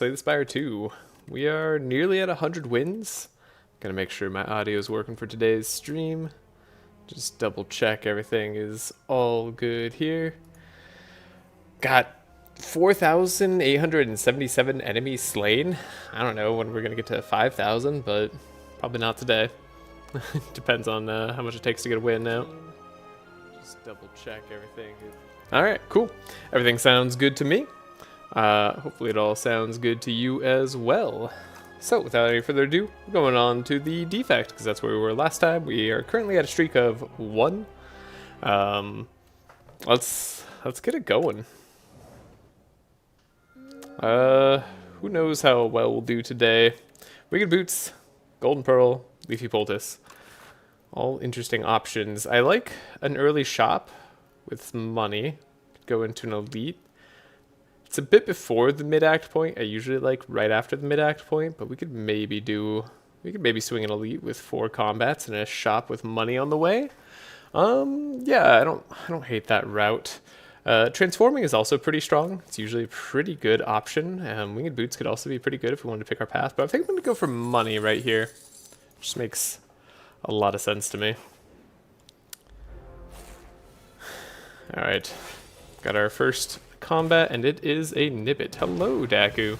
Play the Spire 2. We are nearly at 100 wins. Gonna make sure my audio is working for today's stream. Just double check everything is all good here. Got 4,877 enemies slain. I don't know when we're gonna get to 5,000, but probably not today. Depends on how much it takes to get a win now. Just double check everything. Alright, cool. Everything sounds good to me. Hopefully it all sounds good to you as well. So without any further ado, we're going on to the defect, because that's where we were last time. We are currently at a streak of 1. Let's get it going. Who knows how well we'll do today. Winged Boots, Golden Pearl, Leafy Poultice. All interesting options. I like an early shop with some money. Go into an elite. It's a bit before the mid-act point. I usually like right after the mid-act point, but we could maybe swing an elite with 4 combats and a shop with money on the way. Yeah, I don't hate that route. Transforming is also pretty strong. It's usually a pretty good option. Winged Boots could also be pretty good if we wanted to pick our path, but I think I'm gonna go for money right here. Just makes a lot of sense to me. All right, got our first combat, and it is a Nibbit. Hello, Daku.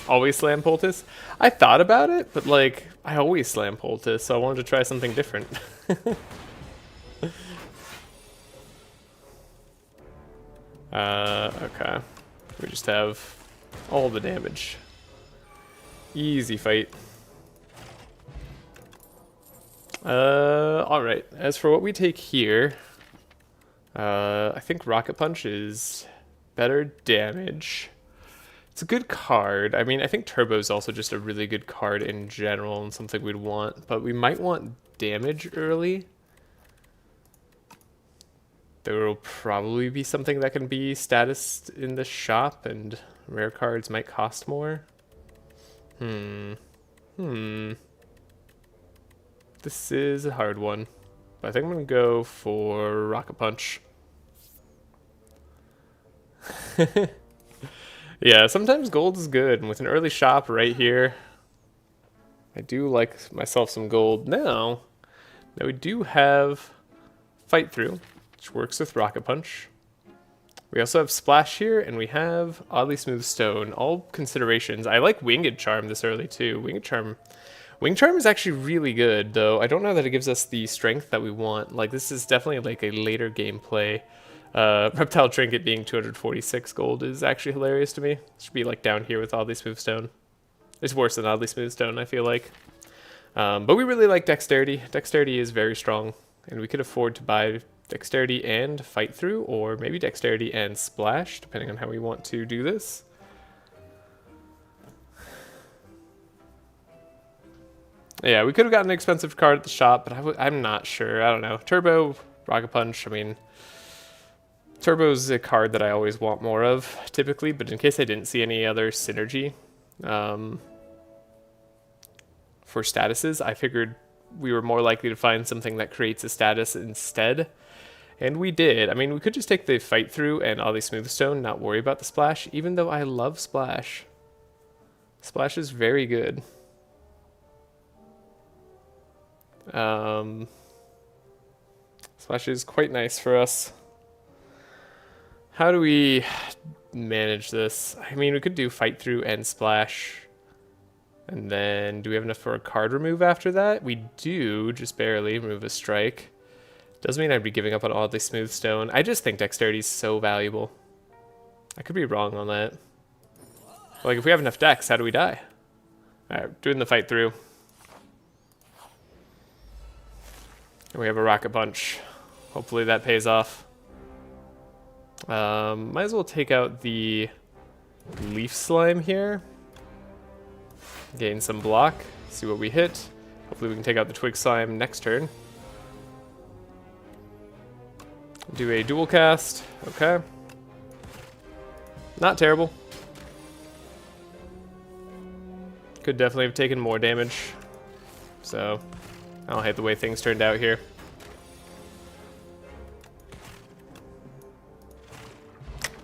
Always slam Poultice? I thought about it, but like, I always slam Poultice, so I wanted to try something different. Okay. We just have all the damage. Easy fight. Alright. As for what we take here, I think Rocket Punch is better damage. It's a good card. I mean, I think Turbo is also just a really good card in general and something we'd want, but we might want damage early. There will probably be something that can be status in the shop, and rare cards might cost more. This is a hard one, but I think I'm gonna go for Rocket Punch. Yeah, sometimes gold is good, and with an early shop right here, I do like myself some gold. Now we do have Fight Through, which works with Rocket Punch. We also have Splash here, and we have Oddly Smooth Stone. All considerations. I like Winged Charm this early too. Wing Charm is actually really good, though I don't know that it gives us the strength that we want. Like, this is definitely like a later gameplay. Reptile Trinket being 246 gold is actually hilarious to me. It should be like down here with Oddly Smooth Stone. It's worse than Oddly Smooth Stone, I feel like. But we really like Dexterity. Dexterity is very strong, and we could afford to buy Dexterity and Fight Through, or maybe Dexterity and Splash, depending on how we want to do this. Yeah, we could have gotten an expensive card at the shop, but I'm not sure. I don't know. Turbo, Rocket Punch, I mean, Turbo's a card that I always want more of, typically, but in case I didn't see any other synergy for statuses, I figured we were more likely to find something that creates a status instead. And we did. I mean, we could just take the Fight Through and Oddly Smooth Stone, not worry about the Splash, even though I love Splash. Splash is very good. Splash is quite nice for us. How do we manage this? I mean, we could do Fight Through and Splash. And then, do we have enough for a card remove after that? We do, just barely, remove a strike. Doesn't mean I'd be giving up on Oddly Smooth Stone. I just think Dexterity is so valuable. I could be wrong on that. Like, if we have enough Dex, how do we die? Alright, doing the Fight Through. And we have a Rocket Punch. Hopefully that pays off. Might as well take out the Leaf Slime here. Gain some block. See what we hit. Hopefully we can take out the Twig Slime next turn. Do a dual cast. Okay. Not terrible. Could definitely have taken more damage. So, I don't hate the way things turned out here.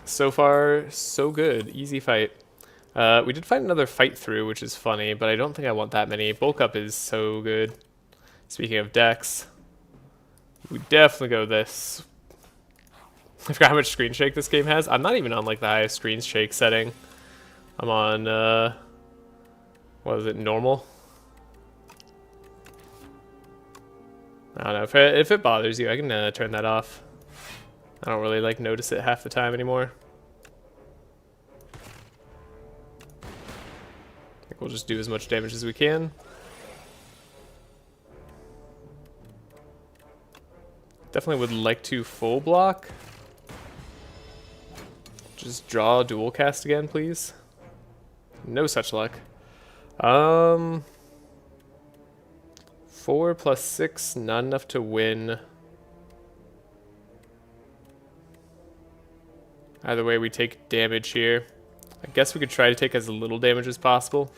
So far, so good. Easy fight. We did find another fight through, which is funny, but I don't think I want that many. Bulk up is so good. Speaking of decks, we definitely go this. I forgot how much screen shake this game has. I'm not even on like the highest screen shake setting. I'm on, what is it, normal? I don't know, if it bothers you, I can turn that off. I don't really like notice it half the time anymore. I think we'll just do as much damage as we can. Definitely would like to full block. Just draw a dual cast again, please. No such luck. 4 plus 6, not enough to win. Either way, we take damage here. I guess we could try to take as little damage as possible.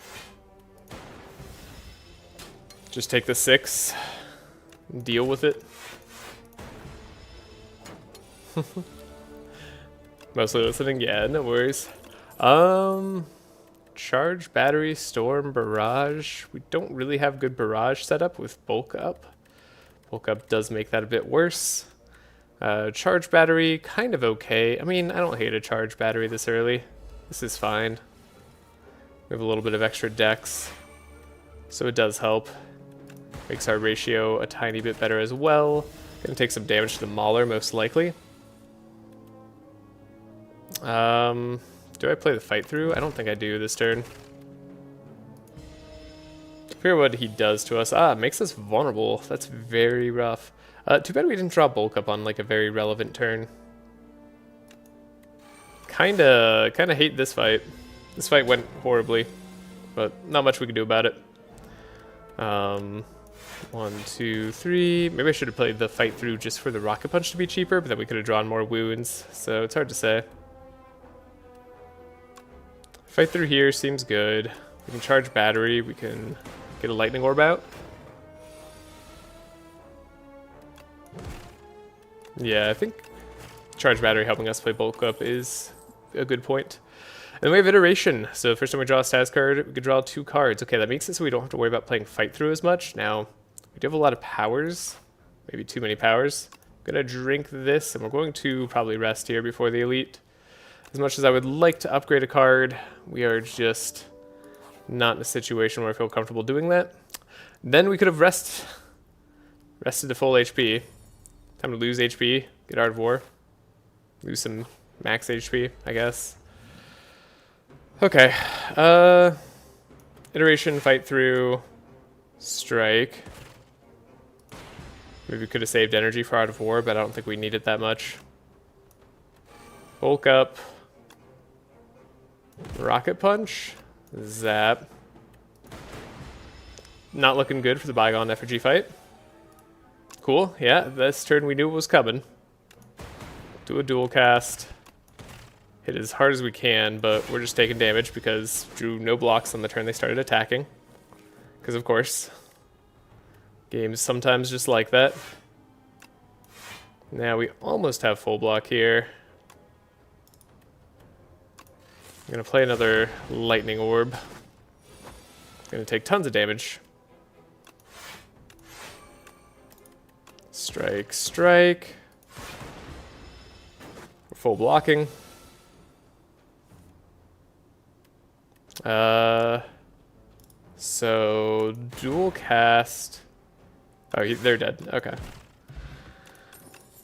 Just take the 6, and deal with it. Mostly listening, yeah, no worries. Charge, battery, storm, barrage. We don't really have good barrage setup with bulk up. Bulk up does make that a bit worse. Charge battery, kind of okay. I mean, I don't hate a charge battery this early. This is fine. We have a little bit of extra dex, so it does help. Makes our ratio a tiny bit better as well. Gonna take some damage to the Mauler, most likely. Do I play the fight through? I don't think I do this turn. I forget what he does to us. Ah, makes us vulnerable. That's very rough. Too bad we didn't draw bulk up on like a very relevant turn. Kinda hate this fight. This fight went horribly, but not much we can do about it. 1, 2, 3. Maybe I should have played the fight through just for the rocket punch to be cheaper, but then we could have drawn more wounds. So it's hard to say. Fight through here seems good. We can charge battery. We can get a lightning orb out. Yeah, I think charge battery helping us play bulk up is a good point. And we have iteration. So first time we draw a status card, we could draw 2 cards. Okay, that makes it so we don't have to worry about playing fight through as much. Now, we do have a lot of powers. Maybe too many powers. I'm gonna drink this, and we're going to probably rest here before the elite. As much as I would like to upgrade a card, we are just not in a situation where I feel comfortable doing that. Then we could have rested to full HP. Time to lose HP, get Art of War. Lose some max HP, I guess. Okay. Iteration, fight through, strike. Maybe we could have saved energy for Art of War, but I don't think we need it that much. Bulk up. Rocket punch. Zap. Not looking good for the Bygone Effigy fight. Cool, yeah, this turn we knew it was coming. Do a dual cast. Hit as hard as we can, but we're just taking damage because drew no blocks on the turn they started attacking. Because of course, games sometimes just like that. Now we almost have full block here. I'm gonna play another lightning orb. Gonna take tons of damage. Strike, strike. We're full blocking. So dual cast. Oh, they're dead. Okay.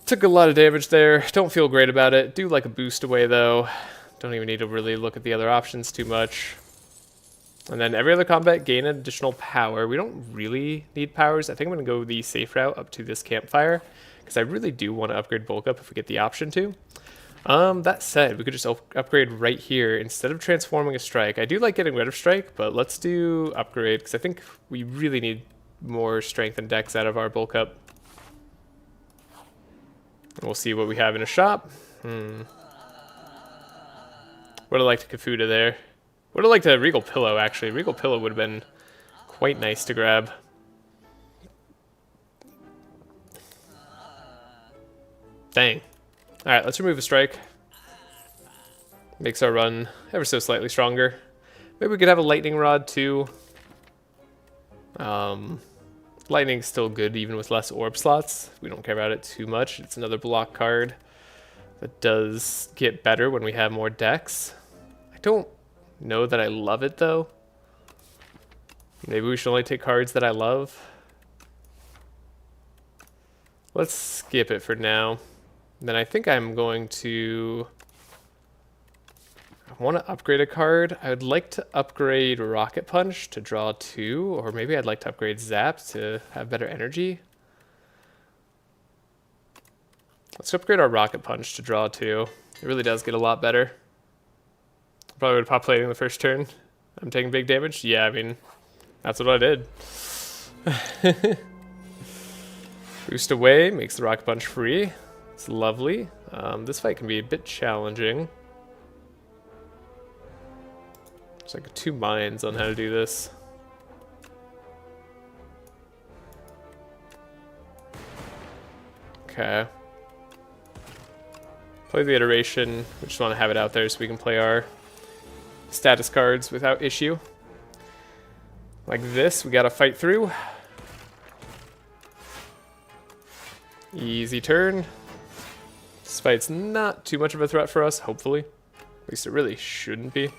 Took a lot of damage there. Don't feel great about it. Do like a boost away though. Don't even need to really look at the other options too much. And then every other combat, gain additional power. We don't really need powers. I think I'm going to go the safe route up to this campfire, because I really do want to upgrade bulk up if we get the option to. That said, we could just upgrade right here instead of transforming a strike. I do like getting rid of strike, but let's do upgrade, because I think we really need more strength and dex out of our bulk up. And we'll see what we have in a shop. Would have liked a Kafuda there. Would have liked a Regal Pillow, actually. Regal Pillow would have been quite nice to grab. Dang. Alright, let's remove a strike. Makes our run ever so slightly stronger. Maybe we could have a lightning rod too. Lightning's still good even with less orb slots. We don't care about it too much. It's another block card that does get better when we have more decks. I don't know that I love it though. Maybe we should only take cards that I love. Let's skip it for now. Then I think I'm going to... I want to upgrade a card. I would like to upgrade Rocket Punch to draw 2, or maybe I'd like to upgrade Zap to have better energy. Let's upgrade our Rocket Punch to draw 2. It really does get a lot better. Probably would pop plating the first turn. I'm taking big damage? Yeah, I mean, that's what I did. Boost away, makes the Rocket Punch free. It's lovely. This fight can be a bit challenging. There's like 2 minds on how to do this. Okay. Play the iteration. We just want to have it out there so we can play our status cards without issue. Like this, we gotta fight through. Easy turn. This fight's not too much of a threat for us, hopefully. At least it really shouldn't be.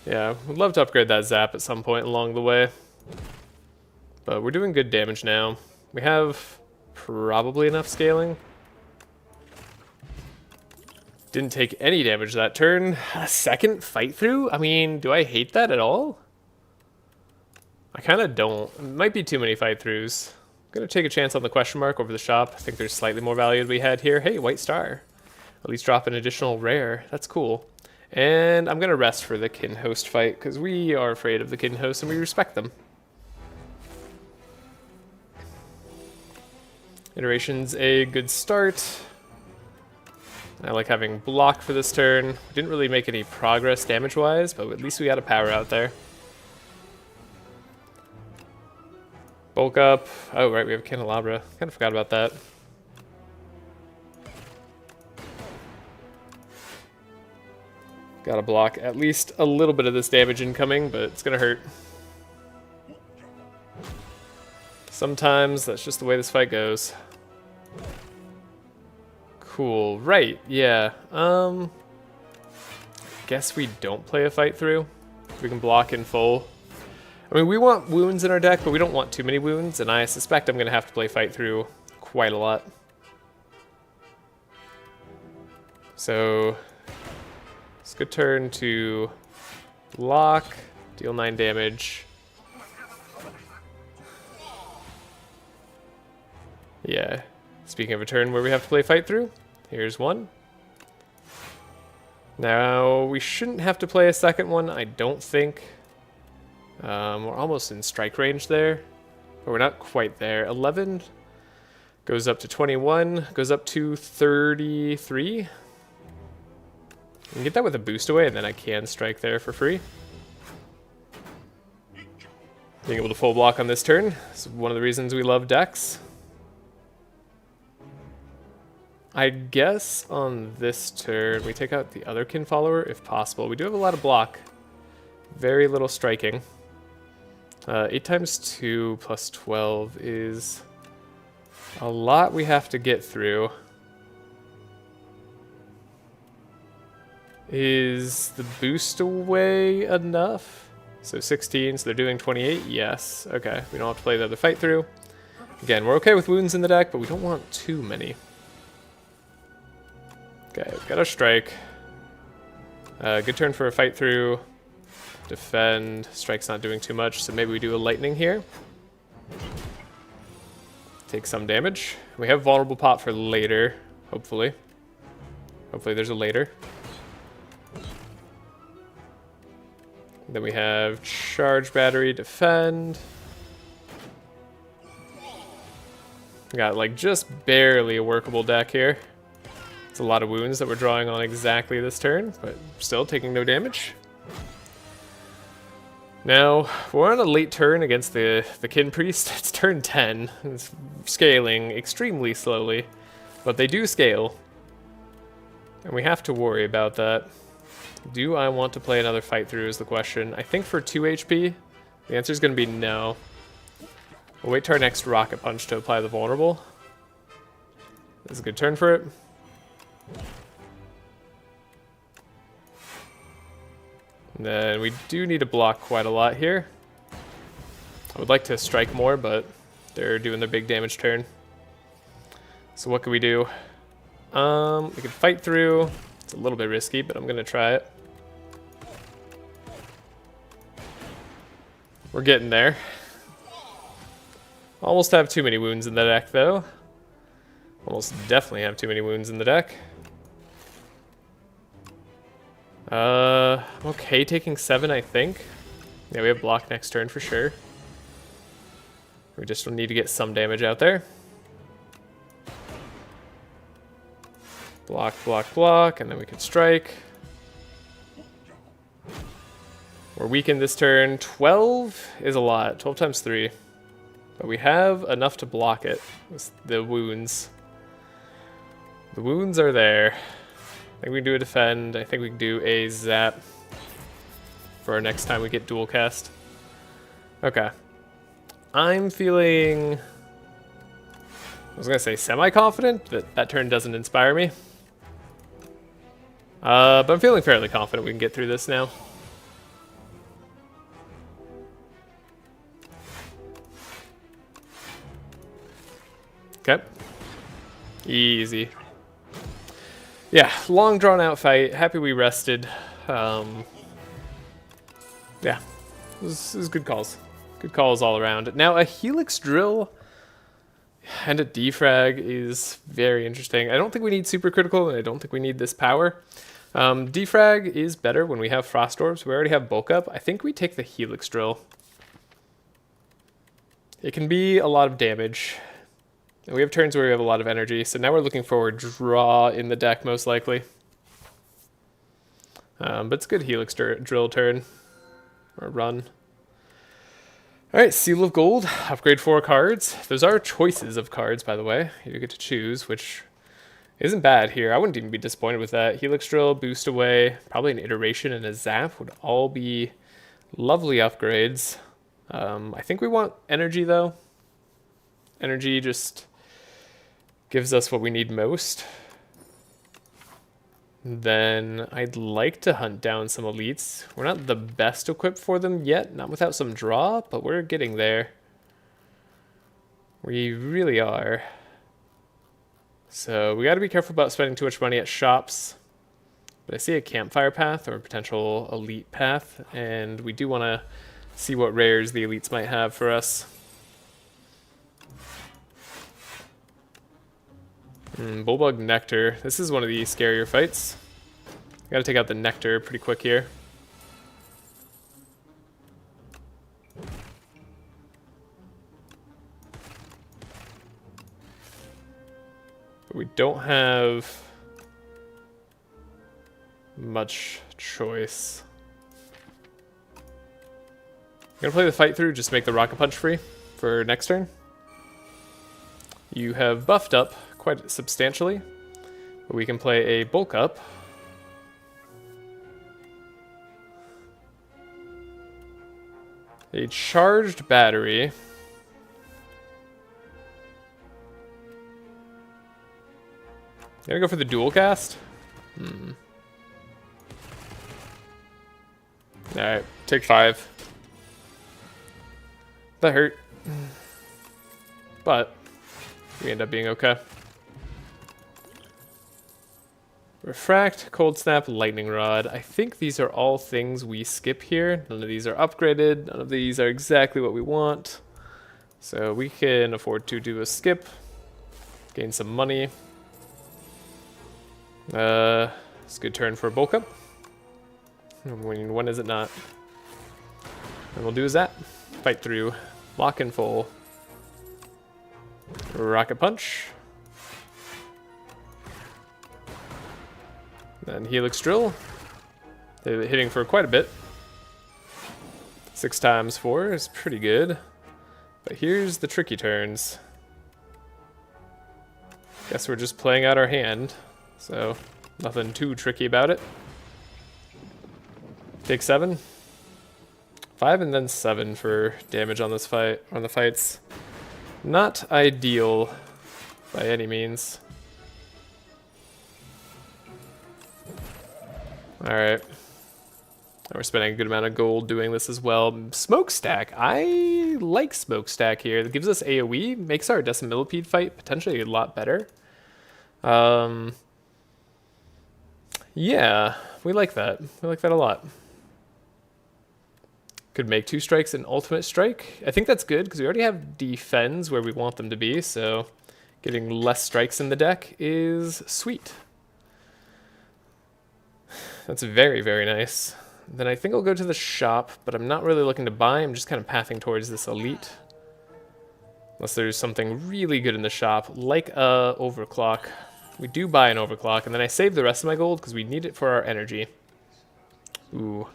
Yeah, would love to upgrade that Zap at some point along the way. But we're doing good damage now. We have probably enough scaling. Didn't take any damage that turn. A second fight through? I mean, do I hate that at all? I kind of don't. It might be too many fight throughs. I'm going to take a chance on the question mark over the shop. I think there's slightly more value to be had here. Hey, white star. At least drop an additional rare. That's cool. And I'm going to rest for the kin host fight because we are afraid of the kin host and we respect them. Iteration's a good start. I like having block for this turn. We didn't really make any progress damage-wise, but at least we got a power out there. Bulk up. Oh, right, we have Candelabra. Kind of forgot about that. Gotta block at least a little bit of this damage incoming, but it's gonna hurt. Sometimes that's just the way this fight goes. Cool, right, yeah. Guess we don't play a fight through. We can block in full. I mean, we want wounds in our deck, but we don't want too many wounds, and I suspect I'm gonna have to play fight through quite a lot. So, it's a good turn to block, deal 9 damage. Yeah, speaking of a turn where we have to play fight through, here's one. Now, we shouldn't have to play a second one, I don't think. We're almost in strike range there, but we're not quite there. 11 goes up to 21, goes up to 33. I can get that with a boost away, and then I can strike there for free. Being able to full block on this turn is one of the reasons we love decks. I guess on this turn, we take out the other kin follower if possible. We do have a lot of block. Very little striking. 8 times 2 plus 12 is a lot we have to get through. Is the boost away enough? So 16, so they're doing 28? Yes. Okay, we don't have to play the other fight through. Again, we're okay with wounds in the deck, but we don't want too many. Okay, we've got our strike. Good turn for a fight through. Defend. Strike's not doing too much, so maybe we do a lightning here. Take some damage. We have vulnerable pop for later, hopefully. Hopefully there's a later. Then we have charge battery, defend. We got like just barely a workable deck here. It's a lot of wounds that we're drawing on exactly this turn, but still taking no damage. Now, we're on a late turn against the Kin Priest. It's turn 10. It's scaling extremely slowly, but they do scale. And we have to worry about that. Do I want to play another fight through is the question. I think for 2 HP, the answer is going to be no. We'll wait till our next Rocket Punch to apply the vulnerable. That's a good turn for it. And then we do need to block quite a lot here. I would like to strike more, but they're doing their big damage turn. So what can we do? We can fight through. It's a little bit risky, but I'm going to try it. We're getting there. Almost have too many wounds in the deck, though. Almost definitely have too many wounds in the deck. I'm okay taking 7, I think. Yeah, we have block next turn for sure. We just need to get some damage out there. Block, block, block, and then we can strike. We're weakened this turn. 12 is a lot. 12 times 3. But we have enough to block it. It's the wounds. The wounds are there. I think we can do a defend. I think we can do a zap for our next time we get dual cast. Okay. I'm feeling... I was going to say semi-confident, but that turn doesn't inspire me. But I'm feeling fairly confident we can get through this now. Okay. Easy. Yeah, long drawn out fight. Happy we rested. Yeah, it was good calls. Good calls all around. Now a Helix Drill and a defrag is very interesting. I don't think we need super critical, and I don't think we need this power. Defrag is better when we have Frost Orbs. We already have bulk up. I think we take the Helix Drill. It can be a lot of damage. And we have turns where we have a lot of energy, so now we're looking for a draw in the deck, most likely. But it's a good Helix Drill turn. Or run. Alright, Seal of Gold. Upgrade 4 cards. Those are choices of cards, by the way. You get to choose, which isn't bad here. I wouldn't even be disappointed with that. Helix Drill, Boost Away, probably an Iteration and a Zap would all be lovely upgrades. I think we want Energy, though. Energy just gives us what we need most. Then I'd like to hunt down some elites. We're not the best equipped for them yet, not without some draw, but we're getting there. We really are. So we got to be careful about spending too much money at shops. But I see a campfire path or a potential elite path, and we do want to see what rares the elites might have for us. Bulbug Nectar. This is one of the scarier fights. Gotta take out the Nectar pretty quick here. But we don't have much choice. I'm gonna play the fight through, just make the Rocket Punch free for next turn. You have buffed up quite substantially, but we can play a bulk up. A charged battery. Gonna go for the dual cast? Alright, take 5. That hurt. But we end up being okay. Refract, Cold Snap, Lightning Rod. I think these are all things we skip here. None of these are upgraded. None of these are exactly what we want. So we can afford to do a skip. Gain some money. It's a good turn for a bulk up. When is it not? And we'll do is that. Fight through. Lock and full. Rocket Punch. Then Helix Drill. They're hitting for quite a bit. 6 times 4 is pretty good. But here's the tricky turns. Guess we're just playing out our hand. So Nothing too tricky about it. Take 7. 5 and then 7 for damage on this fight, on the fights. Not ideal by any means. Alright. We're spending a good amount of gold doing this as well. Smokestack. I like Smokestack here. It gives us AoE, makes our Decimillipede fight potentially a lot better. Yeah, we like that. We like that a lot. Could make 2 strikes and ultimate strike. I think that's good because we already have defends where we want them to be, so getting less strikes in the deck is sweet. That's very, very nice. Then I think I'll go to the shop, but I'm not really looking to buy. I'm just kind of pathing towards this elite. Unless there's something really good in the shop, like a overclock. We do buy an overclock, and then I save the rest of my gold because we need it for our energy. Ooh.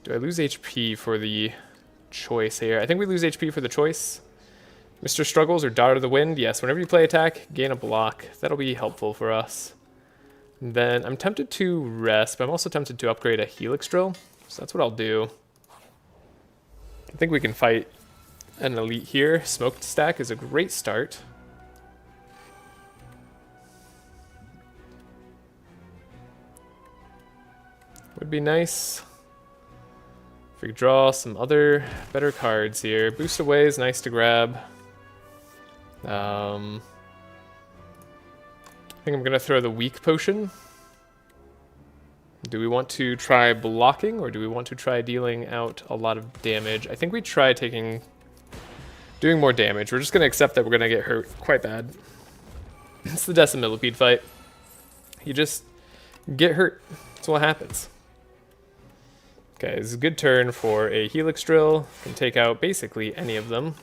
Do I lose HP for the choice here? I think we lose HP for the choice. Mr. Struggles or Daughter of the Wind? Yes, whenever you play attack, gain a block. That'll be helpful for us. And then I'm tempted to rest, but I'm also tempted to upgrade a Helix Drill. So that's what I'll do. I think we can fight an elite here. Smokestack is a great start. Would be nice if we could draw some other better cards here. Boost Away is nice to grab. I think I'm going to throw the Weak Potion. Do we want to try blocking, or do we want to try dealing out a lot of damage? I think we try doing more damage. We're just going to accept that we're going to get hurt quite bad. It's the Decimillipede fight. You just get hurt. That's what happens. Okay, this is a good turn for a Helix Drill. Can take out basically any of them.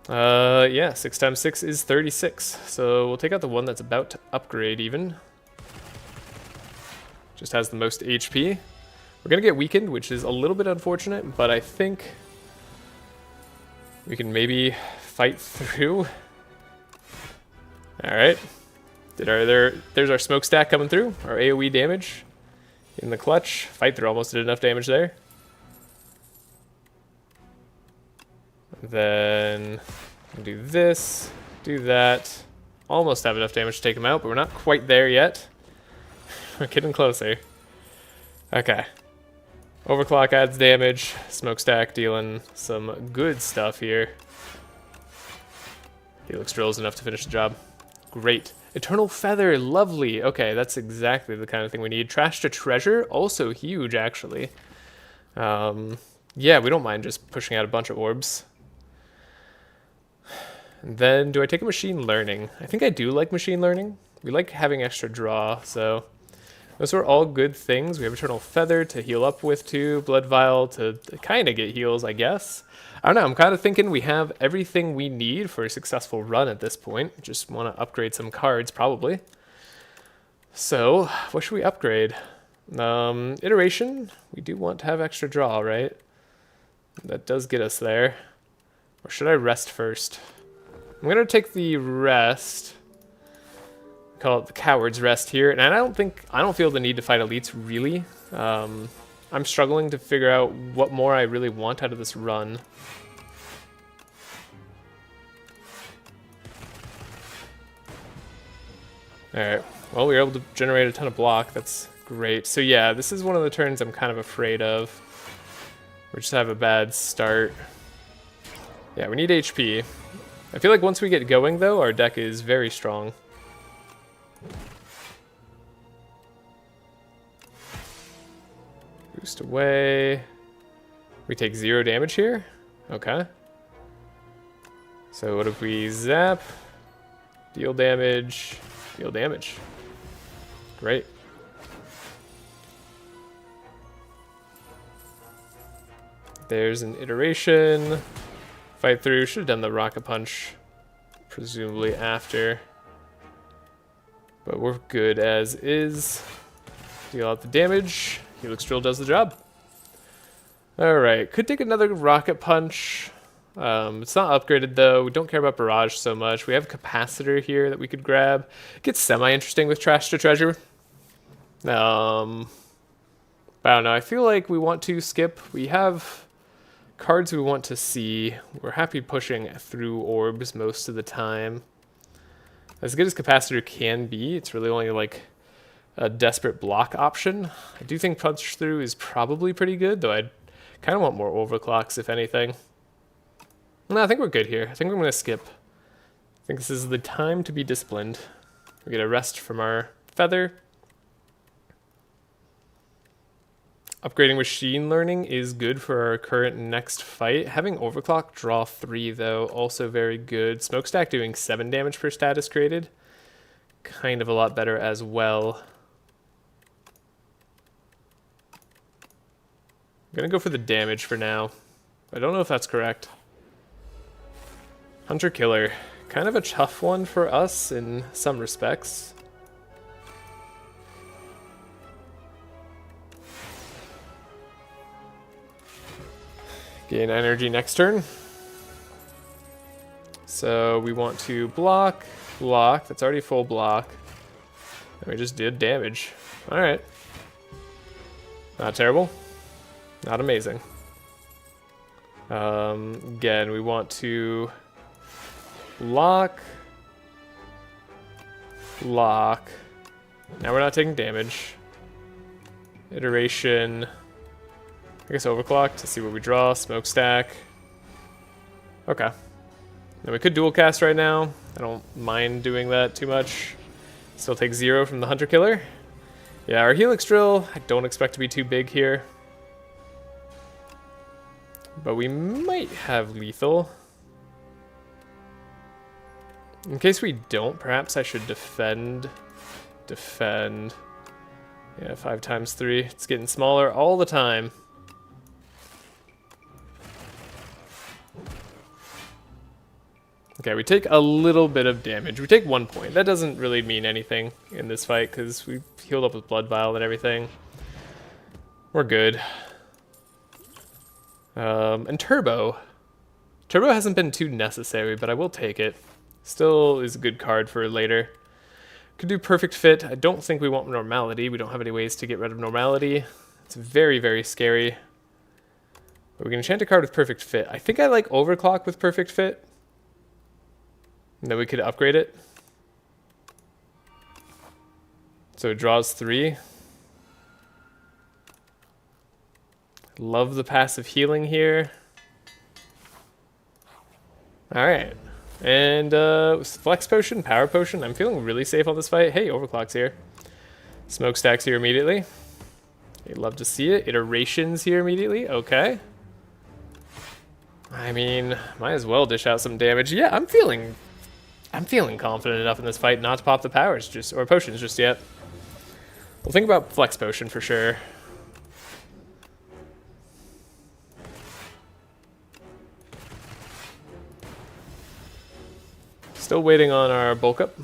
Yeah, 6 times 6 is 36. So we'll take out the one that's about to upgrade even. Just has the most HP. We're gonna get weakened, which is a little bit unfortunate, but I think we can maybe fight through. Alright. There's our smokestack coming through, our AoE damage. In the clutch. Fight through almost did enough damage there. Then do this, do that. Almost have enough damage to take him out, but we're not quite there yet. We're getting closer. Okay. Overclock adds damage. Smokestack dealing some good stuff here. Helix Drill is enough to finish the job. Great. Eternal Feather, lovely. Okay, that's exactly the kind of thing we need. Trashe to Treasure, also huge, actually. Yeah, we don't mind just pushing out a bunch of orbs. And then, do I take a Machine Learning? I think I do like Machine Learning. We like having extra draw, so those are all good things. We have Eternal Feather to heal up with, too. Blood Vial to kind of get heals, I guess. I don't know, I'm kind of thinking we have everything we need for a successful run at this point. Just want to upgrade some cards, probably. So, what should we upgrade? Iteration. We do want to have extra draw, right? That does get us there. Or should I rest first? I'm going to take the rest. Call it the Coward's Rest here. And I don't feel the need to fight elites, really. I'm struggling to figure out what more I really want out of this run. Alright, well, we were able to generate a ton of block. That's great. So yeah, this is one of the turns I'm kind of afraid of. We just have a bad start. Yeah, we need HP. I feel like once we get going, though, our deck is very strong. Boost away. We take 0 damage here? Okay. So what if we zap? Deal damage. Deal damage. Great. There's an iteration. Fight through. Should have done the rocket punch. Presumably after. But we're good as is. Deal out the damage. Helix Drill does the job. Alright, could take another rocket punch. It's not upgraded though. We don't care about Barrage so much. We have a Capacitor here that we could grab. It gets semi-interesting with Trashe to Treasure. But I don't know. I feel like we want to skip. We have cards we want to see. We're happy pushing through orbs most of the time. As good as Capacitor can be, it's really only like a desperate block option. I do think Punch Through is probably pretty good, though I'd kind of want more overclocks, if anything. No, I think we're good here. I think we're going to skip. I think this is the time to be disciplined. We get a rest from our feather. Upgrading Machine Learning is good for our current next fight. Having Overclock draw 3, though, also very good. Smokestack doing 7 damage per status created. Kind of a lot better as well. I'm going to go for the damage for now. I don't know if that's correct. Hunter Killer. Kind of a tough one for us in some respects. Gain energy next turn. So we want to block, block. That's already full block. And we just did damage. Alright. Not terrible. Not amazing. Again, we want to lock, lock. Now we're not taking damage. Iteration. I guess overclock to see what we draw. Smokestack. Okay. Now we could dual cast right now. I don't mind doing that too much. Still take 0 from the Hunter Killer. Yeah, our Helix Drill, I don't expect to be too big here. But we might have lethal. In case we don't, perhaps I should defend. Defend. Yeah, 5 times 3. It's getting smaller all the time. Okay, we take a little bit of damage. We take 1 point. That doesn't really mean anything in this fight because we healed up with Blood Vial and everything. We're good. And Turbo. Turbo hasn't been too necessary, but I will take it. Still is a good card for later. Could do Perfect Fit. I don't think we want Normality. We don't have any ways to get rid of Normality. It's very, very scary. But we can enchant a card with Perfect Fit. I think I like Overclock with Perfect Fit. And then we could upgrade it. So it draws 3. Love the passive healing here. Alright. And Flex Potion, Power Potion. I'm feeling really safe on this fight. Hey, Overclock's here. Smokestack's here immediately. I'd love to see it. Iterations here immediately. Okay. I mean, might as well dish out some damage. Yeah, I'm feeling confident enough in this fight not to pop the powers or potions just yet. We'll think about Flex Potion for sure. Still waiting on our bulk up.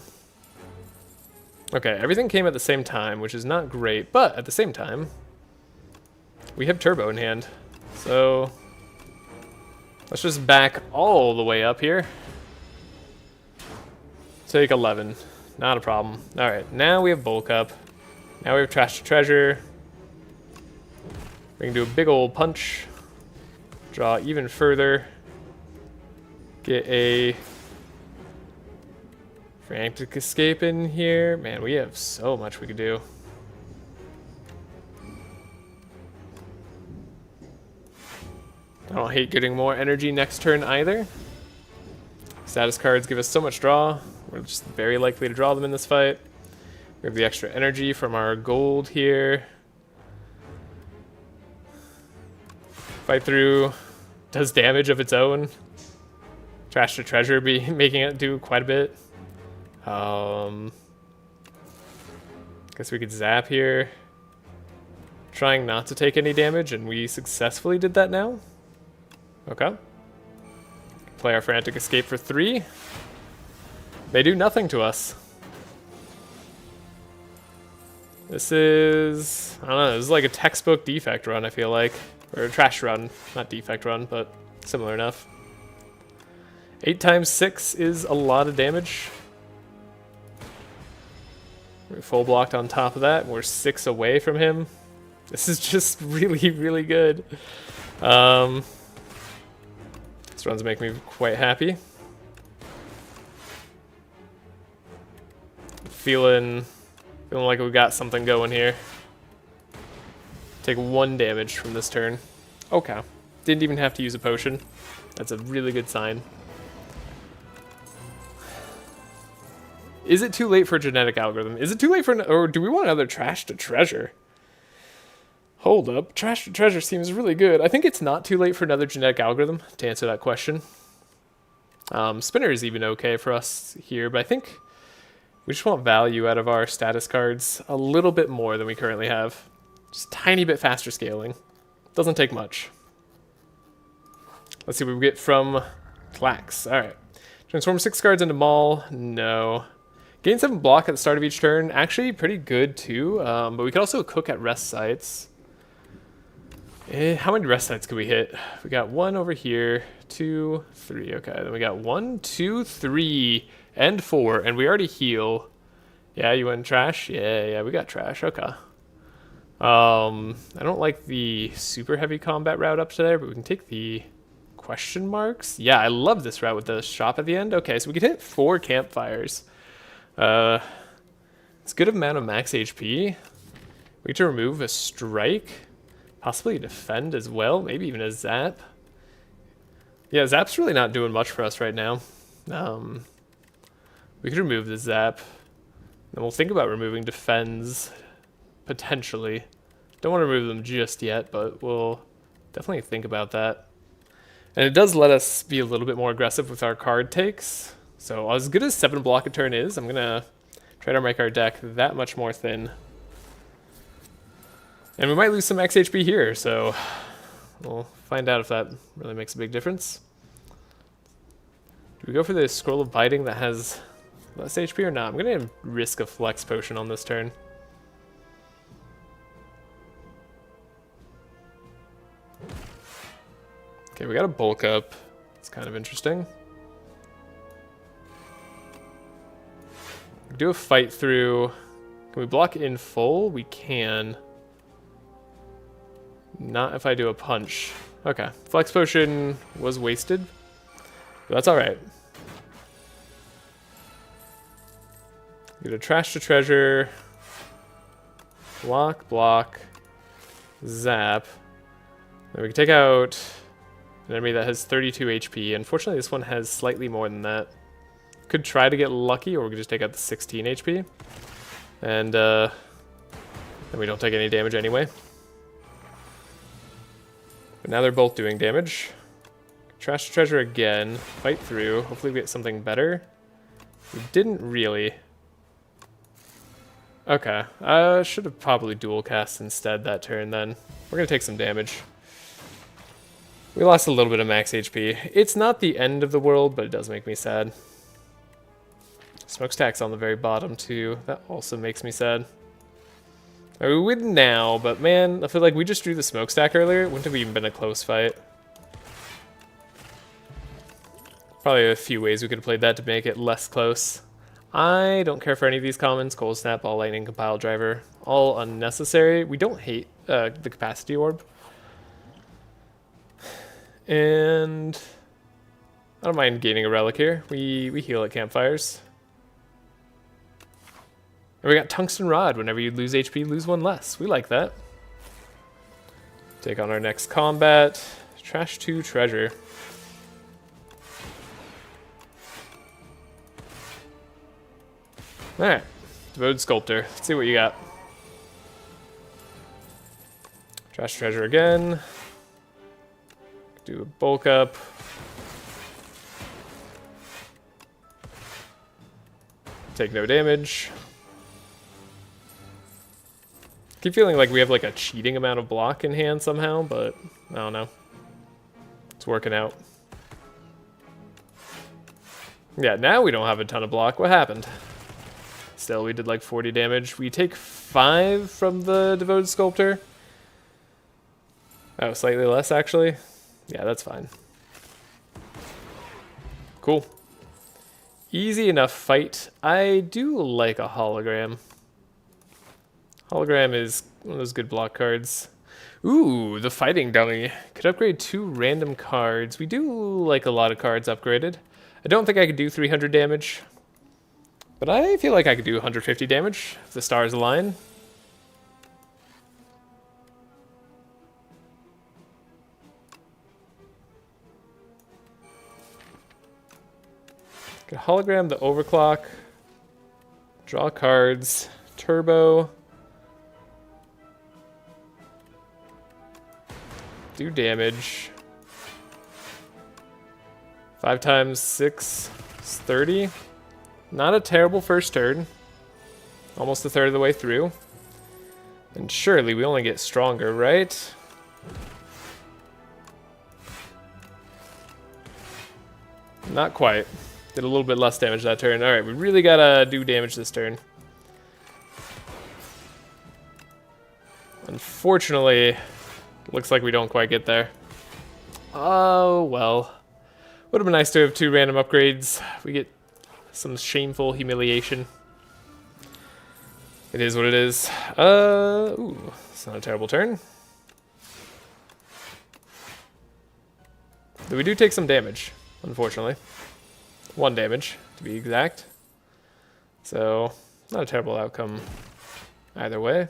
Okay, everything came at the same time, which is not great, but at the same time, we have Turbo in hand. So let's just back all the way up here. Take 11. Not a problem. Alright, now we have bulk up. Now we have Trashe to Treasure. We can do a big old punch. Draw even further. Get a Frantic Escape in here. Man, we have so much we could do. I don't hate getting more energy next turn either. Status cards give us so much draw. We're just very likely to draw them in this fight. We have the extra energy from our gold here. Fight through. Does damage of its own. Trashe to Treasure be making it do quite a bit. Guess we could zap here. Trying not to take any damage, and we successfully did that now. Okay. Play our Frantic Escape for 3. They do nothing to us. This is, I don't know, this is like a textbook defect run, I feel like. Or a trash run. Not defect run, but similar enough. 8 times 6 is a lot of damage. We're full blocked on top of that. We're 6 away from him. This is just really, really good. This run's making me quite happy. Feeling like we got something going here. Take 1 damage from this turn. Okay. Didn't even have to use a potion. That's a really good sign. Is it too late for a genetic algorithm? Is it too late for or do we want another Trashe to Treasure? Hold up. Trashe to Treasure seems really good. I think it's not too late for another genetic algorithm to answer that question. Spinner is even okay for us here, but I think we just want value out of our status cards a little bit more than we currently have. Just a tiny bit faster scaling. Doesn't take much. Let's see what we get from Tlax. Alright. Transform 6 cards into Maul. No. Gain 7 block at the start of each turn. Actually pretty good too. But we could also cook at rest sites. How many rest sites could we hit? We got 1 over here. 2, 3. Okay, then we got 1, 2, 3, and 4. And we already heal. Yeah, you went Trashe? Yeah, we got Trashe. Okay. I don't like the super heavy combat route up to there, but we can take the question marks. Yeah, I love this route with the shop at the end. Okay, so we could hit 4 campfires. It's a good amount of max HP. We get to remove a strike, possibly a defend as well, maybe even a zap. Yeah, zap's really not doing much for us right now. We could remove the zap. Then we'll think about removing defends, potentially. Don't want to remove them just yet, but we'll definitely think about that. And it does let us be a little bit more aggressive with our card takes. So as good as 7 block a turn is, I'm going to try to make our deck that much more thin. And we might lose some X HP here, so we'll find out if that really makes a big difference. Do we go for the Scroll of Biting that has less HP or not? I'm going to risk a Flex Potion on this turn. Okay, we got a bulk up. It's kind of interesting. Do a fight through. Can we block in full? We can. Not if I do a punch. Okay, Flex Potion was wasted. But that's alright. Get a Trashe to Treasure. Block, zap. Then we can take out an enemy that has 32 HP. Unfortunately, this one has slightly more than that. Could try to get lucky, or we could just take out the 16 HP. And then we don't take any damage anyway. But now they're both doing damage. Trashe to Treasure again. Fight through. Hopefully we get something better. We didn't really. Okay. Should have probably dual cast instead that turn then. We're going to take some damage. We lost a little bit of max HP. It's not the end of the world, but it does make me sad. Smokestack's on the very bottom too. That also makes me sad. We win now, but man, I feel like we just drew the smokestack earlier. It wouldn't have even been a close fight. Probably a few ways we could have played that to make it less close. I don't care for any of these commons. Cold Snap, Ball Lightning, Compile Driver. All unnecessary. We don't hate the Capacity Orb. And I don't mind gaining a relic here. We heal at campfires. And we got Tungsten Rod. Whenever you lose HP, lose 1 less. We like that. Take on our next combat. Trashe to Treasure. Alright. Devoted Sculptor. Let's see what you got. Trashe Treasure again. Do a bulk up. Take no damage. Keep feeling like we have like a cheating amount of block in hand somehow, but I don't know. It's working out. Yeah, now we don't have a ton of block. What happened? Still, we did like 40 damage. We take 5 from the Devoted Sculptor. Oh, slightly less actually. Yeah, that's fine. Cool. Easy enough fight. I do like a hologram. Hologram is one of those good block cards. Ooh, the fighting dummy. Could upgrade 2 random cards. We do like a lot of cards upgraded. I don't think I could do 300 damage, but I feel like I could do 150 damage if the stars align. Could hologram the overclock. Draw cards. Turbo. Do damage. 5 times 6 is 30. Not a terrible first turn. Almost a third of the way through. And surely we only get stronger, right? Not quite. Did a little bit less damage that turn. Alright, we really gotta do damage this turn. Unfortunately, looks like we don't quite get there. Oh, well. Would have been nice to have 2 random upgrades. We get some shameful humiliation. It is what it is. Ooh, it's not a terrible turn. Though we do take some damage, unfortunately. 1 damage, to be exact. So, not a terrible outcome either way.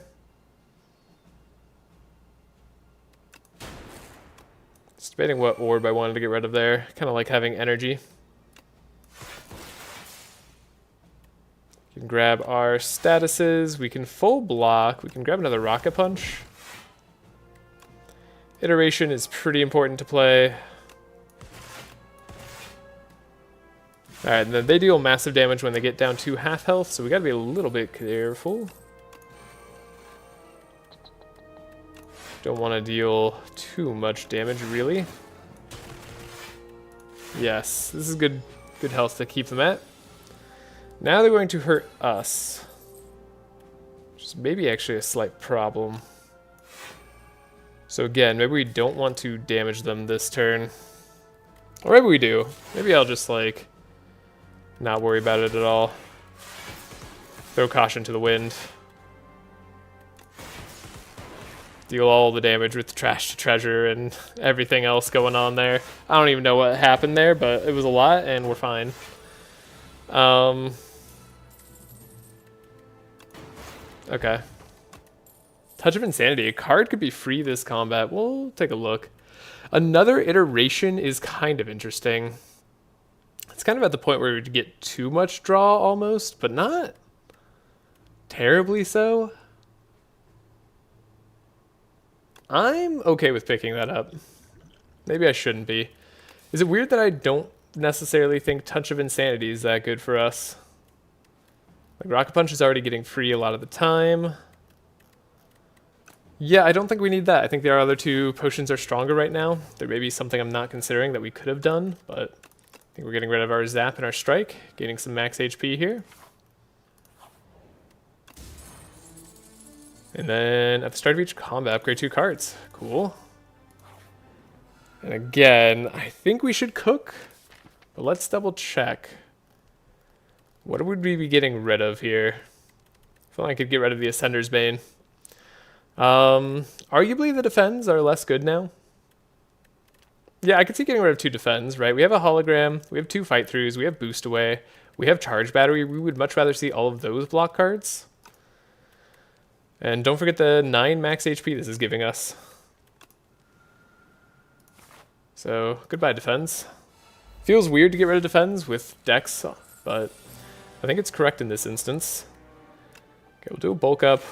Just debating what orb I wanted to get rid of there. Kind of like having energy. We can grab our statuses. We can full block. We can grab another rocket punch. Iteration is pretty important to play. Alright, and then they deal massive damage when they get down to half health, so we gotta be a little bit careful. Don't want to deal too much damage, really. Yes, this is good health to keep them at. Now they're going to hurt us, which is maybe actually a slight problem. So again, maybe we don't want to damage them this turn. Or maybe we do. Maybe I'll just, like, not worry about it at all. Throw caution to the wind. Deal all the damage with Trashe to treasure and everything else going on there. I don't even know what happened there, but it was a lot, and we're fine. Okay. Touch of Insanity. A card could be free this combat. We'll take a look. Another iteration is kind of interesting. It's kind of at the point where we get too much draw almost, but not terribly so. I'm okay with picking that up. Maybe I shouldn't be. Is it weird that I don't necessarily think Touch of Insanity is that good for us? Like, Rocket Punch is already getting free a lot of the time. Yeah, I don't think we need that. I think our other 2 potions are stronger right now. There may be something I'm not considering that we could have done, but I think we're getting rid of our Zap and our Strike, gaining some max HP here. And then at the start of each combat, upgrade 2 cards. Cool. And again, I think we should cook, but let's double check. What would we be getting rid of here? I feel like I could get rid of the Ascender's Bane. Arguably the Defends are less good now. Yeah, I could see getting rid of 2 Defends, right? We have a Hologram, we have 2 Fight Throughs, we have Boost Away, we have Charge Battery. We would much rather see all of those block cards. And don't forget the 9 max HP this is giving us. So, goodbye Defends. Feels weird to get rid of Defends with Dex, but I think it's correct in this instance. Okay, we'll do a bulk up.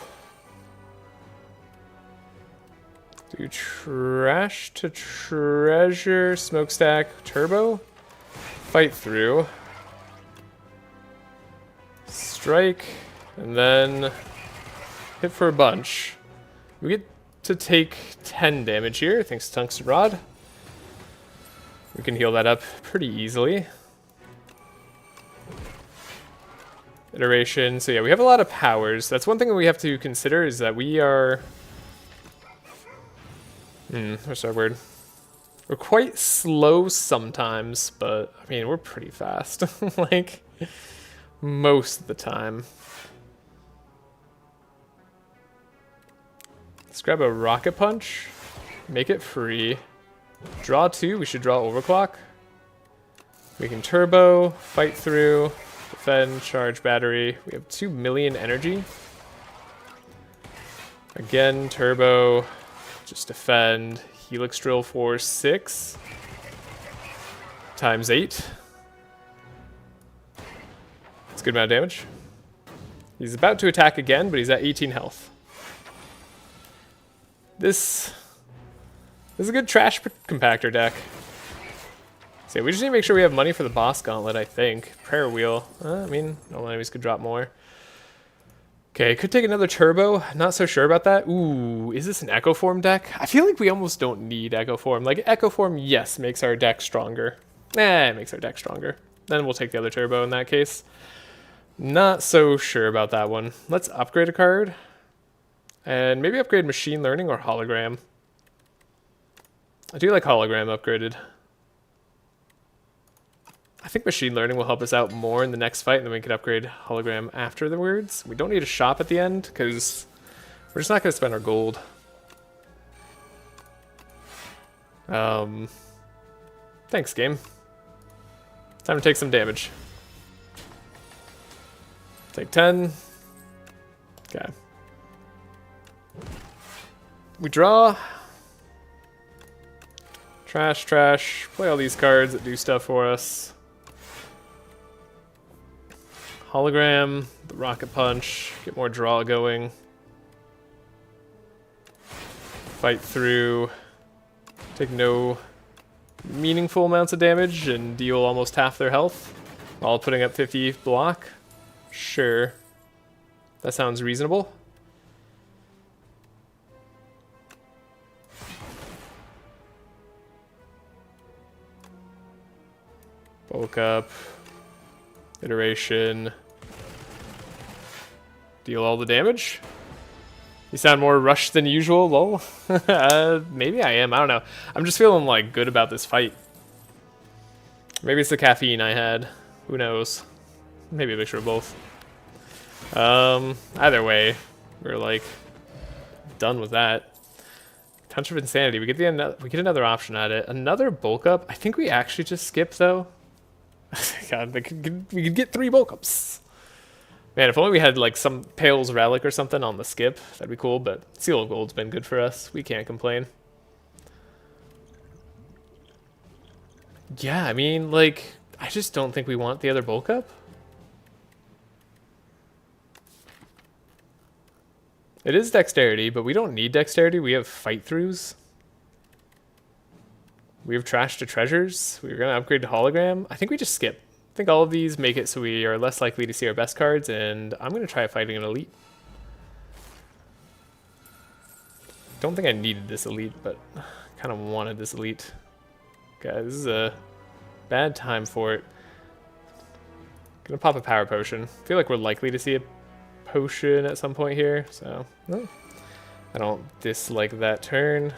Do Trashe to treasure, smokestack, turbo. Fight through. Strike, and then hit for a bunch. We get to take 10 damage here, thanks to Tungsten Rod. We can heal that up pretty easily. Iteration, so yeah, we have a lot of powers. That's one thing that we have to consider, is that we are... what's our word? We're quite slow sometimes, but I mean, we're pretty fast. Like, most of the time. Let's grab a rocket punch. Make it free. Draw 2, we should draw overclock. We can turbo, fight through, defend, charge battery. We have 2 million energy. Again, turbo, just defend. Helix drill for 6 times 8. That's a good amount of damage. He's about to attack again, but he's at 18 health. This is a good trash compactor deck. So we just need to make sure we have money for the boss gauntlet, I think. Prayer wheel. I mean, all enemies could drop more. Okay, could take another turbo. Not so sure about that. Ooh, is this an Echo Form deck? I feel like we almost don't need Echo Form. Like, Echo Form, yes, makes our deck stronger. It makes our deck stronger. Then we'll take the other turbo in that case. Not so sure about that one. Let's upgrade a card. And maybe upgrade Machine Learning or Hologram. I do like Hologram upgraded. I think Machine Learning will help us out more in the next fight, and then we can upgrade Hologram afterwards. We don't need a shop at the end, because we're just not going to spend our gold. Thanks, game. Time to take some damage. Take 10. Okay. We draw. Trash. Play all these cards that do stuff for us. Hologram, the rocket punch, get more draw going. Fight through, take no meaningful amounts of damage and deal almost half their health while putting up 50 block. Sure. That sounds reasonable. Bulk up. Iteration. Deal all the damage. You sound more rushed than usual, lol. Maybe I am, I don't know. I'm just feeling like good about this fight. Maybe it's the caffeine I had. Who knows? Maybe a mixture of both. Either way, we're like done with that. Touch of Insanity. We get another option at it. Another bulk up. I think we actually just skip though. God, we could get 3 bulk ups. Man, if only we had like some Pale's Relic or something on the skip, that'd be cool, but Seal of Gold's been good for us. We can't complain. Yeah, I mean, like, I just don't think we want the other bulk up. It is dexterity, but we don't need dexterity. We have fight throughs. We have trash to treasures. We were going to upgrade to hologram. I think we just skip. I think all of these make it so we are less likely to see our best cards, and I'm going to try fighting an elite. Don't think I needed this elite, but kind of wanted this elite. Okay, this is a bad time for it. Gonna pop a power potion. Feel like we're likely to see a potion at some point here, so I don't dislike that turn.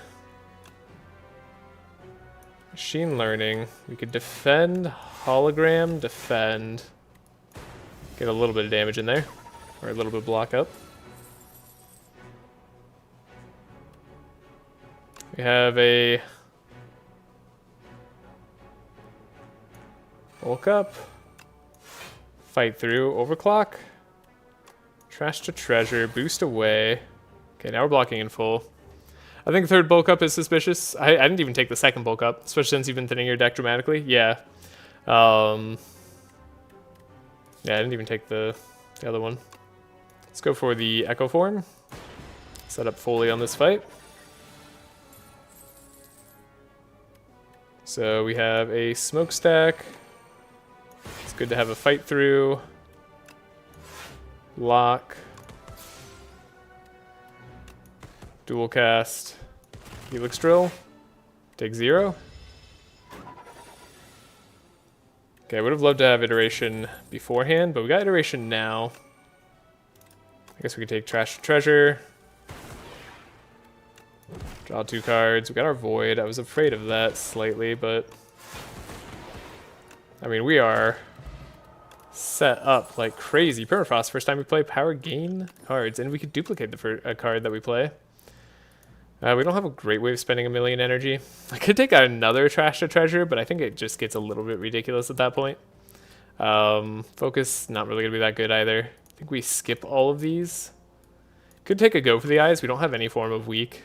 Machine learning. We could defend, hologram, defend. Get a little bit of damage in there, or a little bit of block up. We have a bulk up, fight through, overclock, trash to treasure, boost away. Okay, now we're blocking in full. I think third bulk up is suspicious. I didn't even take the second bulk up, especially since you've been thinning your deck dramatically. Yeah. Yeah, I didn't even take the other one. Let's go for the Echo Form. Set up fully on this fight. So we have a smokestack. It's good to have a fight through. Lock. Dual cast. Helix drill. Take 0. Okay, I would have loved to have iteration beforehand, but we got iteration now. I guess we could take trash to treasure. Draw 2 cards. We got our Void. I was afraid of that slightly, but... I mean, we are set up like crazy. Permafrost, first time we play power gain cards, and we could duplicate the card that we play. We don't have a great way of spending 1,000,000 energy. I could take out another Trashe treasure, but I think it just gets a little bit ridiculous at that point. Focus, not really going to be that good either. I think we skip all of these. Could take a go for the eyes. We don't have any form of weak.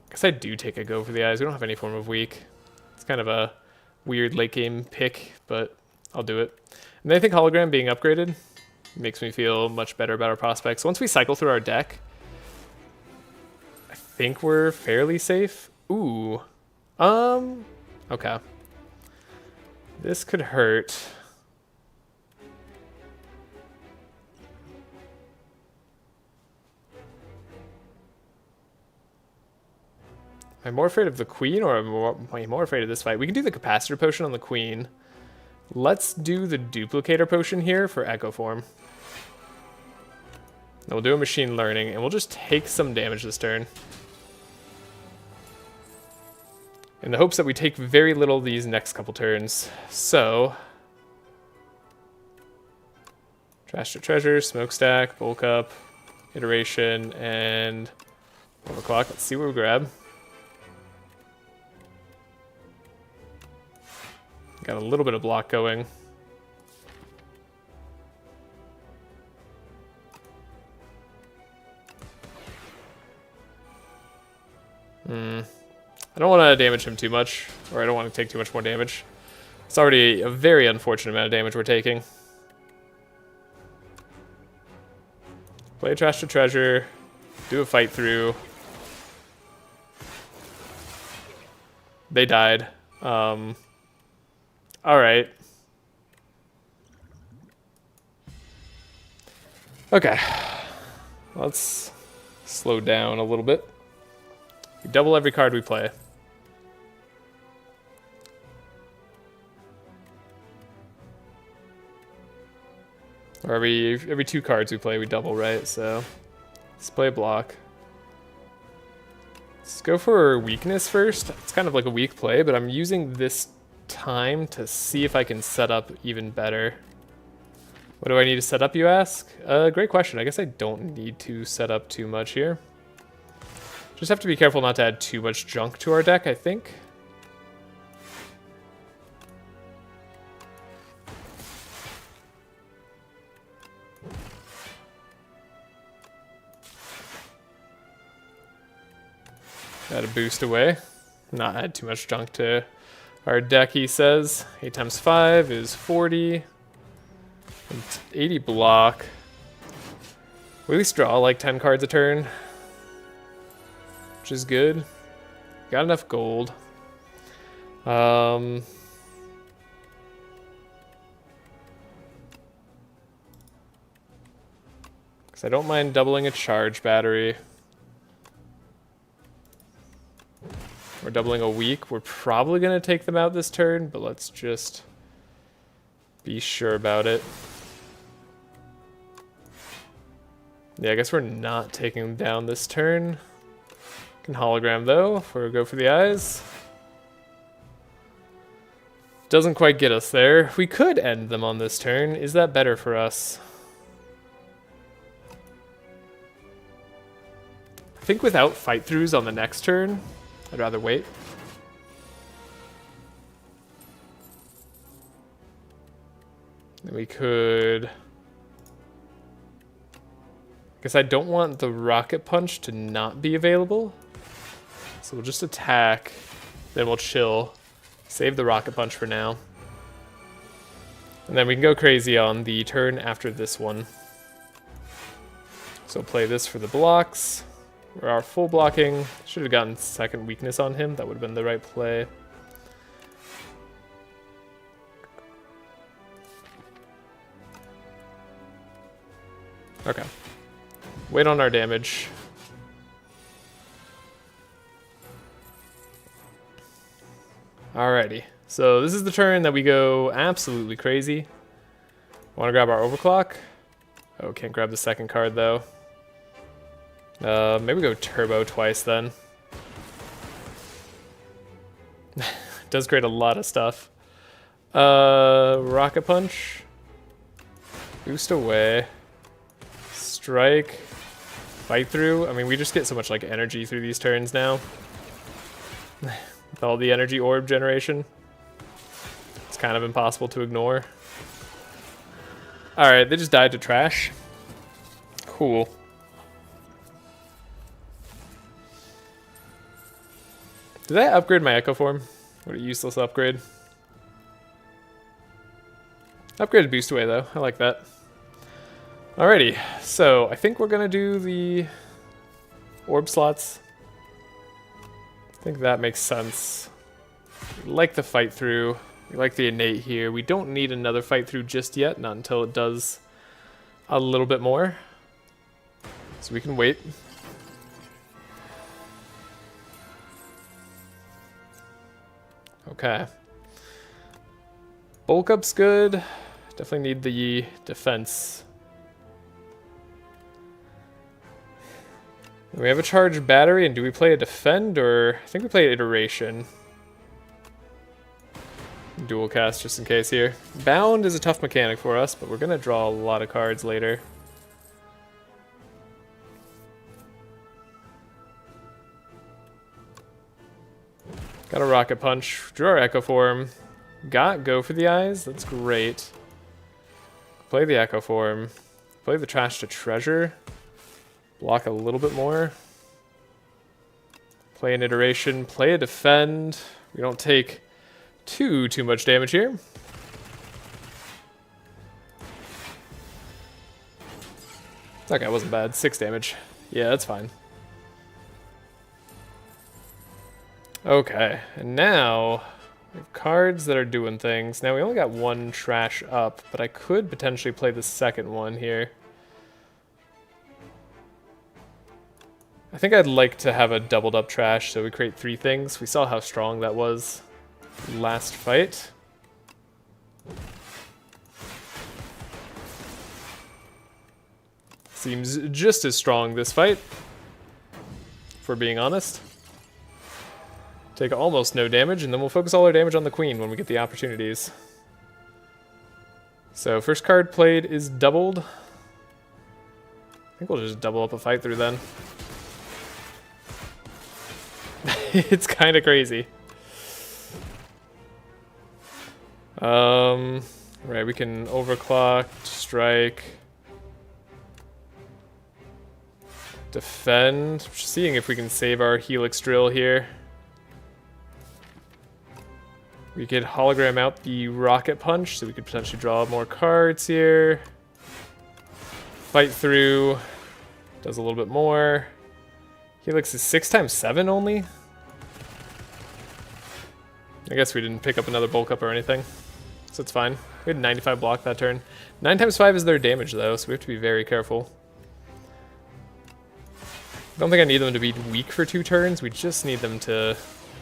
I guess I do take a go for the eyes. We don't have any form of weak. It's kind of a weird late game pick, but I'll do it. And then I think Hologram being upgraded makes me feel much better about our prospects. Once we cycle through our deck, I think we're fairly safe. Ooh. Okay. This could hurt. Am I more afraid of the queen, or am I more afraid of this fight? We can do the capacitor potion on the queen. Let's do the duplicator potion here for echo form. Then we'll do a machine learning, and we'll just take some damage this turn. In the hopes that we take very little these next couple turns. So, Trash to Treasure, Smokestack, Bulk Up, Iteration, and Overclock. Let's see what we grab. Got a little bit of block going. I don't want to damage him too much, or I don't want to take too much more damage. It's already a very unfortunate amount of damage we're taking. Play Trash to Treasure, do a fight through. They died. Alright. Okay. Let's slow down a little bit. We double every card we play. Or every 2 cards we play, we double, right? So let's play a block. Let's go for weakness first. It's kind of like a weak play, but I'm using this time to see if I can set up even better. What do I need to set up, you ask? Great question. I guess I don't need to set up too much here. Just have to be careful not to add too much junk to our deck, I think. Add a boost away. Not add too much junk to our deck, he says. 8 times 5 is 40. It's 80 block. We at least draw like 10 cards a turn, which is good. Got enough gold. Because I don't mind doubling a charge battery. We're doubling a weak. We're probably going to take them out this turn, but let's just be sure about it. Yeah, I guess we're not taking them down this turn. Can hologram though, if we go for the eyes. Doesn't quite get us there. We could end them on this turn. Is that better for us? I think without fight throughs on the next turn, I'd rather wait. Then we could... Guess I don't want the rocket punch to not be available. So we'll just attack, then we'll chill. Save the rocket punch for now. And then we can go crazy on the turn after this one. So play this for the blocks. We're our full blocking. Should have gotten second weakness on him. That would have been the right play. Okay. Wait on our damage. Alrighty. So this is the turn that we go absolutely crazy. Want to grab our overclock? Oh, can't grab the second card though. Maybe go turbo twice then. Does create a lot of stuff. Rocket punch. Boost away. Strike. Fight through. I mean, we just get so much like energy through these turns now. With all the energy orb generation. It's kind of impossible to ignore. Alright, they just died to Trashe. Cool. Did I upgrade my Echo Form? What a useless upgrade. Upgraded boost away though, I like that. Alrighty, so I think we're gonna do the orb slots. I think that makes sense. We like the fight through. We like the innate here. We don't need another fight through just yet, not until it does a little bit more. So we can wait. Okay. Bulk up's good. Definitely need the defense. We have a charged battery, and do we play a defend, or I think we play iteration. Dual cast just in case here. Bound is a tough mechanic for us, but we're gonna draw a lot of cards later. Got a rocket punch. Draw our Echo Form. Got go for the eyes. That's great. Play the Echo Form. Play the Trashe to treasure. Block a little bit more. Play an iteration. Play a defend. We don't take too much damage here. Okay, it wasn't bad. 6 damage. Yeah, that's fine. Okay, and now we have cards that are doing things. Now we only got one Trashe up, but I could potentially play the second one here. I think I'd like to have a doubled up Trashe so we create 3 things. We saw how strong that was last fight. Seems just as strong this fight, if we're being honest. Take almost no damage, and then we'll focus all our damage on the queen when we get the opportunities. So first card played is doubled. I think we'll just double up a fight through then. It's kind of crazy. Right, we can overclock, strike, defend. Just seeing if we can save our Helix Drill here. We could hologram out the Rocket Punch, so we could potentially draw more cards here. Fight through, does a little bit more. Helix is 6x7 only. I guess we didn't pick up another bulk up or anything, so it's fine. We had 95 block that turn. 9x5 is their damage though, so we have to be very careful. I don't think I need them to be weak for 2 turns. We just need them to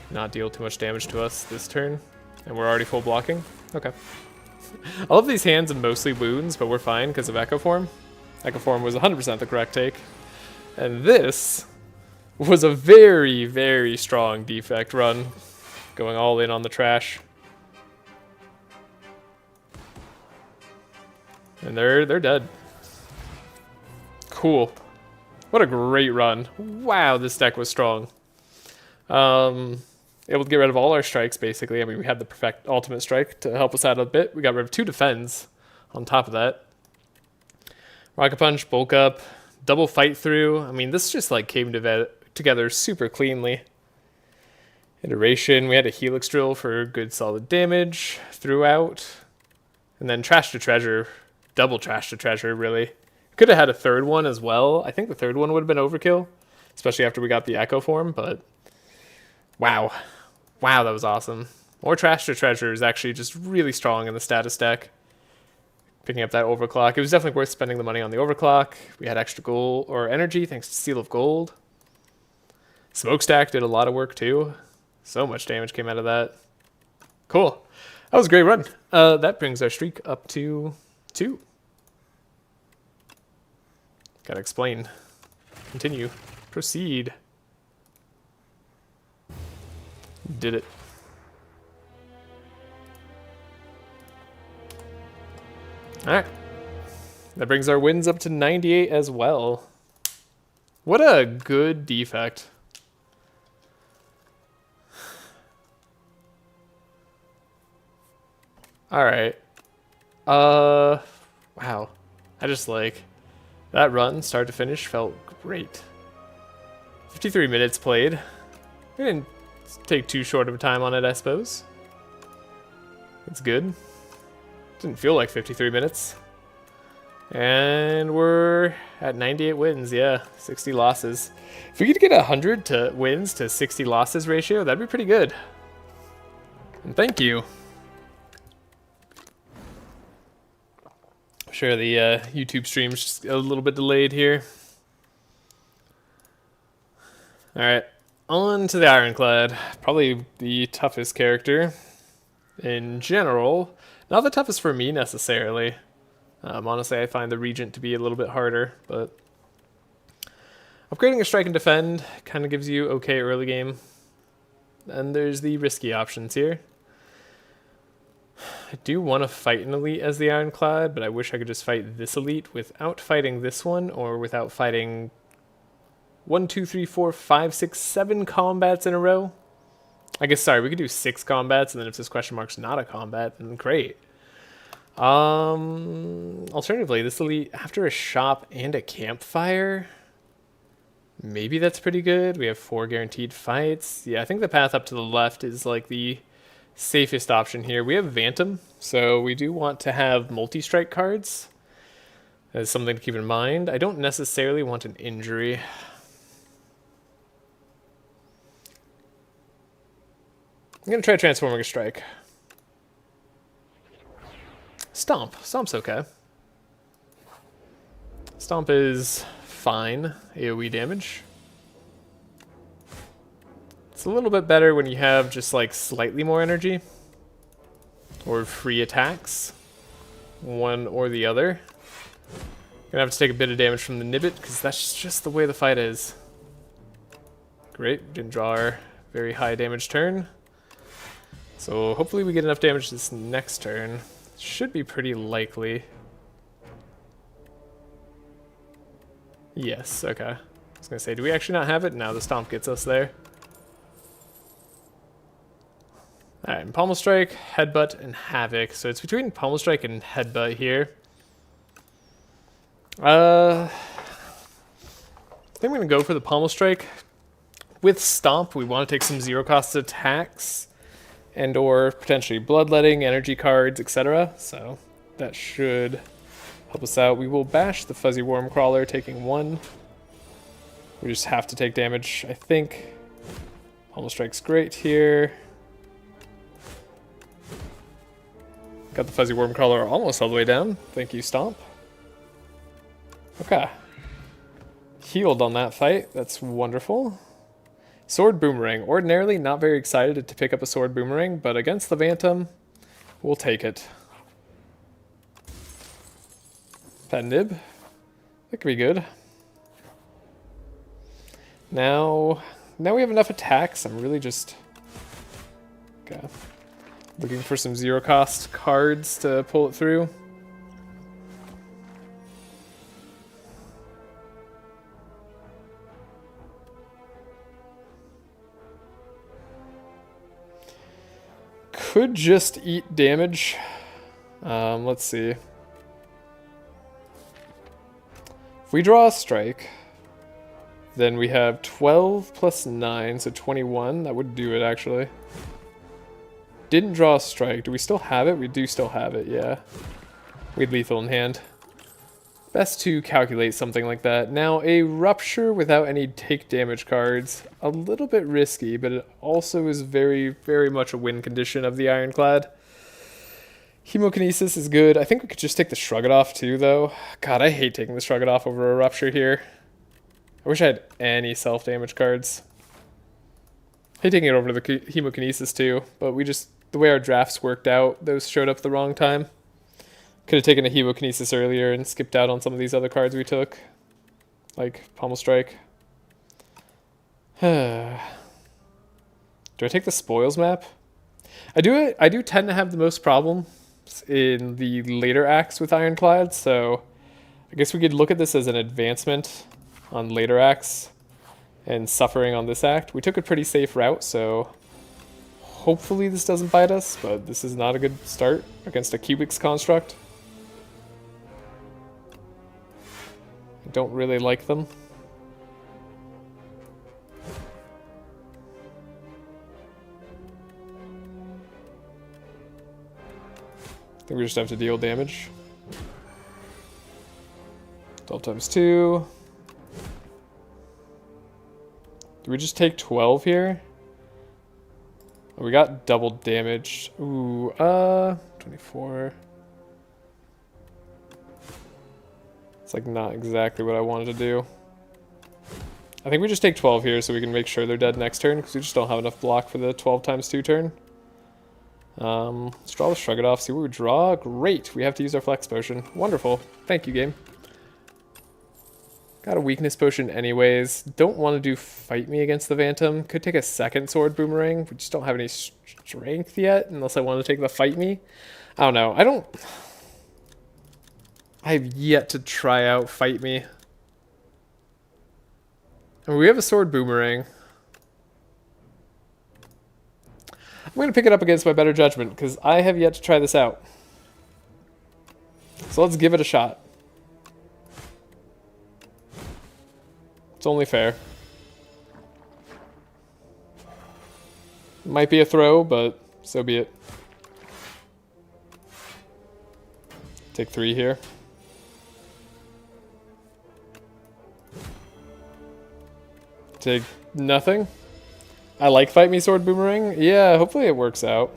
not deal too much damage to us this turn. And we're already full blocking? Okay. All of these hands are mostly wounds, but we're fine because of Echo Form. Echo Form was 100% the correct take. And this was a very, very strong defect run. Going all in on the Trashe. And they're dead. Cool. What a great run. Wow, this deck was strong. Able to get rid of all our strikes, basically. I mean, we had the perfect ultimate strike to help us out a bit. We got rid of 2 defends on top of that. Rocket Punch, bulk up, double fight through. I mean, this just like came together super cleanly. Iteration, we had a Helix Drill for good solid damage throughout. And then Trashe to treasure, double Trashe to treasure, really. Could have had a third one as well. I think the third one would have been overkill, especially after we got the Echo Form, but wow. Wow, that was awesome. More Trashe to treasure is actually just really strong in the status deck. Picking up that overclock. It was definitely worth spending the money on the overclock. We had extra gold or energy thanks to Seal of Gold. Smokestack did a lot of work too. So much damage came out of that. Cool. That was a great run. That brings our streak up to 2. Gotta explain. Continue. Proceed. Did it. Alright. That brings our wins up to 98 as well. What a good defect. Alright. Wow. I just like... That run, start to finish, felt great. 53 minutes played. We didn't take too short of a time on it, I suppose. That's good. Didn't feel like 53 minutes. And we're at 98 wins, yeah. 60 losses. If we could get 100 wins to 60 losses ratio, that'd be pretty good. And thank you. Sure, the YouTube stream's just a little bit delayed here. Alright, on to the Ironclad. Probably the toughest character in general. Not the toughest for me necessarily. Honestly, I find the Regent to be a little bit harder, but upgrading a strike and defend kind of gives you okay early game. And there's the risky options here. I do want to fight an elite as the Ironclad, but I wish I could just fight this elite without fighting this one, or without fighting 1, 2, 3, 4, 5, 6, 7 combats in a row. I guess, sorry, we could do 6 combats, and then if this question mark's not a combat, then great. Alternatively, this elite, after a shop and a campfire, maybe that's pretty good. We have 4 guaranteed fights. Yeah, I think the path up to the left is like the safest option here. We have Vantum, so we do want to have multi-strike cards as something to keep in mind. I don't necessarily want an injury. I'm going to try transforming a strike. Stomp. Stomp's okay. Stomp is fine AoE damage. It's a little bit better when you have just like slightly more energy or free attacks, one or the other. Gonna have to take a bit of damage from the Nibbit because that's just the way the fight is. Great, didn't draw our very high damage turn. So hopefully we get enough damage this next turn. Should be pretty likely. Yes, okay. I was gonna say, do we actually not have it? No, the Stomp gets us there. Alright, and Pommel Strike, Headbutt, and Havoc. So it's between Pommel Strike and Headbutt here. I think I'm going to go for the Pommel Strike. With Stomp, we want to take some zero-cost attacks and or potentially Bloodletting, energy cards, etc. So that should help us out. We will bash the Fuzzy Worm Crawler, taking 1. We just have to take damage, I think. Pommel Strike's great here. Got the Fuzzy Worm Crawler almost all the way down. Thank you, Stomp. Okay. Healed on that fight. That's wonderful. Sword Boomerang. Ordinarily not very excited to pick up a Sword Boomerang, but against the Vantum, we'll take it. Pet Nib. That could be good. Now we have enough attacks. I'm really just... Okay. Looking for some zero-cost cards to pull it through. Could just eat damage. Let's see. If we draw a strike, then we have 12 plus 9, so 21. That would do it, actually. Didn't draw a strike. Do we still have it? We do still have it, yeah. We had lethal in hand. Best to calculate something like that. Now, a Rupture without any take damage cards. A little bit risky, but it also is very, very much a win condition of the Ironclad. Hemokinesis is good. I think we could just take the Shrug It Off too, though. God, I hate taking the Shrug It Off over a Rupture here. I wish I had any self-damage cards. I hate taking it over to the Hemokinesis too, but we just... The way our drafts worked out, those showed up at the wrong time. Could have taken a Hemokinesis earlier and skipped out on some of these other cards we took. like Pommel Strike. Do I take the spoils map? I do tend to have the most problems in the later acts with Ironclad, so I guess we could look at this as an advancement on later acts and suffering on this act. We took a pretty safe route, so hopefully this doesn't bite us, but this is not a good start against a Cubics construct. I don't really like them. I think we just have to deal damage. 12 times 2. Do we just take 12 here? Oh, we got double damage. Ooh, 24. It's like not exactly what I wanted to do. I think we just take 12 here so we can make sure they're dead next turn, because we just don't have enough block for the 12 times 2 turn. Let's draw the Shrug It Off, see what we draw. Great, we have to use our Flex Potion. Wonderful. Thank you, game. Got a Weakness Potion anyways. Don't want to do Fight Me against the Phantom. Could take a second Sword Boomerang. We just don't have any strength yet, unless I want to take the Fight Me. I don't know. I've yet to try out Fight Me. And we have a Sword Boomerang. I'm going to pick it up against my better judgment, because I have yet to try this out. So let's give it a shot. It's only fair. Might be a throw, but so be it. Take 3 here. Take nothing. I like Fight Me Sword Boomerang. Yeah, hopefully it works out.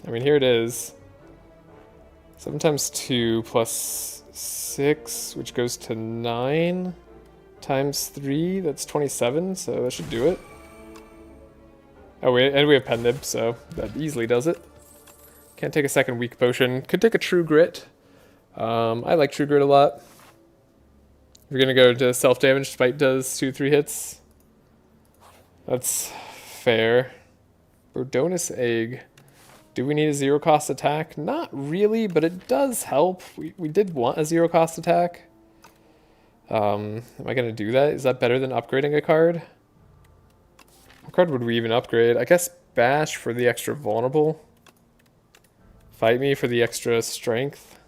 I mean, here it is. 7 times 2 plus 6, which goes to 9. Times 3, that's 27, so that should do it. Oh, and we have Pen Nib, so that easily does it. Can't take a second Weak Potion. Could take a True Grit. I like True Grit a lot. If you're going to go to self-damage, Spite does 2-3 hits. That's fair. Brodonus Egg. Do we need a 0-cost attack? Not really, but it does help. We did want a 0-cost attack. Am I going to do that? Is that better than upgrading a card? What card would we even upgrade? I guess Bash for the extra vulnerable. Fight Me for the extra strength.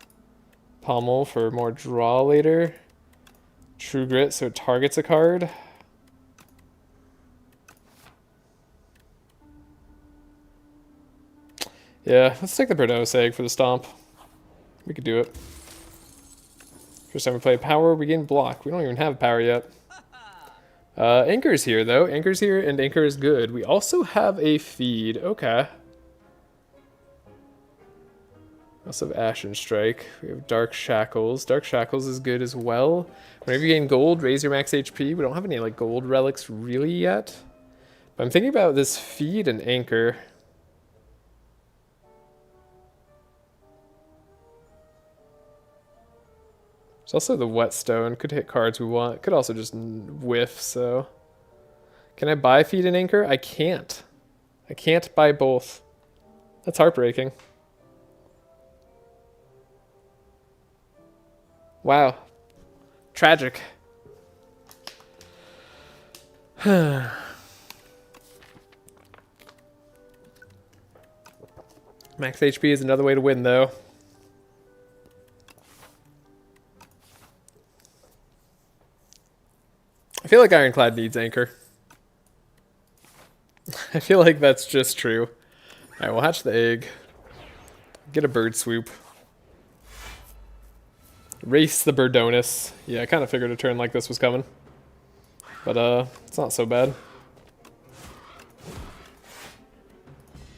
Pommel for more draw later. True Grit so it targets a card. Yeah, let's take the Brodonus Egg for the stomp. We could do it. First time we play power, we gain block. We don't even have power yet. Anchor's here, though. Anchor's here, and Anchor is good. We also have a feed. Okay. We also have Ashen Strike. We have Dark Shackles. Dark Shackles is good as well. Whenever you gain gold, raise your max HP. We don't have any like gold relics really yet. But I'm thinking about this feed and Anchor. There's also the Whetstone. Could hit cards we want. Could also just whiff, so... Can I buy Feed and Anchor? I can't. I can't buy both. That's heartbreaking. Wow. Tragic. Max HP is another way to win, though. I feel like Ironclad needs Anchor. I feel like that's just true. Alright, we'll hatch the egg. Get a bird swoop. Race the Brodonus. Yeah, I kind of figured a turn like this was coming. But, it's not so bad.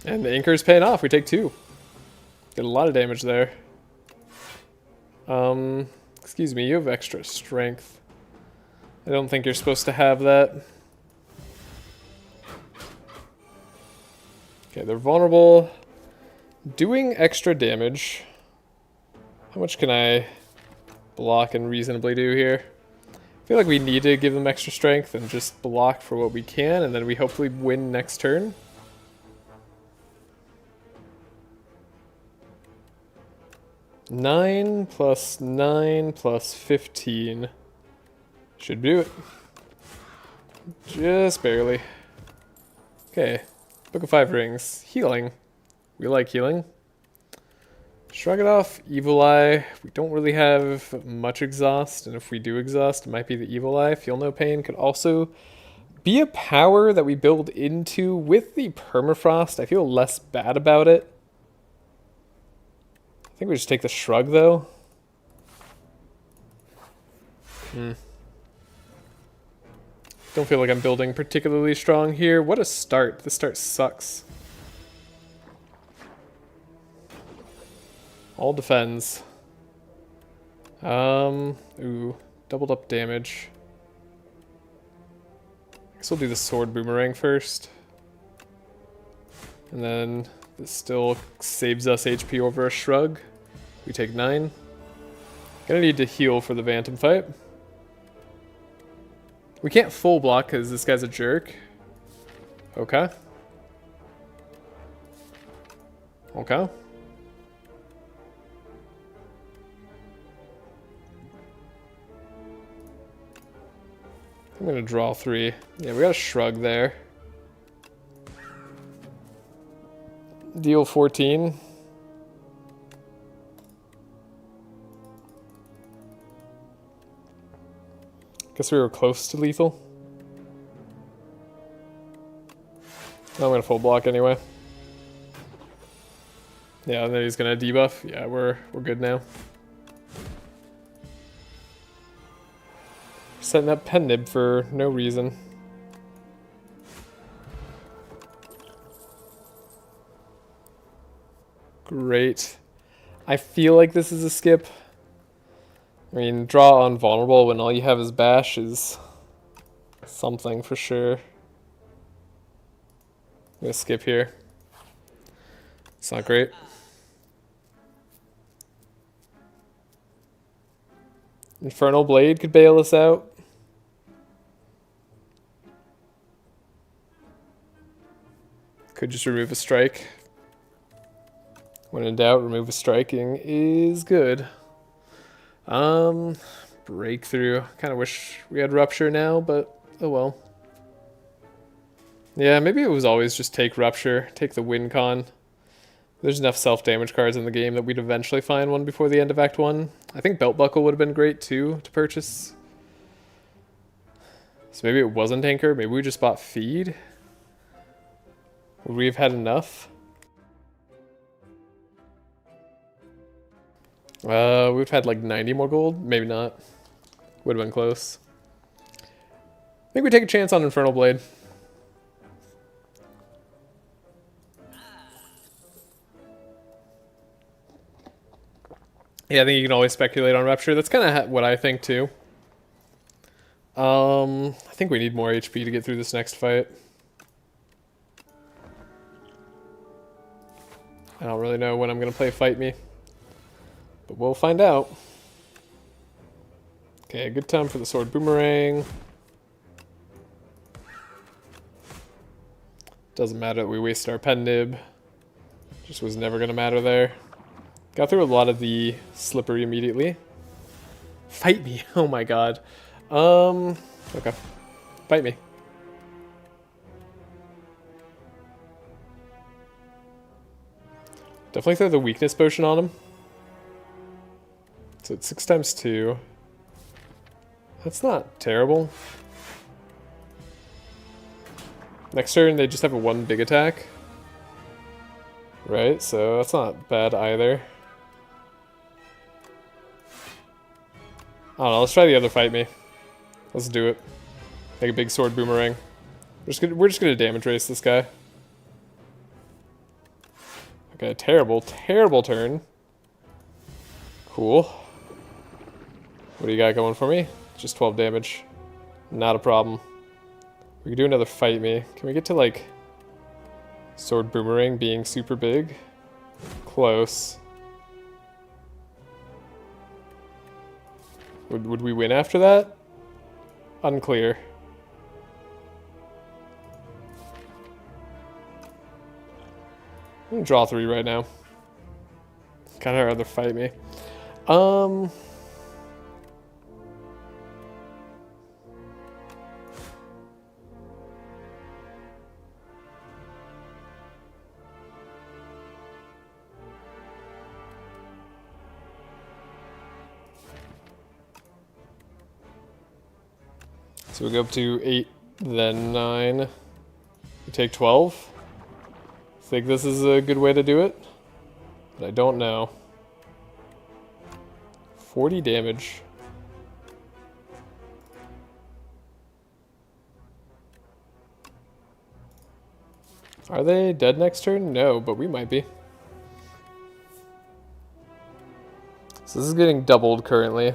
And the Anchor's paying off. We take 2. Get a lot of damage there. Excuse me, you have extra strength. I don't think you're supposed to have that. Okay, they're vulnerable. Doing extra damage. How much can I block and reasonably do here? feel like we need to give them extra strength and just block for what we can, and then we hopefully win next turn. Nine plus 9 plus 15. Should do it. Just barely. Okay. Book of 5 rings. Healing. We like healing. Shrug it off. Evil Eye. We don't really have much exhaust, and if we do exhaust, it might be the Evil Eye. Feel No Pain could also be a power that we build into with the Permafrost. I feel less bad about it. I think we just take the Shrug, though. Don't feel like I'm building particularly strong here. What a start. This start sucks. All defends. Ooh, doubled up damage. I guess we'll do the sword boomerang first. And then this still saves us HP over a shrug. We take 9. Gonna need to heal for the Phantom fight. We can't full block because this guy's a jerk. Okay. Okay. I'm gonna draw 3. Yeah, we got a shrug there. Deal 14. Guess we were close to lethal. I'm gonna full block anyway. Yeah, and then he's gonna debuff. Yeah, we're good now. Setting up pen nib for no reason. Great. I feel like this is a skip. I mean, draw on vulnerable when all you have is bash is something for sure. I'm gonna skip here. It's not great. Infernal Blade could bail us out. Could just remove a strike. When in doubt, remove a striking is good. Breakthrough. Kind of wish we had Rupture now, but oh well. Yeah, maybe it was always just take Rupture, take the win con. There's enough self-damage cards in the game that we'd eventually find one before the end of Act 1. I think Belt Buckle would have been great too to purchase. So maybe it wasn't Anchor, maybe we just bought Feed. Would we have had enough? We've had like 90 more gold. Maybe not. Would have been close. I think we take a chance on Infernal Blade. Yeah, I think you can always speculate on Rupture. That's kind of what I think too. I think we need more HP to get through this next fight. I don't really know when I'm going to play Fight Me. But we'll find out. Okay, good time for the sword boomerang. Doesn't matter that we wasted our pen nib. Just was never going to matter there. Got through a lot of the slippery immediately. Fight me. Oh my god. Okay. Fight me. Definitely throw the weakness potion on him. So it's 6 times 2. That's not terrible. Next turn, they just have a 1 big attack. Right, so that's not bad either. I don't know, let's try the other Fight Me. Let's do it. Make a big sword boomerang. We're just gonna damage race this guy. Okay, terrible, terrible turn. Cool. What do you got going for me? Just 12 damage. Not a problem. We can do another Fight Me. Can we get to like sword boomerang being super big? Close. Would we win after that? Unclear. I'm gonna draw 3 right now. Kind of rather fight me. So we go up to 8, then 9. We take 12. Think this is a good way to do it? But I don't know. 40 damage. Are they dead next turn? No, but we might be. So this is getting doubled currently.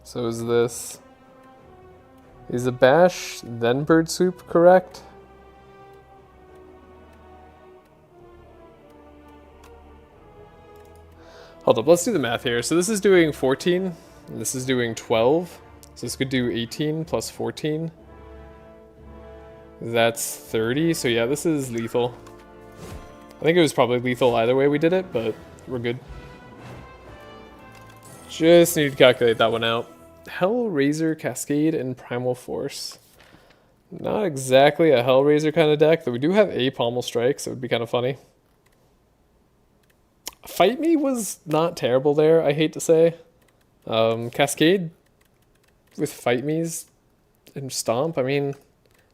So is this... Is a bash, then bird soup correct? Hold up, let's do the math here. So this is doing 14, and this is doing 12. So this could do 18 plus 14. That's 30, so yeah, this is lethal. I think it was probably lethal either way we did it, but we're good. Just need to calculate that one out. Hellraiser, Cascade, and Primal Force. Not exactly a Hellraiser kind of deck, though we do have a Pommel Strike, so it would be kind of funny. Fight Me was not terrible there, I hate to say. Cascade with Fight Me's and Stomp, I mean,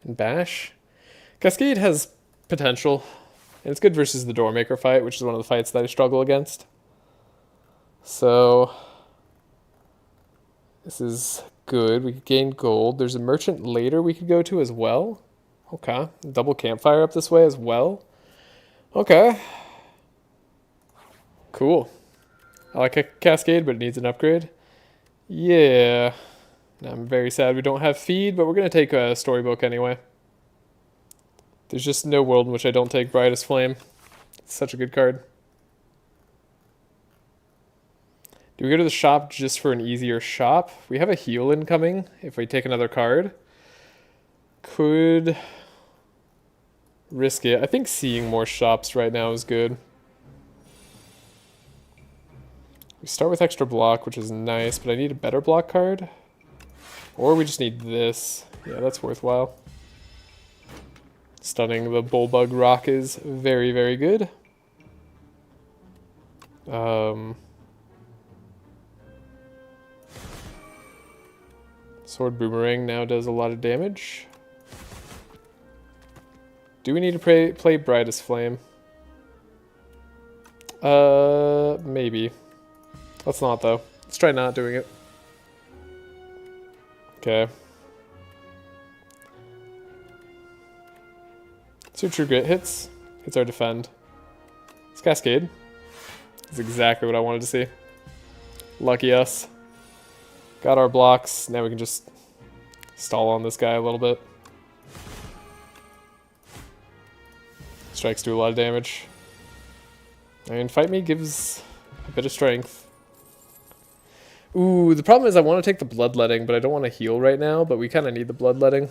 and Bash. Cascade has potential, and it's good versus the Doormaker fight, which is one of the fights that I struggle against. So... This is good. We could gain gold. There's a merchant later we could go to as well. Okay. Double campfire up this way as well. Okay. Cool. I like a Cascade, but it needs an upgrade. Yeah. I'm very sad we don't have feed, but we're going to take a storybook anyway. There's just no world in which I don't take Brightest Flame. It's such a good card. Do we go to the shop just for an easier shop? We have a heal incoming if we take another card. Could risk it. I think seeing more shops right now is good. We start with extra block, which is nice, but I need a better block card. Or we just need this. Yeah, that's worthwhile. Stunning the Bullbug Rock is very, very good. Sword Boomerang now does a lot of damage. Do we need to play Brightest Flame? Maybe. Let's not, though. Let's try not doing it. Okay. So True Grit hits. Hits our defend. It's Cascade. That's exactly what I wanted to see. Lucky us. Got our blocks. Now we can just stall on this guy a little bit. Strikes do a lot of damage. I mean, Fight Me gives a bit of strength. Ooh, the problem is I want to take the Bloodletting, but I don't want to heal right now, but we kind of need the Bloodletting.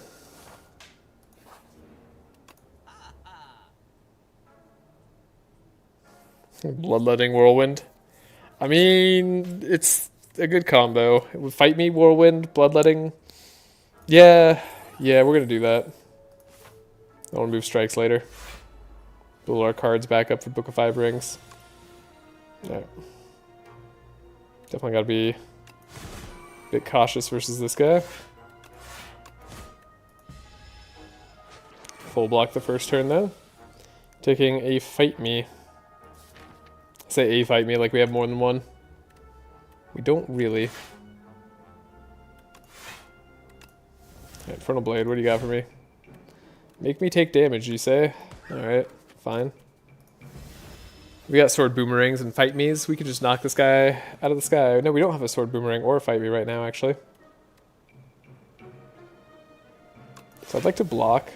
Bloodletting Whirlwind. I mean, it's a good combo. It would Fight Me, Whirlwind, Bloodletting. Yeah, we're going to do that. I want to move strikes later. Build our cards back up for Book of Five Rings. Alright. Definitely got to be a bit cautious versus this guy. Full block the first turn though. Taking a Fight Me. I say a Fight Me like we have more than one. We don't really. Infernal Blade, what do you got for me? Make me take damage, you say? Alright, fine. We got Sword Boomerangs and Fight Me's. We could just knock this guy out of the sky. No, we don't have a Sword Boomerang or a Fight Me right now, actually. So I'd like to block.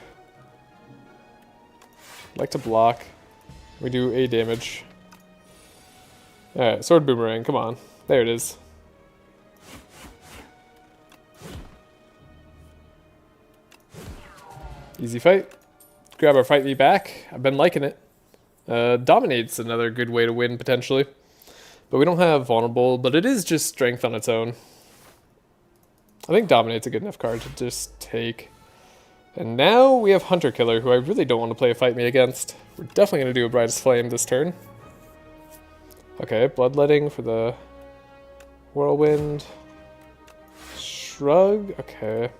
We do a damage. Alright, Sword Boomerang, come on. There it is. Easy fight. Grab our fight me back. I've been liking it. Dominate's another good way to win, potentially. But we don't have vulnerable, but it is just strength on its own. I think Dominate's a good enough card to just take. And now we have Hunter Killer, who I really don't want to play a fight me against. We're definitely going to do a Brightest Flame this turn. Okay, Bloodletting for the Whirlwind. Shrug, okay.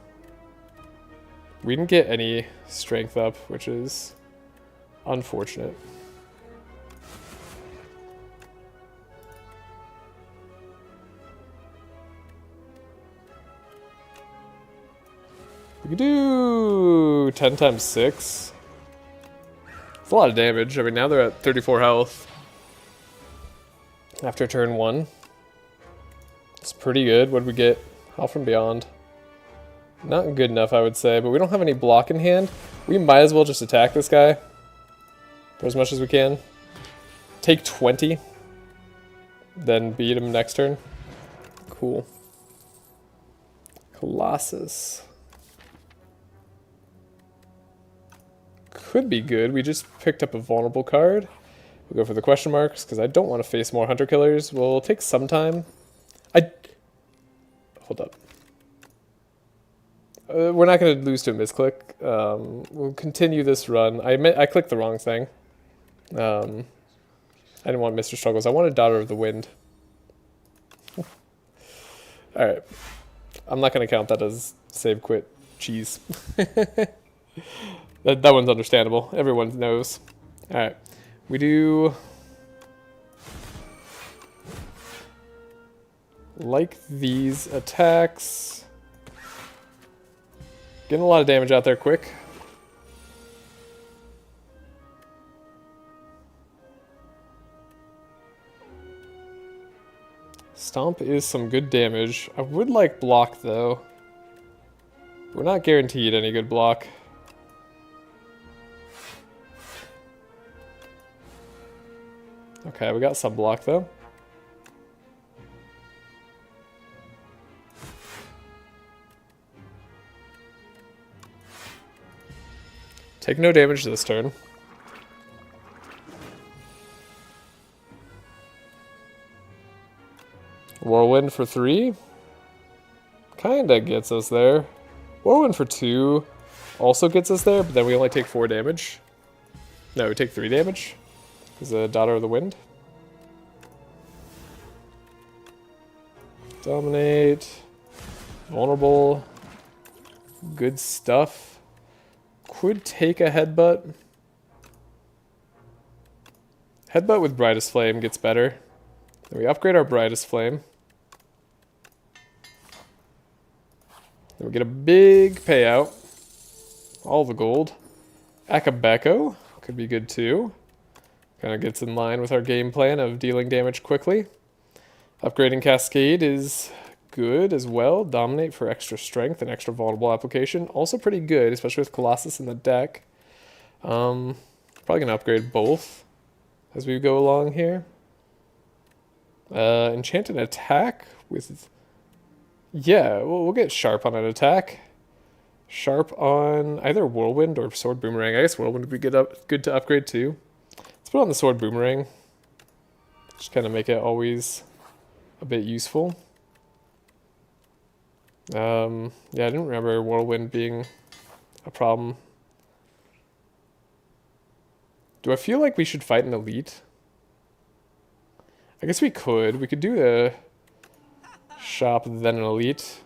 We didn't get any strength up, which is unfortunate. We could do 10 times 6. It's a lot of damage. I mean, now they're at 34 health. After turn 1. It's pretty good. What did we get? Health from Beyond. Not good enough, I would say, but we don't have any block in hand. We might as well just attack this guy for as much as we can. Take 20. Then beat him next turn. Cool. Colossus. Could be good. We just picked up a vulnerable card. We'll go for the question marks because I don't want to face more Hunter Killers. We'll take some time. Hold up. We're not going to lose to a misclick. We'll continue this run. I clicked the wrong thing. I didn't want Mr. Struggles. I wanted Daughter of the Wind. Alright. I'm not going to count that as save quit cheese. that one's understandable. Everyone knows. Alright. We do... like these attacks. Getting a lot of damage out there quick. Stomp is some good damage. I would like block though. We're not guaranteed any good block. Okay, we got some block though. Take no damage this turn. Whirlwind for 3. Kinda gets us there. Whirlwind for 2 also gets us there, but then we only take 4 damage. No, we take 3 damage. Because the Daughter of the Wind. Dominate. Vulnerable. Good stuff. Could take a headbutt. Headbutt with Brightest Flame gets better. Then we upgrade our Brightest Flame. Then we get a big payout. All the gold. Akabeko could be good too. Kind of gets in line with our game plan of dealing damage quickly. Upgrading Cascade is good as well. Dominate for extra strength and extra vulnerable application. Also pretty good, especially with Colossus in the deck. Probably going to upgrade both as we go along here. Enchanted Attack with... yeah, we'll get Sharp on an attack. Sharp on either Whirlwind or Sword Boomerang. I guess Whirlwind would be good to upgrade too. Let's put on the Sword Boomerang. Just kind of make it always a bit useful. Yeah, I didn't remember Whirlwind being a problem. Do I feel like we should fight an elite? I guess we could. We could do a shop, then an elite.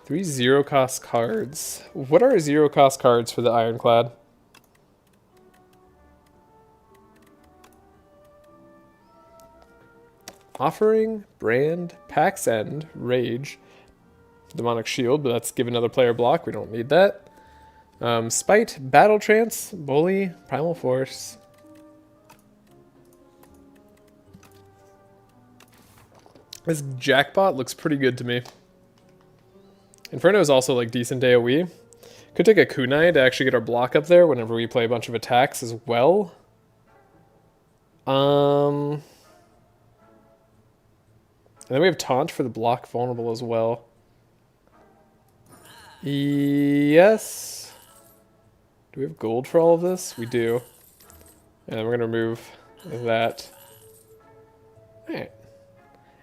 Three zero-cost cards. What are zero-cost cards for the Ironclad? Offering, Brand, Pax End, Rage, Demonic Shield, but that's give another player block. We don't need that. Spite, Battle Trance, Bully, Primal Force. This Jackpot looks pretty good to me. Inferno is also like decent AoE. Could take a Kunai to actually get our block up there whenever we play a bunch of attacks as well. And then we have Taunt for the block vulnerable as well. Yes. Do we have gold for all of this? We do. And then we're going to remove that. Alright.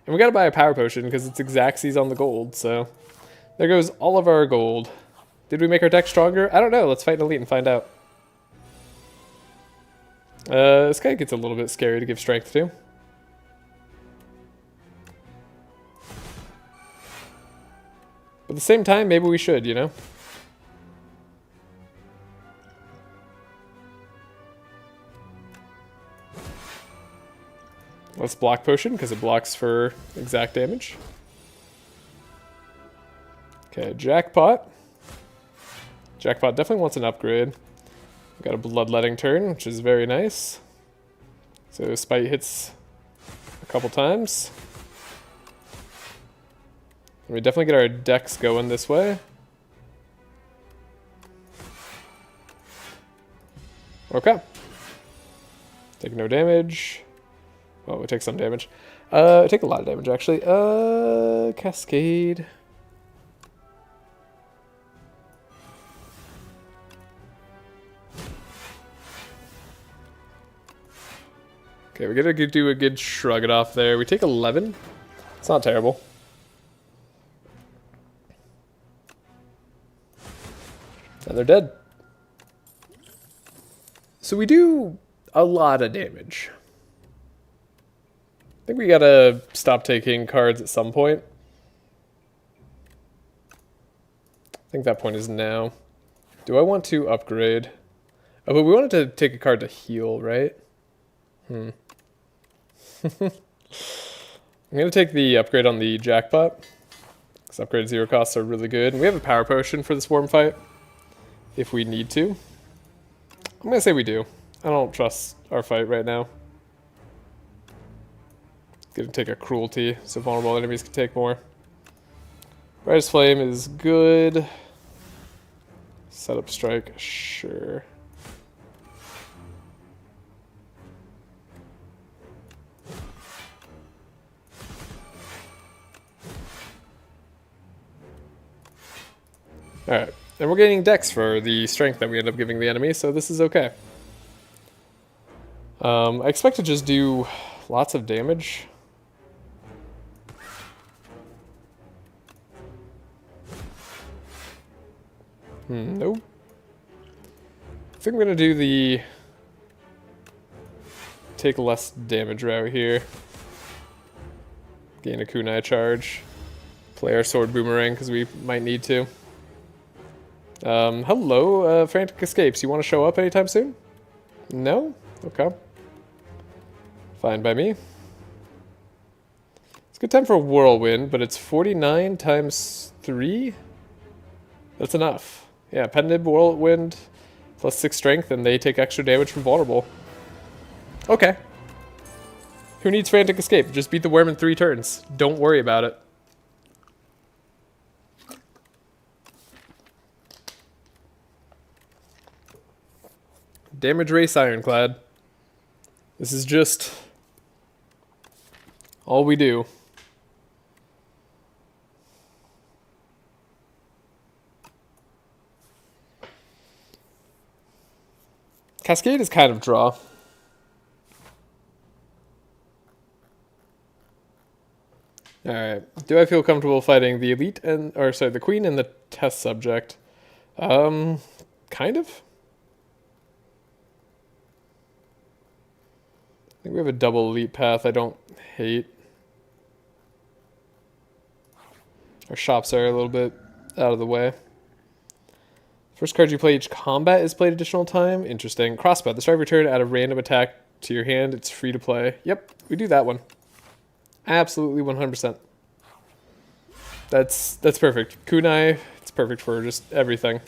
And we got to buy a power potion because it's Xaxes on the gold, so there goes all of our gold. Did we make our deck stronger? I don't know. Let's fight an elite and find out. This guy gets a little bit scary to give strength to. But at the same time, maybe we should, you know? Let's block potion, because it blocks for exact damage. Okay, Jackpot. Jackpot definitely wants an upgrade. We've got a bloodletting turn, which is very nice. So Spite hits a couple times. And we definitely get our decks going this way. Okay. Take no damage. Well, we take some damage. We take a lot of damage, actually. Cascade. Okay, we're gonna do a good shrug it off there. We take 11. It's not terrible. And they're dead. So we do a lot of damage. I think we gotta stop taking cards at some point. I think that point is now. Do I want to upgrade? Oh, but we wanted to take a card to heal, right? I'm gonna take the upgrade on the Jackpot. Because upgrade 0 costs are really good. And we have a power potion for the Swarm fight. If we need to. I'm gonna say we do. I don't trust our fight right now. Gonna take a cruelty so vulnerable enemies can take more. Brightest Flame is good. Setup Strike, sure. Alright, and we're getting Dex for the strength that we end up giving the enemy, so this is okay. I expect to just do lots of damage. Nope. I think I'm gonna do the take less damage route here. Gain a kunai charge. Play our sword boomerang because we might need to. Hello, Frantic Escapes. You want to show up anytime soon? No? Okay. Fine by me. It's a good time for a Whirlwind, but it's 49 times 3? That's enough. Yeah, Pendant Whirlwind plus 6 strength, and they take extra damage from vulnerable. Okay. Who needs Frantic Escape? Just beat the worm in 3 turns. Don't worry about it. Damage Race Ironclad. This is just all we do. Cascade is kind of draw. Alright. Do I feel comfortable fighting the elite and the queen and the test subject? Kind of. I think we have a double elite path I don't hate. Our shops are a little bit out of the way. First card you play each combat is played additional time. Interesting. Crossbow. The start of your turn, add a random attack to your hand. It's free to play. Yep, we do that one. Absolutely 100%. That's perfect. Kunai, it's perfect for just everything.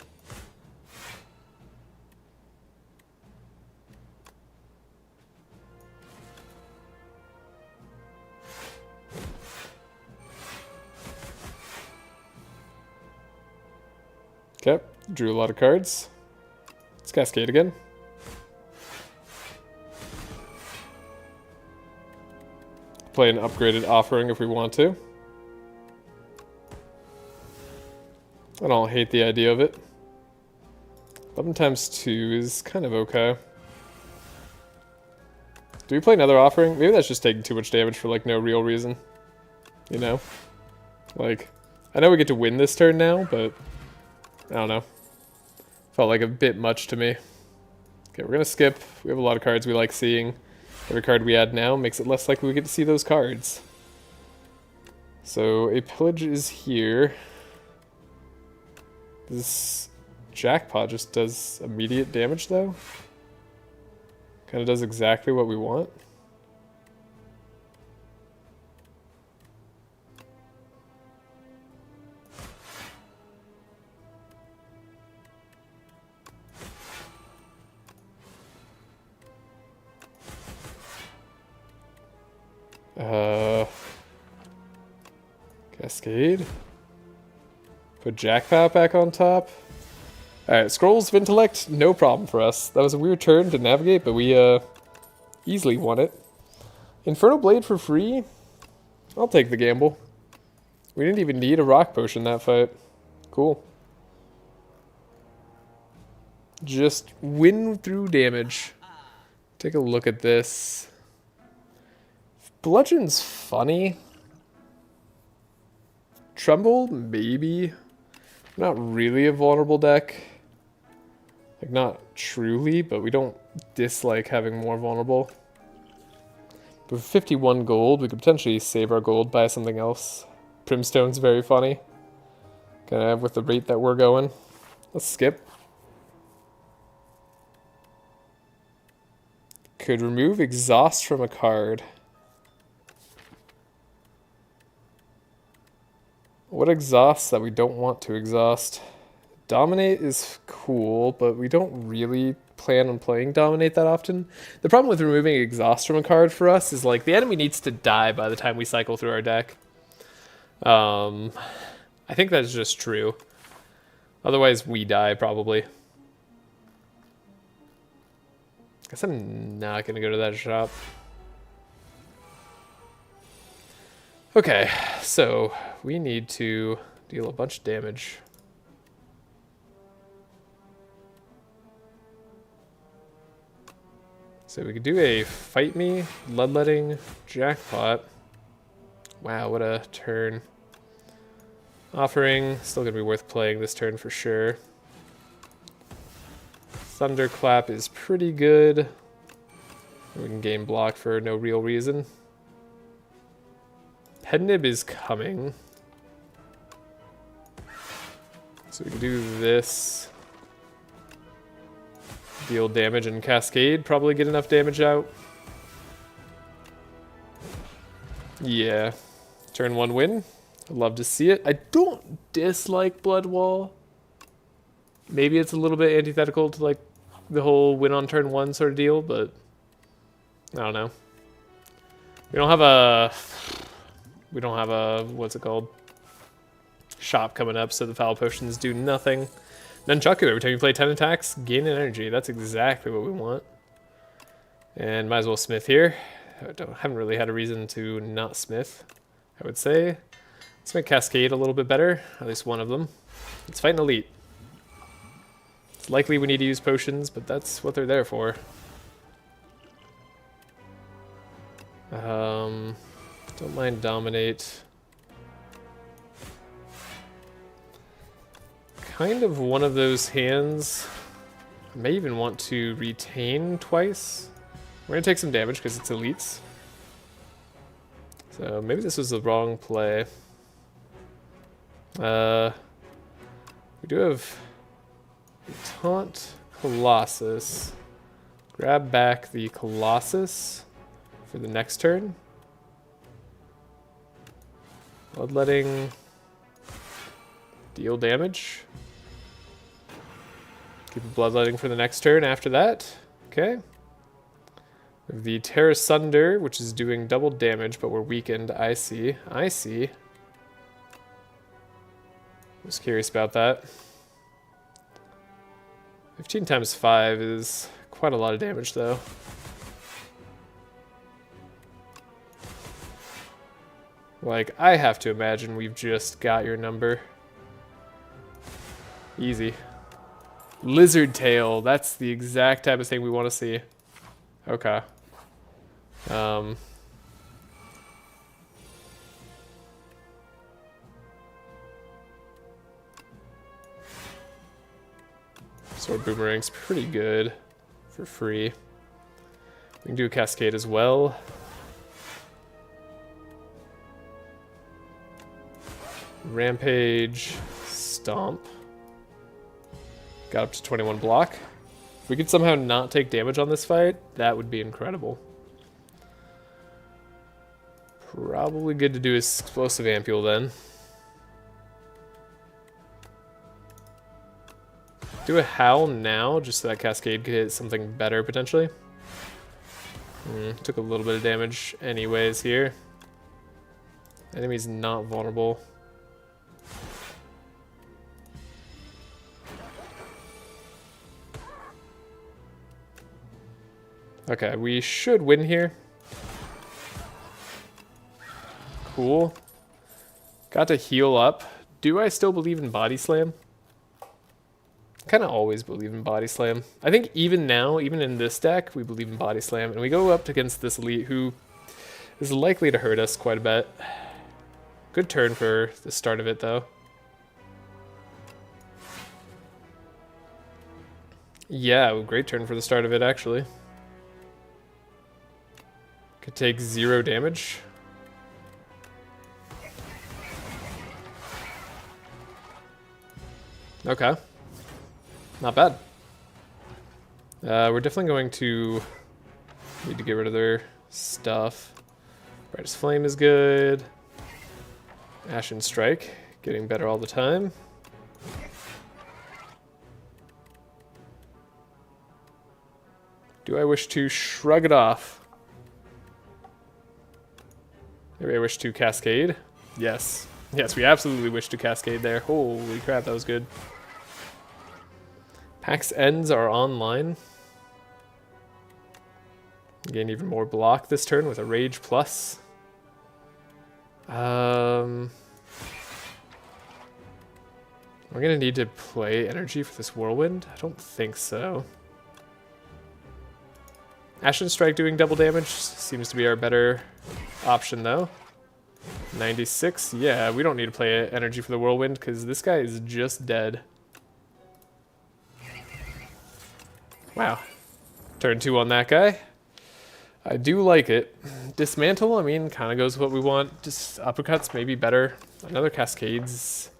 Okay, drew a lot of cards. Let's Cascade again. play an upgraded offering if we want to. I don't hate the idea of it. 11 times 2 is kind of okay. Do we play another offering? Maybe that's just taking too much damage for like no real reason. You know? Like, I know we get to win this turn now, but I don't know. Felt like a bit much to me. Okay, we're gonna skip. We have a lot of cards we like seeing. Every card we add now makes it less likely we get to see those cards. So a pillage is here. This jackpot just does immediate damage though. Kind of does exactly what we want. Cascade. Put jackpot back on top. Alright, Scrolls of Intellect, no problem for us. That was a weird turn to navigate, but we easily won it. Inferno Blade for free? I'll take the gamble. We didn't even need a rock potion that fight. Cool. Just win through damage. Take a look at this. Bludgeon's funny. Tremble, maybe. Not really a vulnerable deck. Like, not truly, but we don't dislike having more vulnerable. With 51 gold, we could potentially save our gold, buy something else. Primstone's very funny. Kind of with the rate that we're going. Let's skip. Could remove exhaust from a card. What exhausts that we don't want to exhaust? Dominate is cool, but we don't really plan on playing Dominate that often. The problem with removing exhaust from a card for us is like the enemy needs to die by the time we cycle through our deck. I think that's just true. Otherwise we die probably. Guess I'm not gonna go to that shop. Okay, so we need to deal a bunch of damage. So we could do a Fight Me, Bloodletting, Jackpot. Wow, what a turn. Offering, still gonna be worth playing this turn for sure. Thunderclap is pretty good. We can game block for no real reason. Headnib is coming. So we can do this. Deal damage and Cascade, probably get enough damage out. Yeah. Turn 1 win. I'd love to see it. I don't dislike Bloodwall. Maybe it's a little bit antithetical to like the whole win on turn 1 sort of deal, but I don't know. We don't have a what's it called? Shop coming up, so the foul potions do nothing. Nunchaku, every time you play 10 attacks, gain an energy. That's exactly what we want. And might as well smith here. Haven't really had a reason to not smith, I would say. Let's make Cascade a little bit better, at least one of them. Let's fight an elite. It's likely we need to use potions, but that's what they're there for. Don't mind Dominate. Kind of one of those hands. I may even want to retain twice. We're gonna take some damage because it's elites. So maybe this was the wrong play. We do have a Taunt Colossus. Grab back the Colossus for the next turn. Bloodletting. Deal damage. Keep Bloodletting for the next turn after that. Okay. We have the Terra Sunder, which is doing double damage, but we're weakened. I see. I see. Was curious about that. 15 times 5 is quite a lot of damage, though. Like, I have to imagine we've just got your number. Easy. Lizard tail. That's the exact type of thing we want to see. Okay. Sword Boomerang's pretty good for free. We can do a Cascade as well. Rampage, Stomp. Got up to 21 block. If we could somehow not take damage on this fight, that would be incredible. Probably good to do Explosive Ampule then. Do a Howl now, just so that Cascade could hit something better potentially. Took a little bit of damage anyways here. Enemy's not vulnerable. Okay, we should win here. Cool. Got to heal up. Do I still believe in Body Slam? Kind of always believe in Body Slam. I think even now, even in this deck, we believe in Body Slam. And we go up against this elite who is likely to hurt us quite a bit. Good turn for the start of it, though. Yeah, great turn for the start of it, actually. Could take 0 damage. Okay. Not bad. We're definitely going to need to get rid of their stuff. Brightest Flame is good. Ashen Strike, getting better all the time. Do I wish to shrug it off? Maybe I wish to Cascade. Yes. Yes, we absolutely wish to Cascade there. Holy crap, that was good. Pack's Ends are online. Gain even more block this turn with a Rage Plus. We're gonna need to play energy for this Whirlwind? I don't think so. Ashen Strike doing double damage seems to be our better option though. 96, yeah, we don't need to play energy for the Whirlwind because this guy is just dead. Wow. Turn 2 on that guy. I do like it. Dismantle, I mean, kind of goes with what we want. Just uppercuts, maybe better. Another Cascade's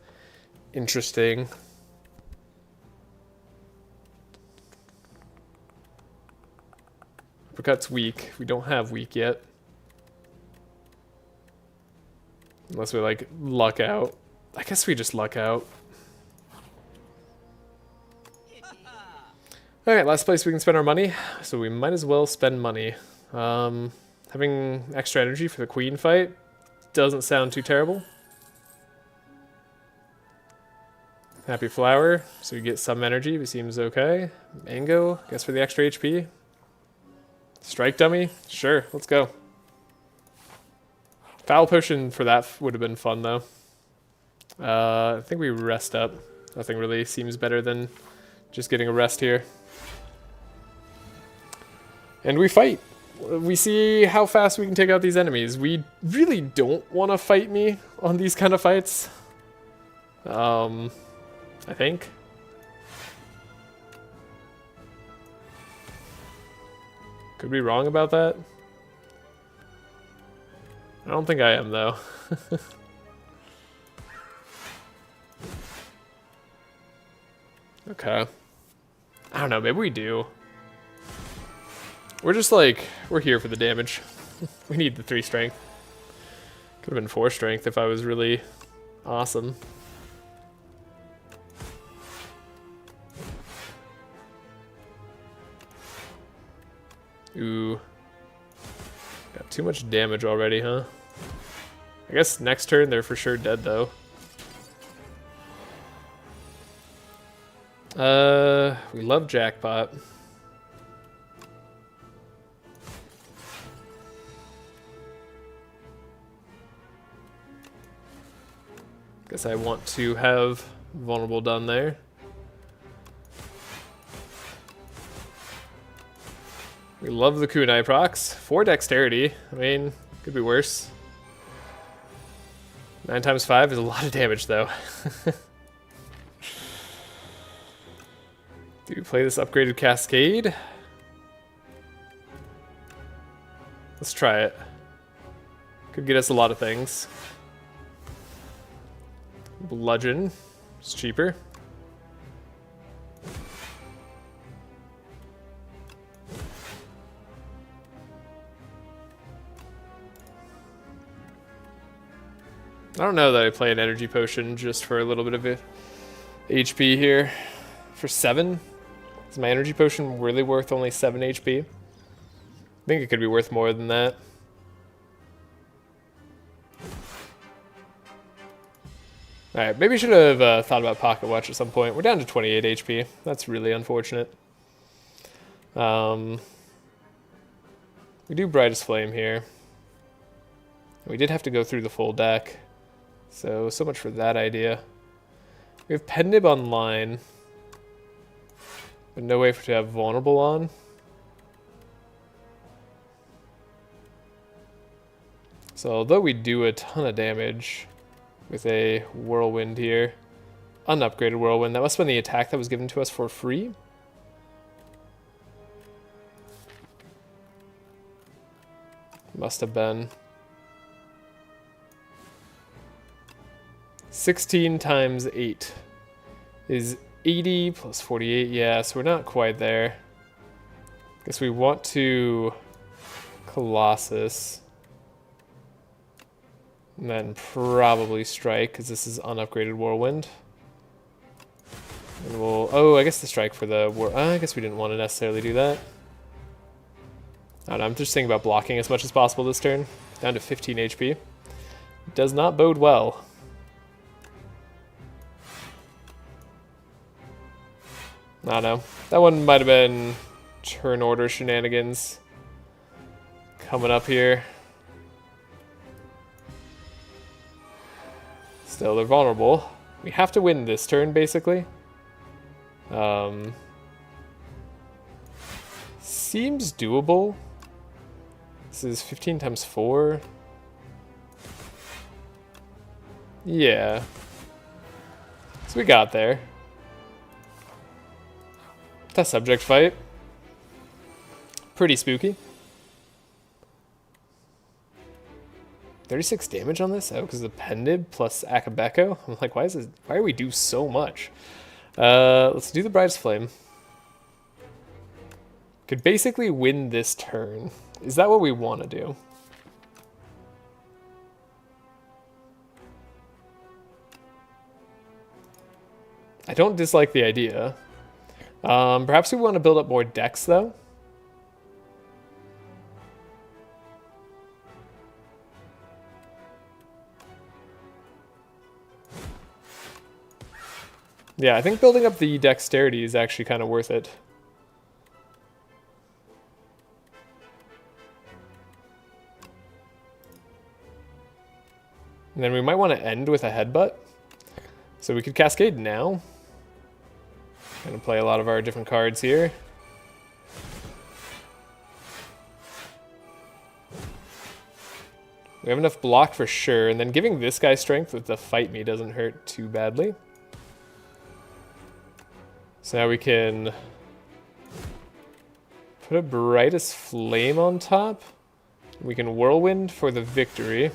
interesting. Uppercut's weak. We don't have weak yet. Unless we, like, luck out. I guess we just luck out. Alright, last place we can spend our money. So we might as well spend money. Having extra energy for the Queen fight doesn't sound too terrible. Happy Flower, so you get some energy, but seems okay. Mango, I guess for the extra HP. Strike Dummy, sure, let's go. Foul Potion for that would have been fun though. I think we rest up. Nothing really seems better than just getting a rest here. And we fight. We see how fast we can take out these enemies. We really don't want to fight me on these kind of fights. I think. Could be wrong about that. I don't think I am, though. Okay. I don't know, maybe we do. We're just like, we're here for the damage. We need the 3 strength. Could have been 4 strength if I was really awesome. Ooh. Got too much damage already, huh? I guess next turn they're for sure dead, though. We love Jackpot. Guess I want to have vulnerable done there. We love the kunai procs. 4 dexterity. I mean, could be worse. 9 times 5 is a lot of damage, though. Do we play this upgraded cascade? Let's try it. Could get us a lot of things. Bludgeon. It's cheaper. I don't know that I play an energy potion just for a little bit of HP here. For 7? Is my energy potion really worth only 7 HP? I think it could be worth more than that. Alright, maybe I should have thought about Pocket Watch at some point. We're down to 28 HP. That's really unfortunate. We do Brightest Flame here. We did have to go through the full deck. So much for that idea. We have Pendib online, but no way to have Vulnerable on. So although we do a ton of damage with a Whirlwind here, unupgraded Whirlwind, that must have been the attack that was given to us for free. Must have been. 16 times 8 is 80 plus 48. Yeah, so we're not quite there. Guess we want to Colossus. And then probably Strike, because this is unupgraded Whirlwind. And we'll... Oh, I guess the Strike for the... I guess we didn't want to necessarily do that. I don't know, I'm just thinking about blocking as much as possible this turn. Down to 15 HP. Does not bode well. I don't know. That one might have been turn order shenanigans coming up here. Still, they're vulnerable. We have to win this turn, basically. Seems doable. This is 15 times 4. Yeah. So we got there. Test subject fight. Pretty spooky. 36 damage on this? Oh, because of the Pendib plus Akabeko? I'm like, why do we do so much? Let's do the Brightest Flame. Could basically win this turn. Is that what we want to do? I don't dislike the idea. Perhaps we want to build up more decks, though. Yeah, I think building up the dexterity is actually kind of worth it. And then we might want to end with a headbutt. So we could cascade now. Gonna play a lot of our different cards here. We have enough block for sure, and then giving this guy strength with the Fight Me doesn't hurt too badly. So now we can put a Brightest Flame on top. We can Whirlwind for the victory.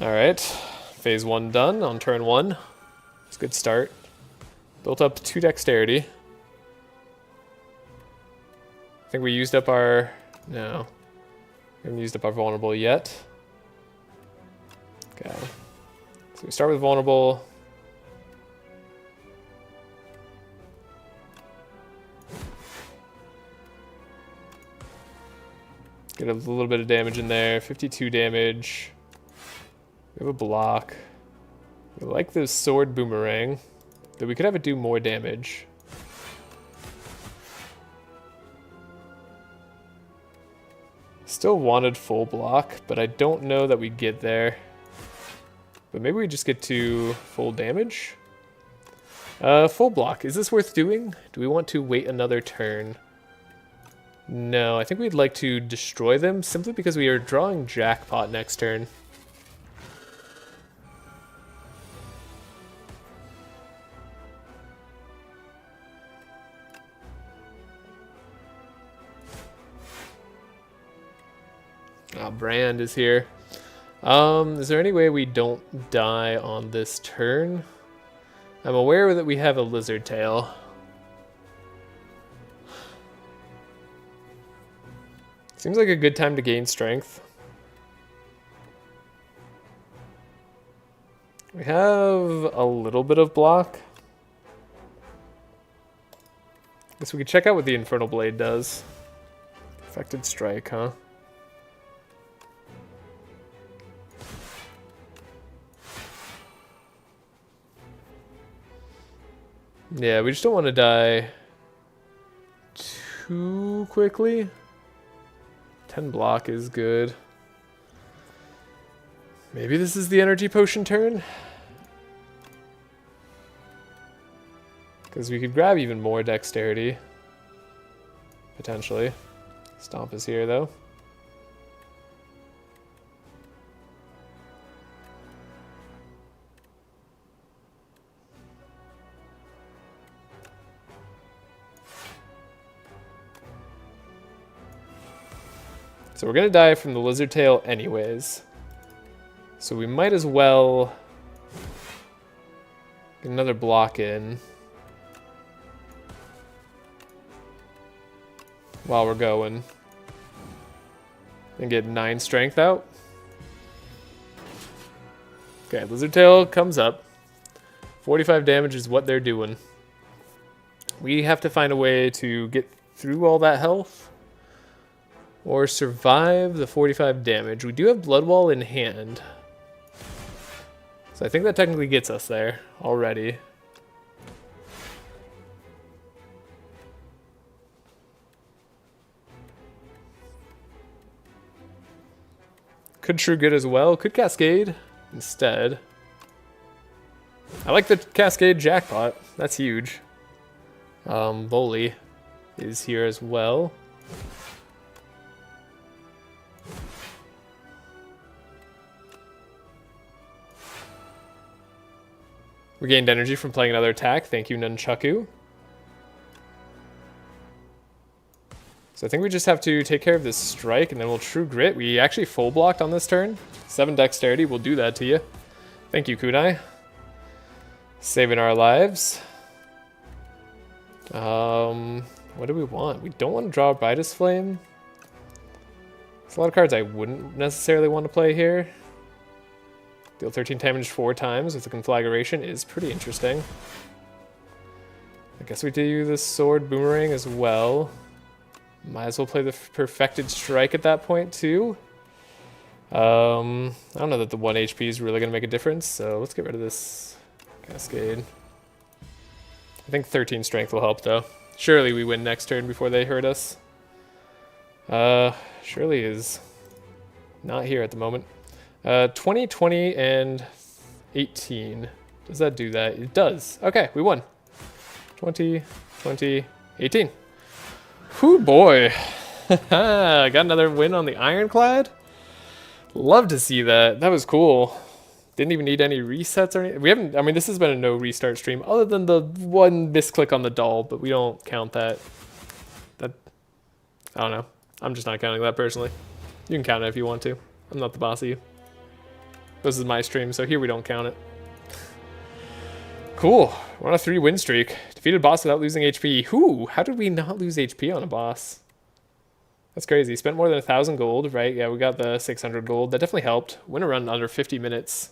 Alright, phase 1 done on turn 1. It's a good start. Built up 2 dexterity. I think we used up our... No. We haven't used up our vulnerable yet. Okay. So we start with vulnerable. Get a little bit of damage in there. 52 damage. We have a block. We like the sword boomerang. Though we could have it do more damage. Still wanted full block, but I don't know that we get there. But maybe we just get to full damage. Full block. Is this worth doing? Do we want to wait another turn? No, I think we'd like to destroy them simply because we are drawing jackpot next turn. Brand is here. Is there any way we don't die on this turn? I'm aware that we have a lizard tail. Seems like a good time to gain strength. We have a little bit of block. Guess we could check out what the Infernal Blade does. Affected strike, huh? Yeah, we just don't want to die too quickly. 10 block is good. Maybe this is the energy potion turn? Because we could grab even more dexterity. Potentially. Stomp is here, though. So we're gonna die from the lizard tail anyways. So we might as well get another block in while we're going. And get 9 strength out. Okay, lizard tail comes up. 45 damage is what they're doing. We have to find a way to get through all that health. Or survive the 45 damage. We do have Blood Wall in hand. So I think that technically gets us there already. Could True Good as well. Could Cascade instead. I like the Cascade jackpot. That's huge. Bully is here as well. Regained energy from playing another attack. Thank you, Nunchaku. So I think we just have to take care of this strike, and then we'll True Grit. We actually full blocked on this turn. 7 dexterity will do that to you. Thank you, Kunai. Saving our lives. What do we want? We don't want to draw Brightest Flame. There's a lot of cards I wouldn't necessarily want to play here. Deal 13 damage 4 times with the Conflagration is pretty interesting. I guess we do the Sword Boomerang as well. Might as well play the Perfected Strike at that point too. I don't know that the 1 HP is really going to make a difference, so let's get rid of this Cascade. I think 13 strength will help though. Surely we win next turn before they hurt us. Surely is not here at the moment. 20, 20, and 18. Does that do that? It does. Okay, we won. 20, 20, 18. Whew, boy. I got another win on the Ironclad. Love to see that. That was cool. Didn't even need any resets or anything. We haven't, I mean, this has been a no restart stream other than the one misclick on the doll, but we don't count that. I don't know. I'm just not counting that personally. You can count it if you want to. I'm not the boss of you. This is my stream, so here we don't count it. Cool. We're on a 3-win streak. Defeated boss without losing HP. Whew, how did we not lose HP on a boss? That's crazy. Spent more than 1,000 gold, right? Yeah, we got the 600 gold. That definitely helped. Win a run under 50 minutes.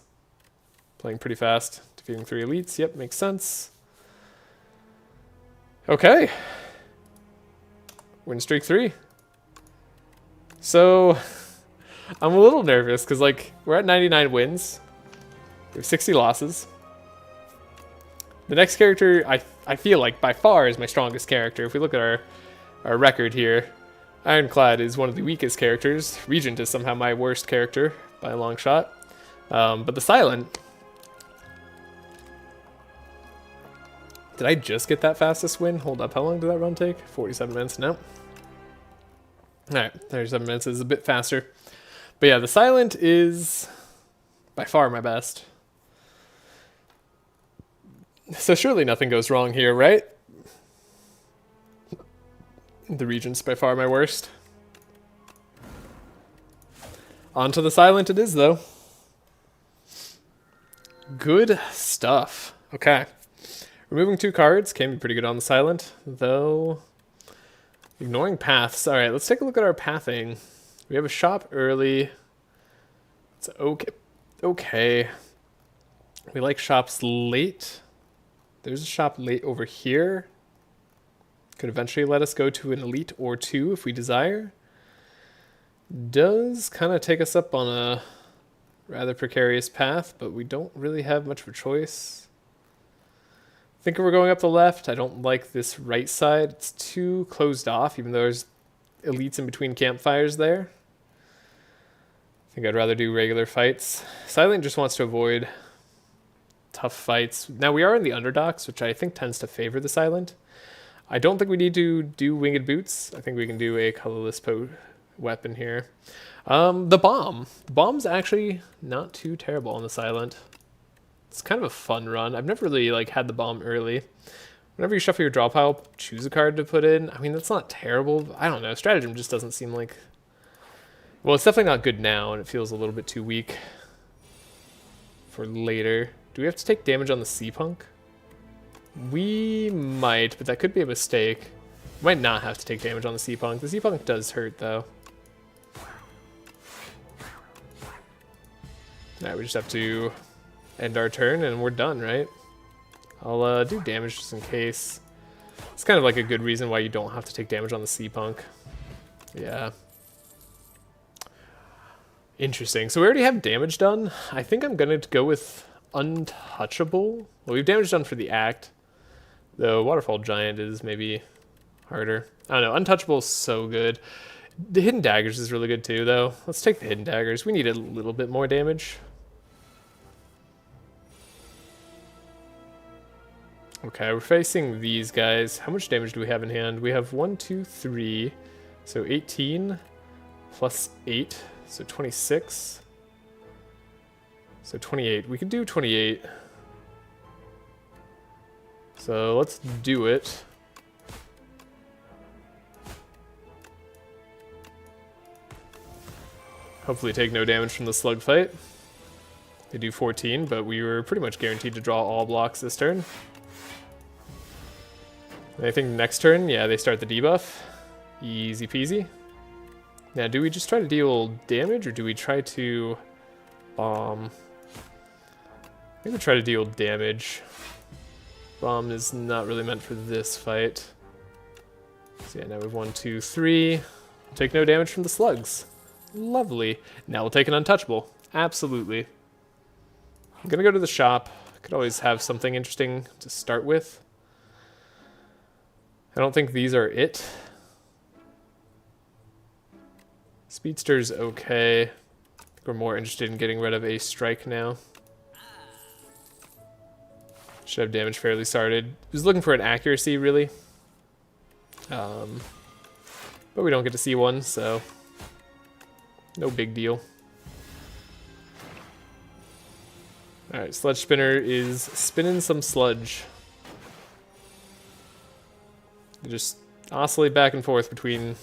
Playing pretty fast. Defeating 3 elites. Yep, makes sense. Okay. Win streak 3. So, I'm a little nervous because, like, we're at 99 wins. We have 60 losses. The next character, I feel like, by far is my strongest character. If we look at our record here, Ironclad is one of the weakest characters. Regent is somehow my worst character by a long shot. But the Silent Did I just get that fastest win? Hold up, how long did that run take? 47 minutes, no. Alright, 37 minutes is a bit faster. But yeah, the silent is by far my best. So surely nothing goes wrong here, right? The Regent's by far my worst. Onto the silent it is, though. Good stuff. Okay. Removing 2 cards can be pretty good on the silent, though. Ignoring paths. Alright, let's take a look at our pathing. We have a shop early. It's okay. Okay. We like shops late. There's a shop late over here. Could eventually let us go to an elite or 2 if we desire. Does kind of take us up on a rather precarious path, but we don't really have much of a choice. I think we're going up the left. I don't like this right side. It's too closed off, even though there's elites in between campfires there. I think I'd rather do regular fights. Silent just wants to avoid tough fights. Now we are in the underdocks, which I think tends to favor the silent. I don't think we need to do winged boots. I think we can do a colorless weapon here. The bomb. The bomb's actually not too terrible on the silent. It's kind of a fun run. I've never really had the bomb early. Whenever you shuffle your draw pile, choose a card to put in. I mean, that's not terrible. I don't know. Stratagem just doesn't seem like... Well, it's definitely not good now, and it feels a little bit too weak for later. Do we have to take damage on the Sea Punk? We might, but that could be a mistake. We might not have to take damage on the Sea Punk. The Sea Punk does hurt, though. Alright, we just have to end our turn, and we're done, right? I'll do damage just in case. It's kind of like a good reason why you don't have to take damage on the Sea Punk. Yeah. Interesting. So we already have damage done. I think I'm going to go with Untouchable. Well, we've damage done for the act. The Waterfall Giant is maybe harder. I don't know. Untouchable is so good. The Hidden Daggers is really good too, though. Let's take the Hidden Daggers. We need a little bit more damage. Okay, we're facing these guys. How much damage do we have in hand? We have 1, 2, 3. So 18 plus 8. So 26. So 28. We could do 28. So let's do it. Hopefully take no damage from the slug fight. They do 14, but we were pretty much guaranteed to draw all blocks this turn. I think next turn, yeah, they start the debuff. Easy peasy. Now, do we just try to deal damage, or do we try to bomb? I think we try to deal damage. Bomb is not really meant for this fight. So yeah, now we have 1, 2, 3. Take no damage from the slugs. Lovely. Now we'll take an Untouchable. Absolutely. I'm gonna go to the shop. Could always have something interesting to start with. I don't think these are it. Speedster's okay. I think we're more interested in getting rid of a strike now. Should have damage fairly started. Was looking for an accuracy, really. But we don't get to see one, so no big deal. Alright, Sludge Spinner is spinning some sludge. They just oscillate back and forth between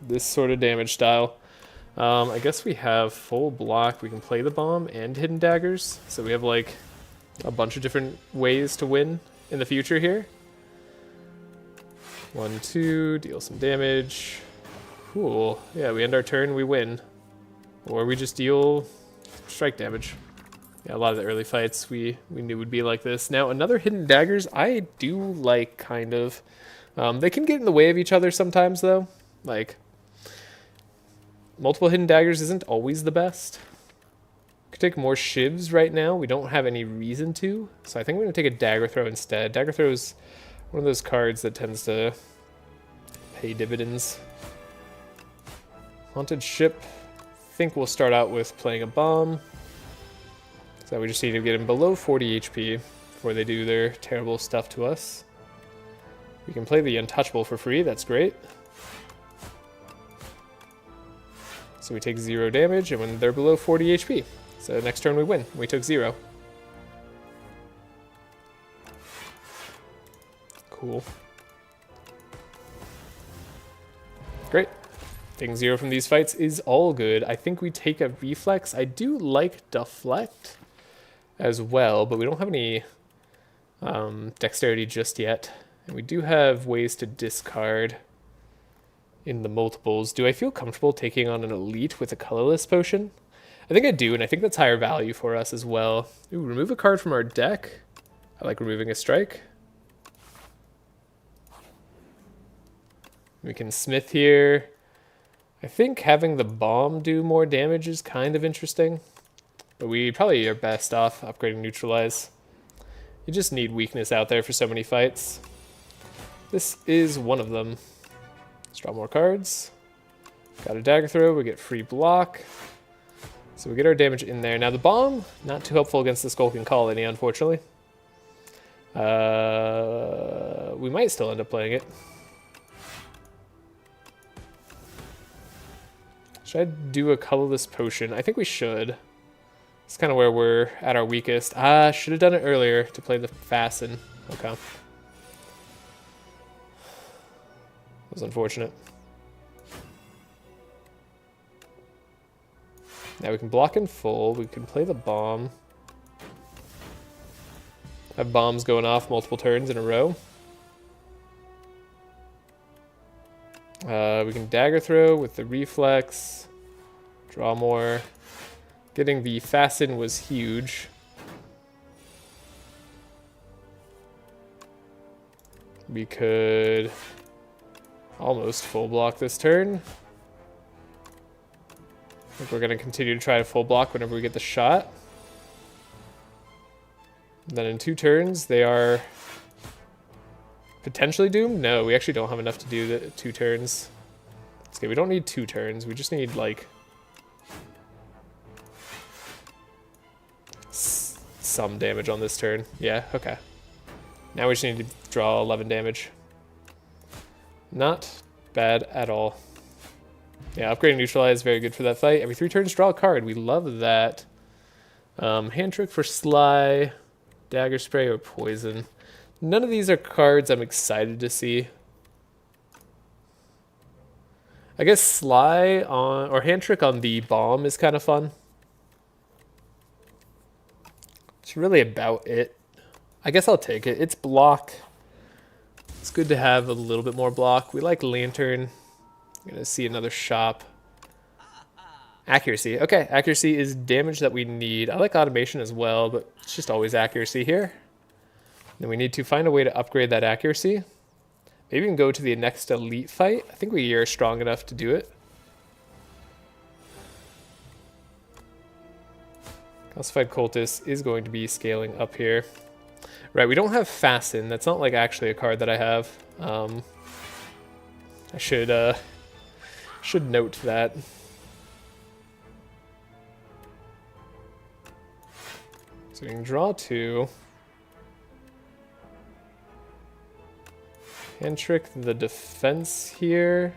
this sort of damage style. I guess we have full block. We can play the bomb and Hidden Daggers. So we have like a bunch of different ways to win in the future here. 1, 2, deal some damage. Cool. Yeah, we end our turn, we win. Or we just deal strike damage. Yeah, a lot of the early fights we knew would be like this. Now, another Hidden Daggers I do like, kind of. They can get in the way of each other sometimes, though. Like, multiple Hidden Daggers isn't always the best. Could take more shivs right now. We don't have any reason to. So I think we're going to take a Dagger Throw instead. Dagger Throw is one of those cards that tends to pay dividends. Haunted Ship. I think we'll start out with playing a bomb. So we just need to get him below 40 HP. before they do their terrible stuff to us. We can play the Untouchable for free, that's great. So we take 0 damage, and when they're below 40 HP. So next turn we win. We took 0. Cool. Great. Taking 0 from these fights is all good. I think we take a Reflex. I do like Deflect as well, but we don't have any Dexterity just yet. And we do have ways to discard in the multiples. Do I feel comfortable taking on an Elite with a Colorless Potion? I think I do, and I think that's higher value for us as well. Ooh, remove a card from our deck. I like removing a strike. We can Smith here. I think having the Bomb do more damage is kind of interesting, but we probably are best off upgrading Neutralize. You just need weakness out there for so many fights. This is one of them. Let's draw more cards. Got a Dagger Throw, we get free block. So we get our damage in there. Now the Bomb, not too helpful against the Skulking Colony, unfortunately. We might still end up playing it. Should I do a Colorless Potion? I think we should. It's kind of where we're at our weakest. Should have done it earlier to play the Fasten. Okay. That was unfortunate. Now we can block in full. We can play the Bomb. Have bombs going off multiple turns in a row. We can Dagger Throw with the Reflex. Draw more. Getting the Fasten was huge. We could almost full block this turn. I think we're going to continue to try to full block whenever we get the shot. And then in 2 turns, they are potentially doomed? No, we actually don't have enough to do the 2 turns. It's okay, we don't need 2 turns. We just need, like, some damage on this turn. Yeah, okay. Now we just need to draw 11 damage. Not bad at all. Yeah, upgrading Neutralize, very good for that fight. Every 3 turns, draw a card. We love that. Hand Trick for Sly, Dagger Spray, or Poison. None of these are cards I'm excited to see. I guess Sly on, or Hand Trick on the Bomb is kind of fun. It's really about it. I guess I'll take it. It's block. It's good to have a little bit more block. We like Lantern. I'm gonna see another shop. Accuracy. Okay, accuracy is damage that we need. I like automation as well, but it's just always accuracy here. Then we need to find a way to upgrade that accuracy. Maybe we can go to the next elite fight. I think we are strong enough to do it. Calcified Cultist is going to be scaling up here. Right, we don't have Fasten. That's not like actually a card that I have. I should note that. So we can draw 2. Hand Trick the defense here.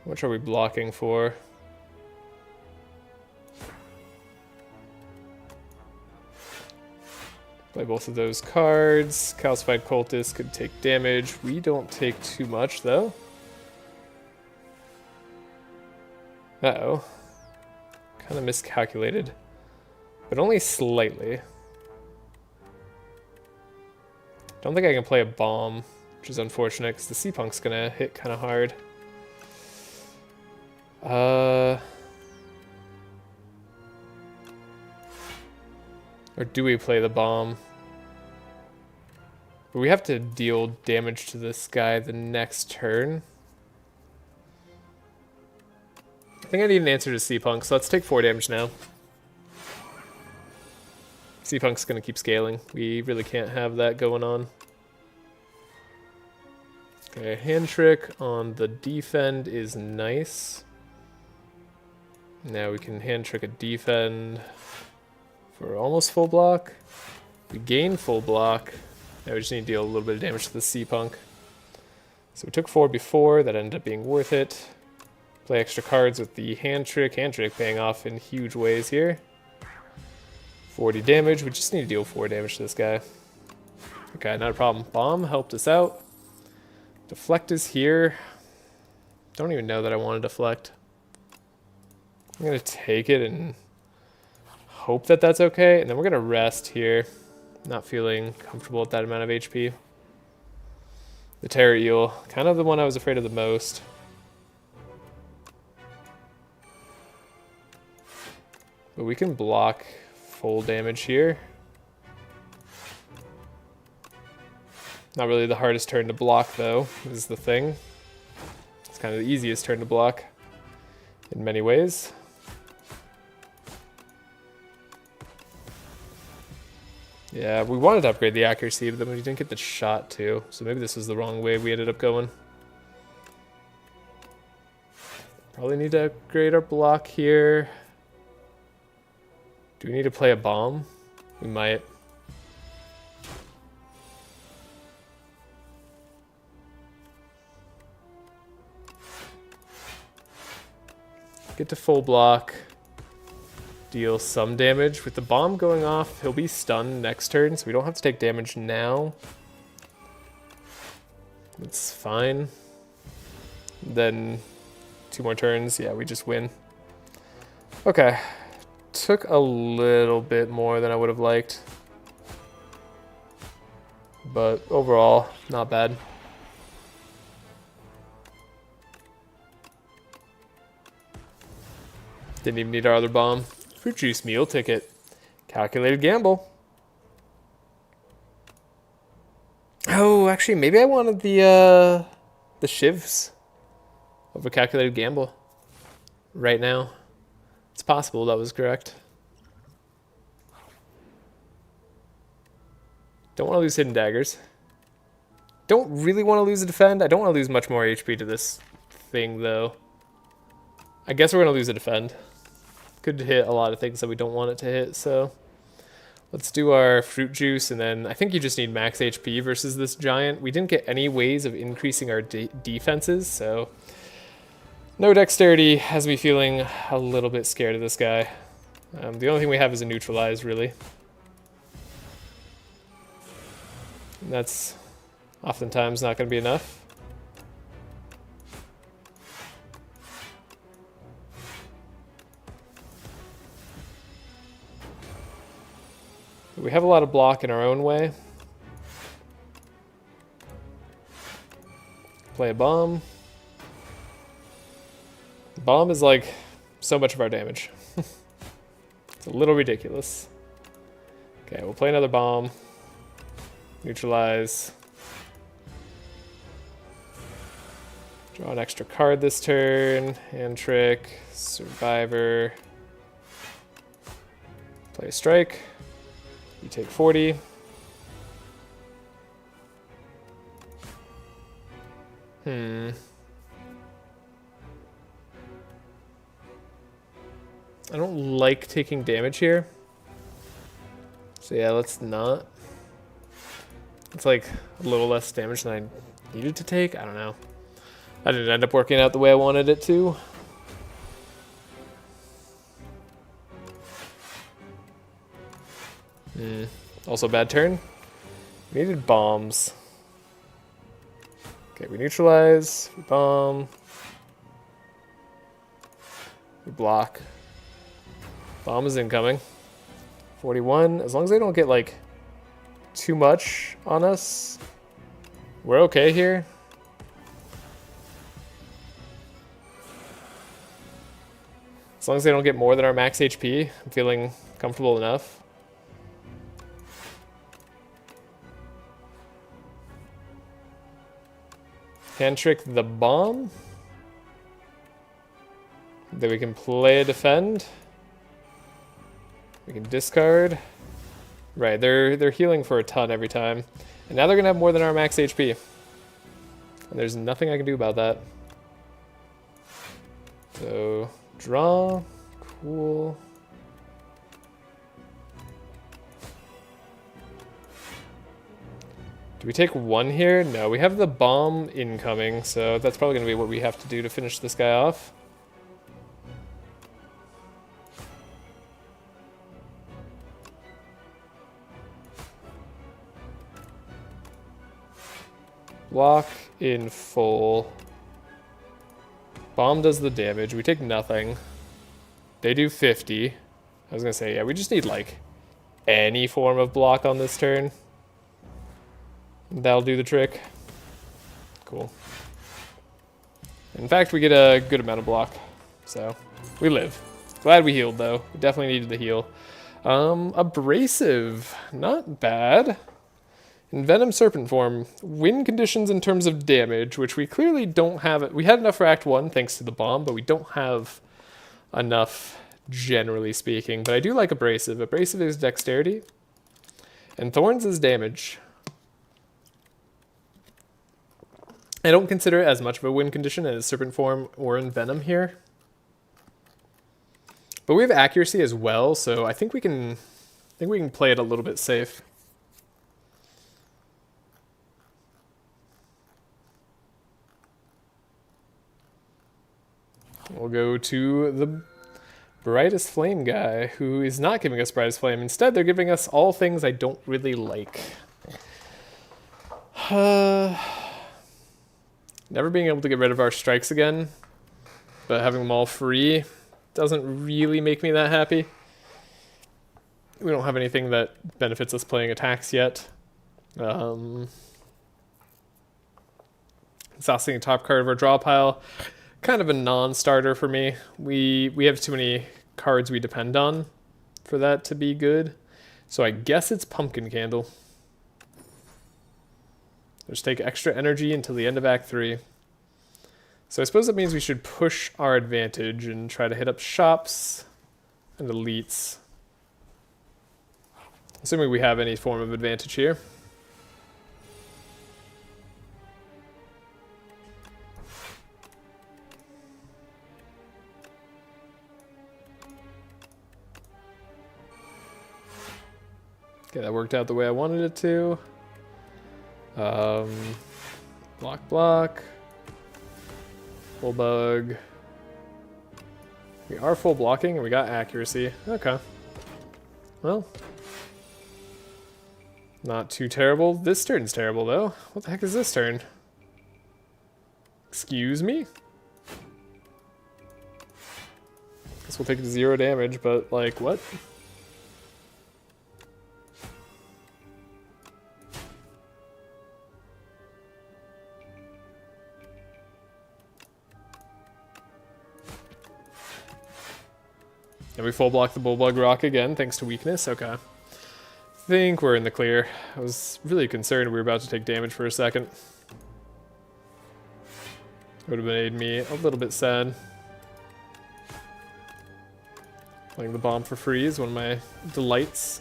How much are we blocking for? Play both of those cards. Calcified Cultist could take damage. We don't take too much, though. Uh-oh. Kind of miscalculated. But only slightly. Don't think I can play a Bomb, which is unfortunate, because the Sea-Punk's going to hit kind of hard. Or do we play the Bomb? But we have to deal damage to this guy the next turn. I think I need an answer to Sea-Punk, so let's take 4 damage now. Sea-Punk's going to keep scaling. We really can't have that going on. Okay, Hand Trick on the defend is nice. Now we can Hand Trick a defend for almost full block. We gain full block. Now we just need to deal a little bit of damage to the Sea Punk. So we took 4 before, that ended up being worth it. Play extra cards with the hand trick paying off in huge ways here. 40 damage, we just need to deal 4 damage to this guy. Okay, not a problem. Bomb helped us out. Deflect is here. Don't even know that I want to deflect. I'm going to take it and hope that that's okay, and then we're going to rest here. Not feeling comfortable with that amount of HP. The Terror Eel, kind of the one I was afraid of the most. But we can block full damage here. Not really the hardest turn to block though, is the thing. It's kind of the easiest turn to block in many ways. Yeah, we wanted to upgrade the accuracy, but then we didn't get the shot too. So maybe this was the wrong way we ended up going. Probably need to upgrade our block here. Do we need to play a bomb? We might. Get to full block. Deal some damage. With the bomb going off, he'll be stunned next turn, so we don't have to take damage now. It's fine. Then 2 more turns, yeah, we just win. Okay. Took a little bit more than I would have liked. But overall, not bad. Didn't even need our other bomb. Fruit juice meal ticket. Calculated gamble. Oh, actually, maybe I wanted the shivs of a calculated gamble right now. It's possible that was correct. Don't want to lose hidden daggers. Don't really want to lose a defend. I don't want to lose much more HP to this thing, though. I guess we're going to lose a defend. Could hit a lot of things that we don't want it to hit, so let's do our fruit juice, and then I think you just need max HP versus this giant. We didn't get any ways of increasing our defenses, so no dexterity has me feeling a little bit scared of this guy. The only thing we have is a neutralize, really. And that's oftentimes not going to be enough. We have a lot of block in our own way. Play a bomb. Bomb is like so much of our damage. It's a little ridiculous. Okay, we'll play another bomb. Neutralize. Draw an extra card this turn. Hand trick. Survivor. Play a strike. You take 40. I don't like taking damage here. So yeah, let's not. It's like a little less damage than I needed to take. I don't know. I didn't end up working out the way I wanted it to. Also bad turn. We needed bombs. Okay, we neutralize, we bomb, we block. Bomb is incoming. 41, as long as they don't get like too much on us, we're okay here. As long as they don't get more than our max HP, I'm feeling comfortable enough. Hand trick the bomb. Then we can play a defend. We can discard. Right, they're healing for a ton every time. And now they're gonna have more than our max HP. And there's nothing I can do about that. So draw. Cool. Do we take one here? No, we have the bomb incoming, so that's probably going to be what we have to do to finish this guy off. Block in full. Bomb does the damage. We take nothing. They do 50. I was going to say, yeah, we just need, like, any form of block on this turn. That'll do the trick. Cool. In fact, we get a good amount of block. So, we live. Glad we healed, though. We definitely needed the heal. Abrasive. Not bad. Envenom Serpent form. Win conditions in terms of damage, which we clearly don't have. We had enough for Act 1 thanks to the bomb, but we don't have enough, generally speaking. But I do like Abrasive. Abrasive is dexterity. And Thorns is damage. I don't consider it as much of a win condition as Serpent form or Envenom here. But we have accuracy as well, so I think we can play it a little bit safe. We'll go to the Brightest Flame guy, who is not giving us Brightest Flame. Instead, they're giving us all things I don't really like. Never being able to get rid of our strikes again, but having them all free doesn't really make me that happy. We don't have anything that benefits us playing attacks yet. Exhausting the top card of our draw pile. Kind of a non-starter for me. We have too many cards we depend on for that to be good. So I guess it's Pumpkin Candle. Just take extra energy until the end of Act 3. So I suppose that means we should push our advantage and try to hit up shops and elites. Assuming we have any form of advantage here. Okay, that worked out the way I wanted it to. Block. Full bug. We are full blocking and we got accuracy. Okay. Well. Not too terrible. This turn's terrible though. What the heck is this turn? Excuse me? Guess we'll take 0 damage, but like, what? And we full block the Bullbug Rock again, thanks to weakness. Okay. Think we're in the clear. I was really concerned we were about to take damage for a second. Would have made me a little bit sad. Playing the bomb for free is one of my delights.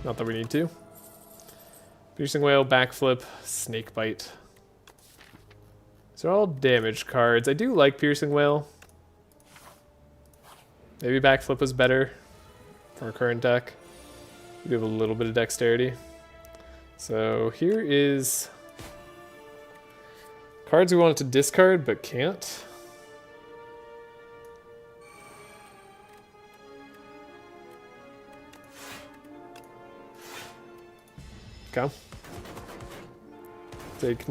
Not that we need to. Piercing Whale, Backflip, Snake Bite. These are all damage cards. I do like Piercing Whale. Maybe Backflip was better for our current deck. We have a little bit of dexterity. So here is cards we wanted to discard but can't. Okay. Take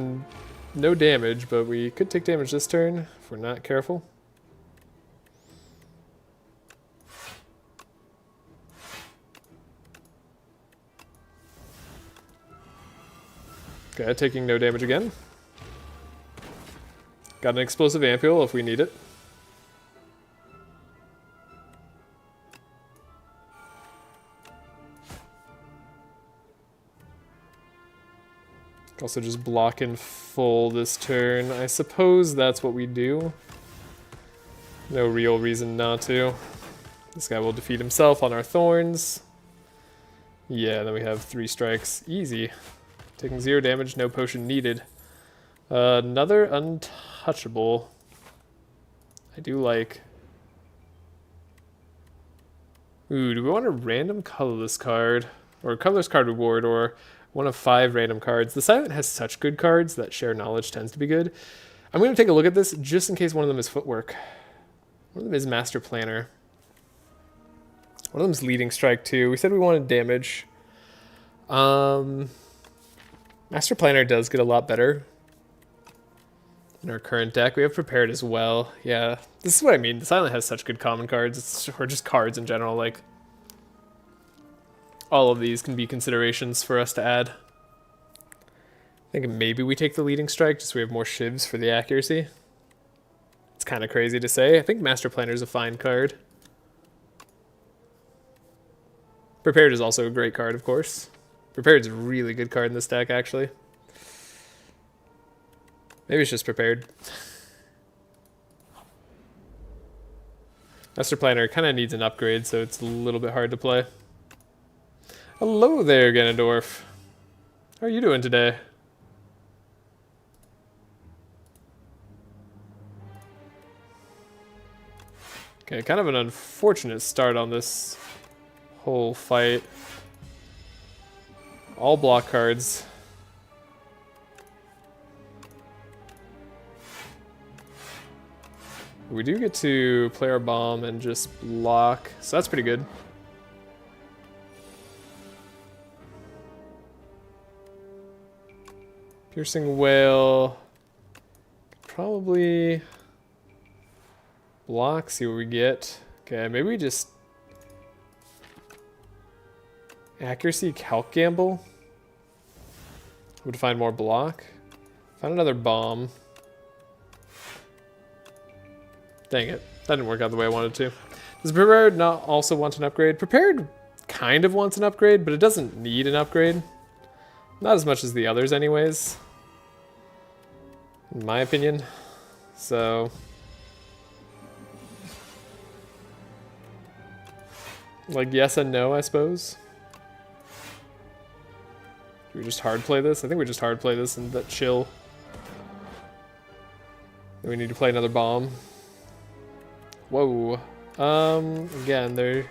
no damage, but we could take damage this turn if we're not careful. Okay, taking no damage again. Got an explosive ampule if we need it. Also just block in full this turn. I suppose that's what we do. No real reason not to. This guy will defeat himself on our thorns. Yeah, then we have 3 strikes. Easy. Taking 0 damage, no potion needed. Another untouchable. I do like... Ooh, do we want a random colorless card? Or a colorless card reward, or 1 of 5 random cards. The Silent has such good cards that Share Knowledge tends to be good. I'm going to take a look at this just in case one of them is Footwork. One of them is Master Planner. One of them is Leading Strike too. We said we wanted damage. Master Planner does get a lot better in our current deck. We have Prepared as well. Yeah, this is what I mean. The Silent has such good common cards, or just cards in general. Like, all of these can be considerations for us to add. I think maybe we take the Leading Strike just so we have more shivs for the accuracy. It's kind of crazy to say. I think Master Planner is a fine card. Prepared is also a great card, of course. Prepared is a really good card in this deck, actually. Maybe it's just Prepared. Master Planner kind of needs an upgrade, so it's a little bit hard to play. Hello there, Ganondorf. How are you doing today? Okay, kind of an unfortunate start on this whole fight. All block cards. We do get to play our bomb and just block, so that's pretty good. Piercing Whale. Probably block, see what we get. Okay, maybe we just accuracy calc gamble. Would find more block. Find another bomb. Dang it. That didn't work out the way I wanted to. Does Prepared not also want an upgrade? Prepared kind of wants an upgrade, but it doesn't need an upgrade. Not as much as the others anyways. In my opinion. So like yes and no, I suppose. Do we just hard play this? I think we just hard play this and that chill. Then we need to play another bomb. Whoa. Again, their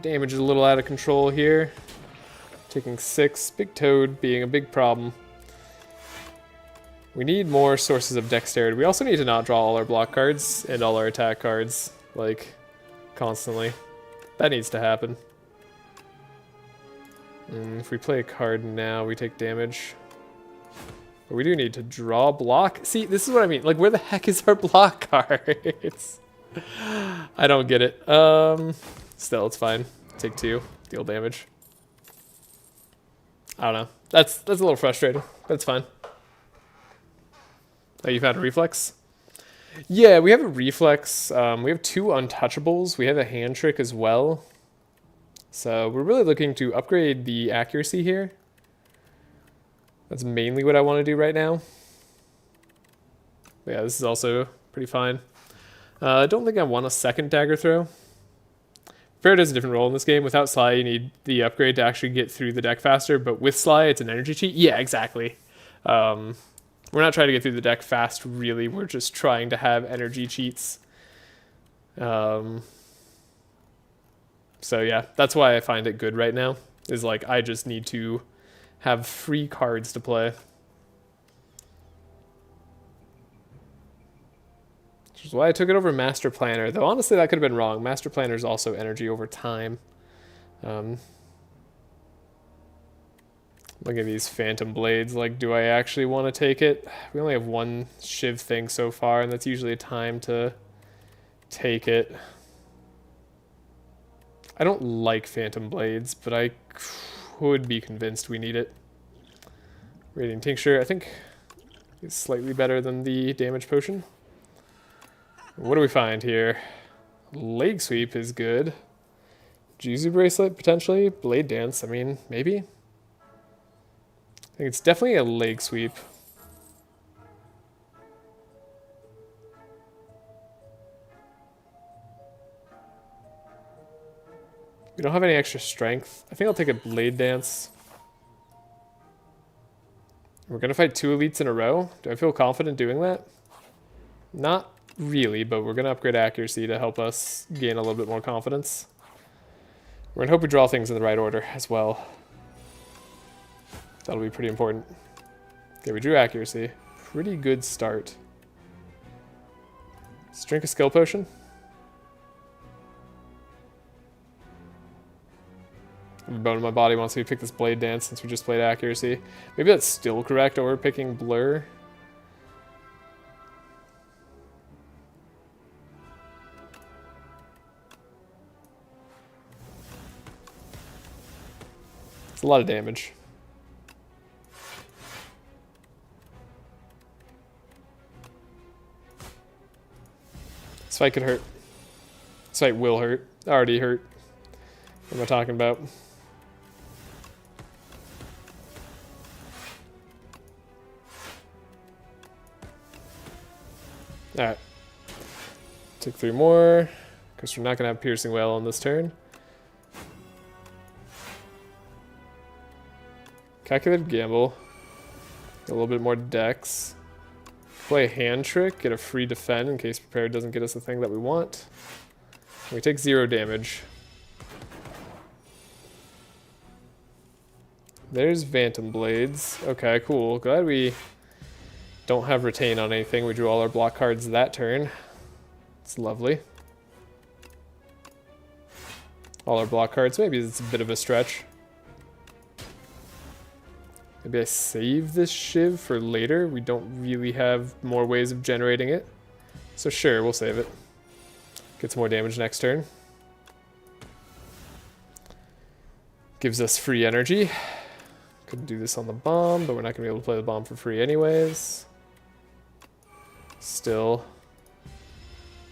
damage is a little out of control here. Taking 6. Big Toad being a big problem. We need more sources of dexterity. We also need to not draw all our block cards and all our attack cards, like, constantly. That needs to happen. If we play a card now, we take damage. But we do need to draw block. See, this is what I mean. Like, where the heck is our block cards? I don't get it. Still, it's fine. Take 2. Deal damage. I don't know. That's a little frustrating. But it's fine. Oh, you've had a reflex? Yeah, we have a reflex. We have 2 untouchables. We have a hand trick as well. So we're really looking to upgrade the accuracy here. That's mainly what I want to do right now. But yeah, this is also pretty fine. I don't think I want a second dagger throw. Fair does a different role in this game. Without Sly, you need the upgrade to actually get through the deck faster, but with Sly, it's an energy cheat. Yeah, exactly. We're not trying to get through the deck fast, really. We're just trying to have energy cheats. So yeah, that's why I find it good right now. Is like, I just need to have free cards to play. Which is why I took it over Master Planner. Though honestly, that could have been wrong. Master Planner is also energy over time. Look at these Phantom Blades. Like, do I actually want to take it? We only have 1 Shiv thing so far, and that's usually a time to take it. I don't like Phantom Blades, but I could be convinced we need it. Radiant Tincture, I think, is slightly better than the damage potion. What do we find here? Leg Sweep is good. Juzu Bracelet, potentially. Blade Dance, I mean, maybe. I think it's definitely a Leg Sweep. We don't have any extra strength. I think I'll take a Blade Dance. We're going to fight 2 elites in a row. Do I feel confident doing that? Not really, but we're going to upgrade accuracy to help us gain a little bit more confidence. We're going to hope we draw things in the right order as well. That'll be pretty important. Okay, we drew accuracy. Pretty good start. Let's drink a skill potion. The bone in my body wants me to pick this blade dance since we just played accuracy. Maybe that's still correct over picking blur. It's a lot of damage. This fight could hurt. This fight will hurt. Already hurt. What am I talking about? Alright. Took 3 more. Because we're not going to have Piercing Wail on this turn. Calculated Gamble. Get a little bit more dex. Play a hand trick, get a free defend in case prepared doesn't get us the thing that we want. And we take 0 damage. There's Phantom Blades. Okay, cool. Glad we don't have retain on anything. We drew all our block cards that turn. It's lovely. All our block cards. Maybe it's a bit of a stretch. Maybe I save this Shiv for later. We don't really have more ways of generating it. So sure, we'll save it. Get some more damage next turn. Gives us free energy. Could do this on the bomb, but we're not going to be able to play the bomb for free anyways. Still.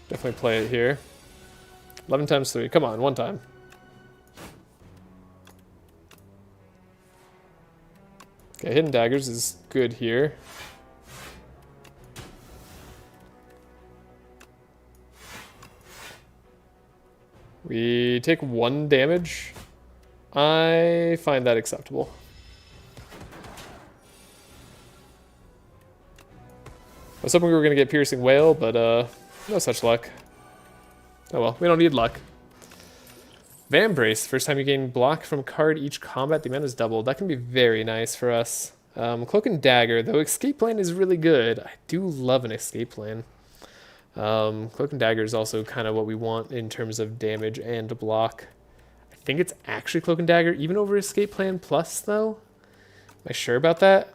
Definitely play it here. 11 times 3. Come on, one time. Okay, Hidden Daggers is good here. We take 1 damage. I find that acceptable. I was hoping we were going to get Piercing Wail, but no such luck. Oh well, we don't need luck. Vambrace. First time you gain block from card each combat, the amount is doubled. That can be very nice for us. Cloak and Dagger, though Escape Plan is really good. I do love an Escape Plan. Cloak and Dagger is also kind of what we want in terms of damage and block. I think it's actually Cloak and Dagger, even over Escape Plan Plus, though. Am I sure about that?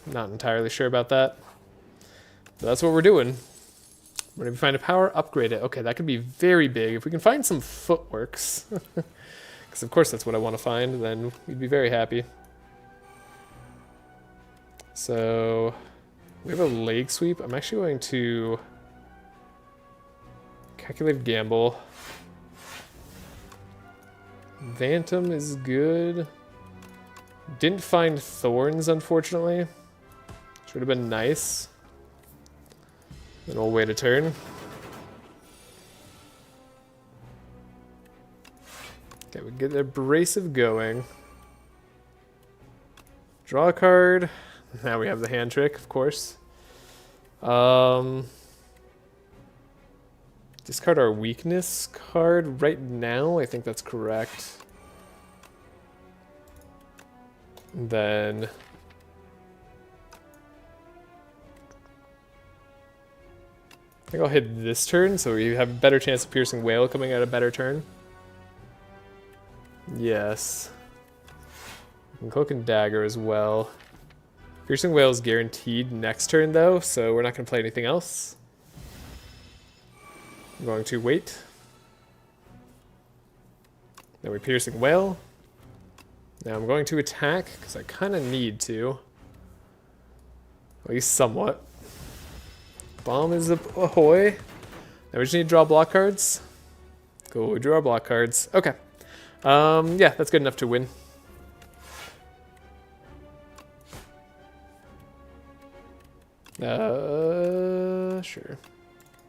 I'm not entirely sure about that. But that's what we're doing. Whenever we find a power, upgrade it. Okay, that could be very big. If we can find some footworks, because of course that's what I want to find, then we'd be very happy. So, we have a leg sweep. I'm actually going to calculate gamble. Phantom is good. Didn't find thorns, unfortunately. Should have been nice. Then we'll wait a turn. Okay, we get Abrasive going. Draw a card. Now we have the hand trick, of course. Discard our weakness card right now. I think that's correct. And then I think I'll hit this turn, so we have a better chance of Piercing Wail coming at a better turn. Yes. And Cloak and Dagger as well. Piercing Wail is guaranteed next turn, though, so we're not going to play anything else. I'm going to wait. Then we Piercing Wail. Now I'm going to attack, because I kind of need to. At least somewhat. Bomb is ahoy. Now we just need to draw block cards. Cool, we drew our block cards. Okay. Yeah, that's good enough to win. Sure.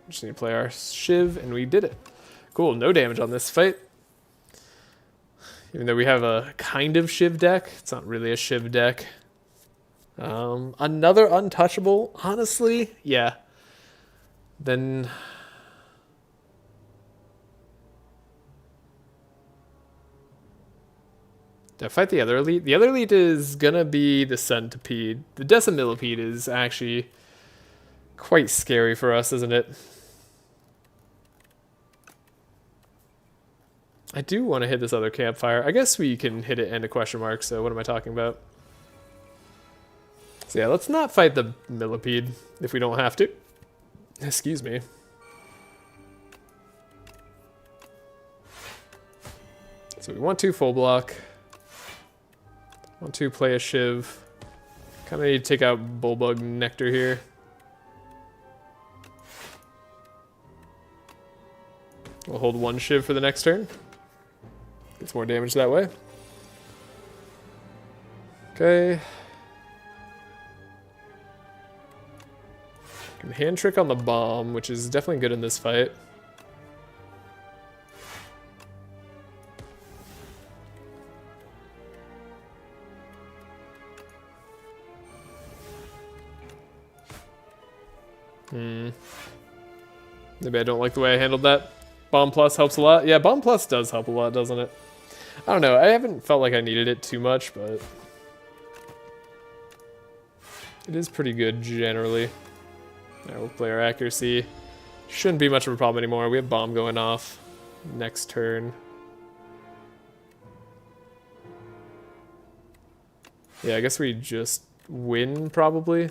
Just need to play our Shiv, and we did it. Cool, no damage on this fight. Even though we have a kind of Shiv deck, it's not really a Shiv deck. Another untouchable, honestly, yeah. Then Did I fight the other elite? The other elite is gonna be the centipede. The decimillipede is actually quite scary for us, isn't it? I do want to hit this other campfire. I guess we can hit it and a question mark, so what am I talking about? So yeah, let's not fight the millipede if we don't have to. Excuse me. So we want to full block. Want to play a Shiv. Kind of need to take out Bullbug Nectar here. We'll hold one Shiv for the next turn. Gets more damage that way. Okay. Can hand trick on the bomb, which is definitely good in this fight. Maybe I don't like the way I handled that. Bomb Plus helps a lot. Yeah, Bomb Plus does help a lot, doesn't it? I don't know. I haven't felt like I needed it too much, but it is pretty good generally. Alright, we'll play our accuracy. Shouldn't be much of a problem anymore. We have bomb going off next turn. Yeah, I guess we just win probably.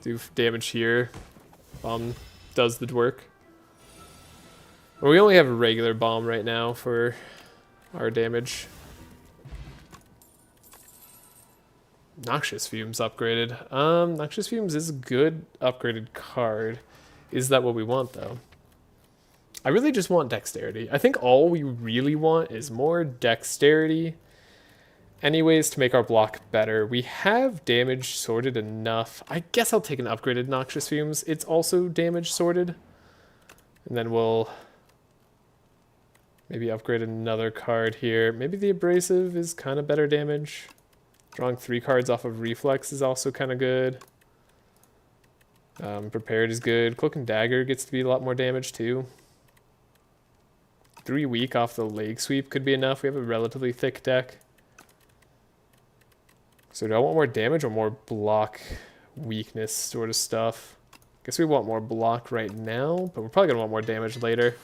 Do damage here. Bomb does the work. Well, we only have a regular bomb right now for our damage. Noxious Fumes upgraded. Noxious Fumes is a good upgraded card. Is that what we want, though? I really just want Dexterity. I think all we really want is more Dexterity. Anyways, to make our block better. We have damage sorted enough. I guess I'll take an upgraded Noxious Fumes. It's also damage sorted. And then we'll maybe upgrade another card here. Maybe the Abrasive is kind of better damage. Drawing 3 cards off of Reflex is also kind of good. Prepared is good. Cloak and Dagger gets to be a lot more damage too. 3 weak off the Leg Sweep could be enough. We have a relatively thick deck. So do I want more damage or more block weakness sort of stuff? Guess we want more block right now, but we're probably going to want more damage later.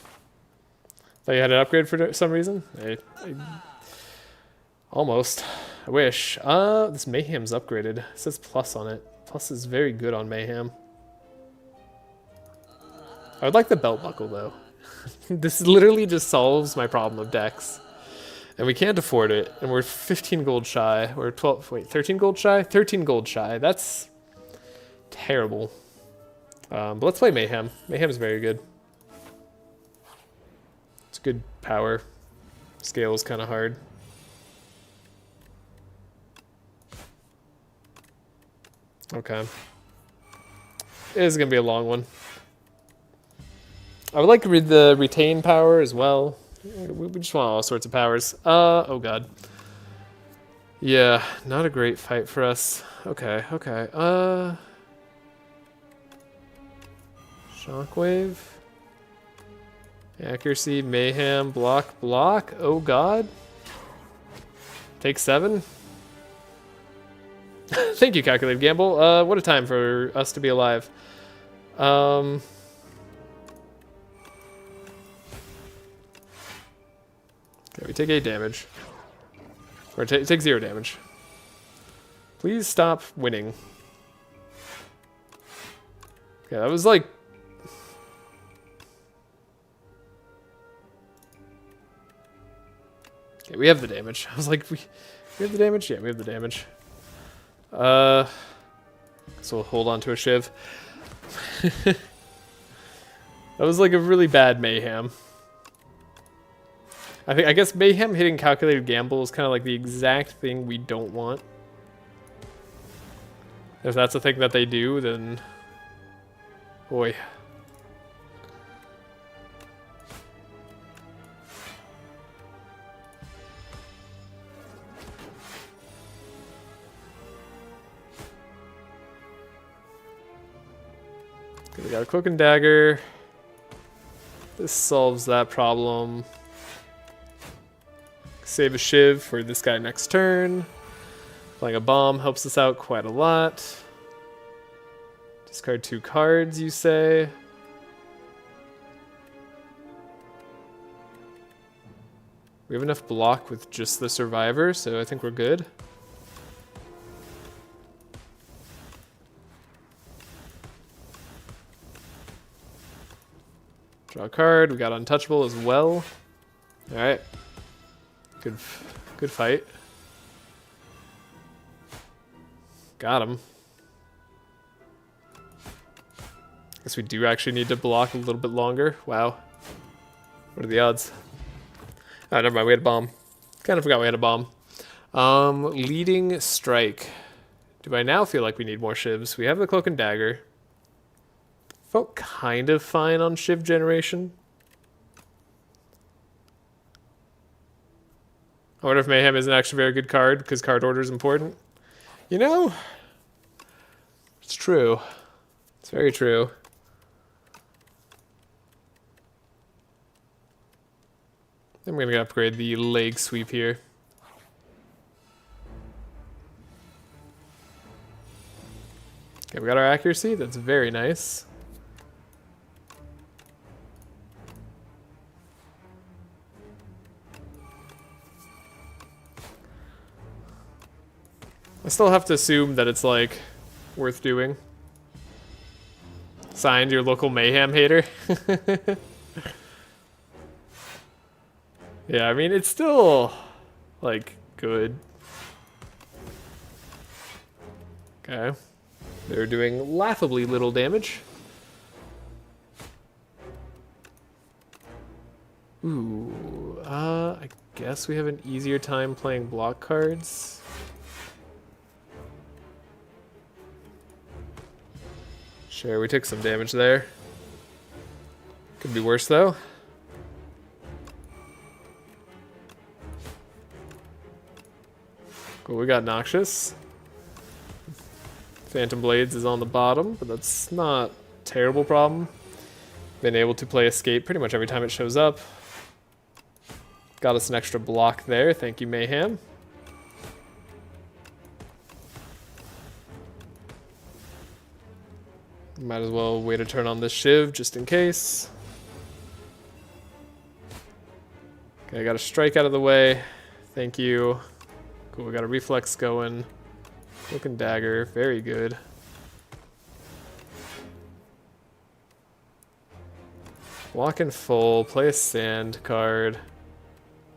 Thought you had an upgrade for some reason? Almost. I wish. This Mayhem's upgraded. It says plus on it. Plus is very good on Mayhem. I would like the belt buckle though. This literally just solves my problem of decks. And we can't afford it. And we're 15 gold shy. Or 12, wait, 13 gold shy? 13 gold shy. That's terrible. But let's play Mayhem. Mayhem's very good. It's good power. Scale is kind of hard. Okay. It is going to be a long one. I would like to read the retain power as well. We just want all sorts of powers. Oh god. Yeah, not a great fight for us. Okay, okay. Shockwave. Accuracy, Mayhem, block, block. Oh god. Take 7. Thank you, Calculated Gamble. What a time for us to be alive. Okay, we take 8 damage. Or take 0 damage. Please stop winning. Okay, that was like... Okay, we have the damage. I was like, we have the damage? Yeah, we have the damage. So we'll hold on to a Shiv. That was like a really bad Mayhem. I guess Mayhem hitting Calculated Gamble is kind of like the exact thing we don't want. If that's the thing that they do, then... Boy. Okay, we got a Cloak and Dagger. This solves that problem. save a Shiv for this guy next turn. Playing a bomb helps us out quite a lot. Discard 2 cards, you say? We have enough block with just the Survivor, so I think we're good. Draw a card. We got Untouchable as well. All right. Good fight. Got him. Guess we do actually need to block a little bit longer. Wow. What are the odds? Oh, never mind. We had a bomb. Kind of forgot we had a bomb. Leading Strike. Do I now feel like we need more Shivs? We have the Cloak and Dagger. Felt kind of fine on Shiv generation. I wonder if Mayhem isn't actually a very good card because card order is important. You know, it's true. It's very true. I'm going to upgrade the leg sweep here. Okay, we got our accuracy. That's very nice. I still have to assume that it's, like, worth doing. Signed, your local Mayhem hater. Yeah, I mean, it's still, like, good. Okay. They're doing laughably little damage. Ooh, I guess we have an easier time playing block cards. Sure, we took some damage there. Could be worse, though. Cool, we got Noxious. Phantom Blades is on the bottom, but that's not a terrible problem. Been able to play Escape pretty much every time it shows up. Got us an extra block there. Thank you, Mayhem. Might as well wait a turn on this Shiv just in case. Okay, I got a strike out of the way. Thank you. Cool, we got a reflex going. Cloak and Dagger, very good. Walk in full, play a sand card.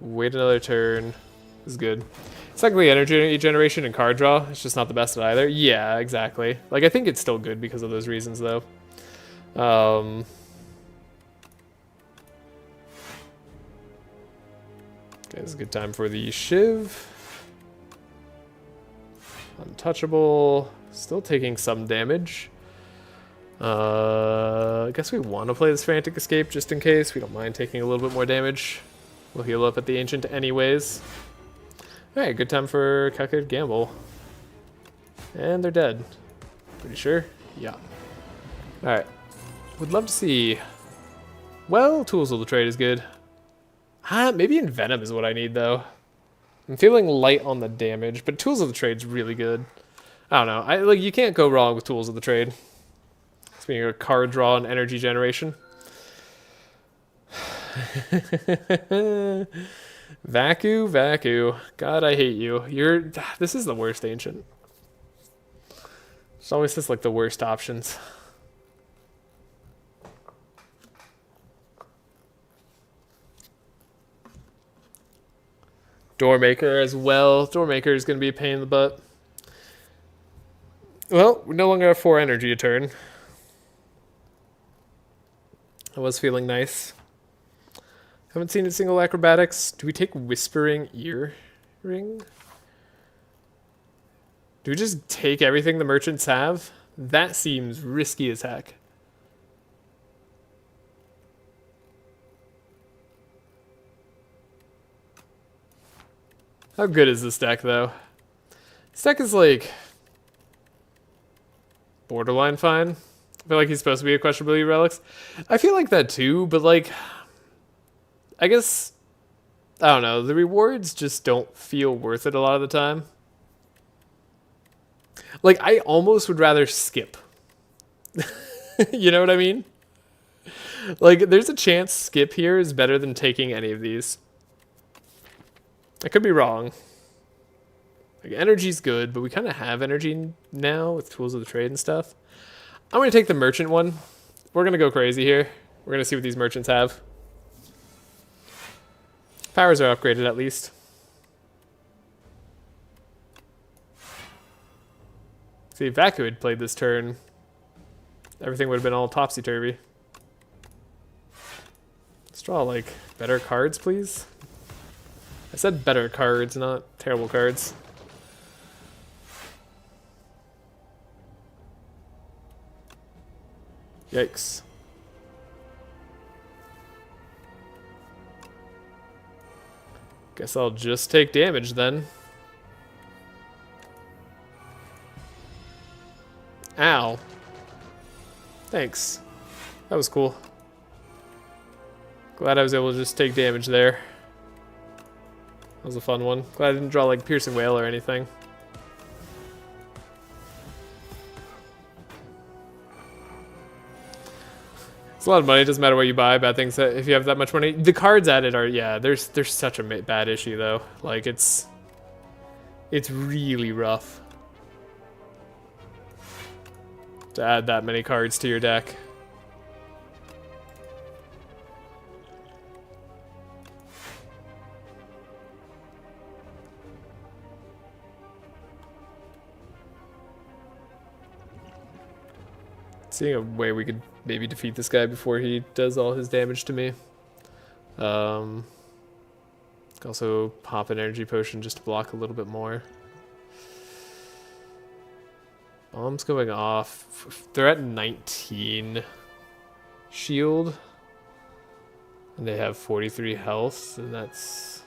Wait another turn. This is good. It's technically energy generation and card draw. It's just not the best at either. Yeah, exactly. Like, I think it's still good because of those reasons, though. Okay, this is a good time for the Shiv. Untouchable. Still taking some damage. I guess we want to play this Frantic Escape just in case. We don't mind taking a little bit more damage. We'll heal up at the Ancient anyways. Alright, good time for Calculated Gamble. And they're dead. Pretty sure? Yeah. Alright. Would love to see... Well, Tools of the Trade is good. Maybe Envenom is what I need, though. I'm feeling light on the damage, but Tools of the Trade's really good. I don't know. Like, you can't go wrong with Tools of the Trade. Speaking of card draw and energy generation. Vacu. God, I hate you. This is the worst Ancient. It's always just like the worst options. Doormaker as well. Doormaker is going to be a pain in the butt. Well, we no longer have 4 energy a turn. I was feeling nice. Haven't seen a single acrobatics. Do we take Whispering Earring? Do we just take everything the merchants have? That seems risky as heck. How good is this deck, though? This deck is, like, borderline fine. I feel like he's supposed to be a questionability relics. I feel like that, too, but, like, I guess I don't know. The rewards just don't feel worth it a lot of the time. Like, I almost would rather skip. You know what I mean? Like, there's a chance skip here is better than taking any of these. I could be wrong. Like, energy's good, but we kind of have energy now with tools of the trade and stuff. I'm going to take the merchant one. We're going to go crazy here. We're going to see what these merchants have. Powers are upgraded at least. See, if Vaku had played this turn, everything would have been all topsy-turvy. Let's draw, like, better cards, please. I said better cards, not terrible cards. Yikes. Guess I'll just take damage then. Ow. Thanks. That was cool. Glad I was able to just take damage there. That was a fun one. Glad I didn't draw like Piercing Whale or anything. It's a lot of money. It doesn't matter what you buy. Bad things if you have that much money. The cards added are, yeah, there's such a bad issue though. Like it's really rough to add that many cards to your deck. Seeing a way we could maybe defeat this guy before he does all his damage to me. Also pop an energy potion just to block a little bit more. Bomb's going off. They're at 19 shield. And they have 43 health, and that's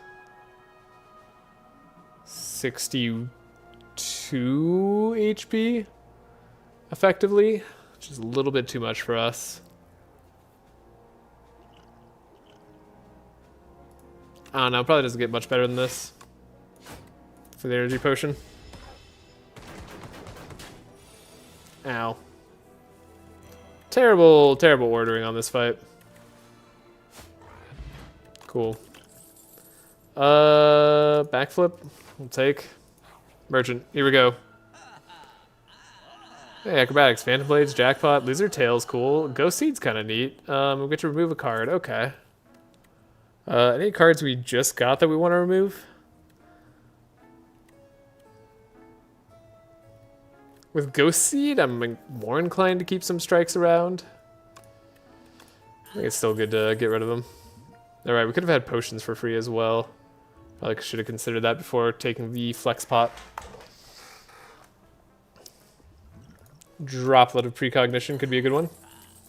62 HP effectively, which is a little bit too much for us. I don't know, probably doesn't get much better than this for the energy potion. Ow. Terrible, terrible ordering on this fight. Cool. Backflip. We'll take. Merchant. Here we go. Hey, acrobatics, phantom blades, jackpot, lizard tails, cool. Ghost seed's kind of neat. We'll get to remove a card. Okay. Any cards we just got that we want to remove? With Ghost Seed, I'm more inclined to keep some strikes around. I think it's still good to get rid of them. Alright, we could have had potions for free as well. Probably should have considered that before taking the flex pot. Droplet of precognition could be a good one.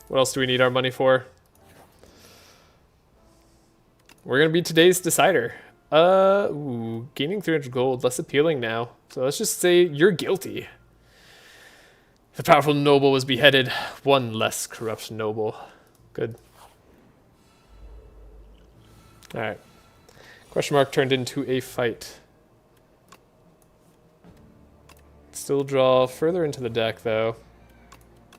What else do we need our money for? We're gonna be today's decider. Ooh, gaining 300 gold, less appealing now. So let's just say you're guilty. The powerful noble was beheaded. One less corrupt noble. Good. Alright. Question mark turned into a fight. Still draw further into the deck, though.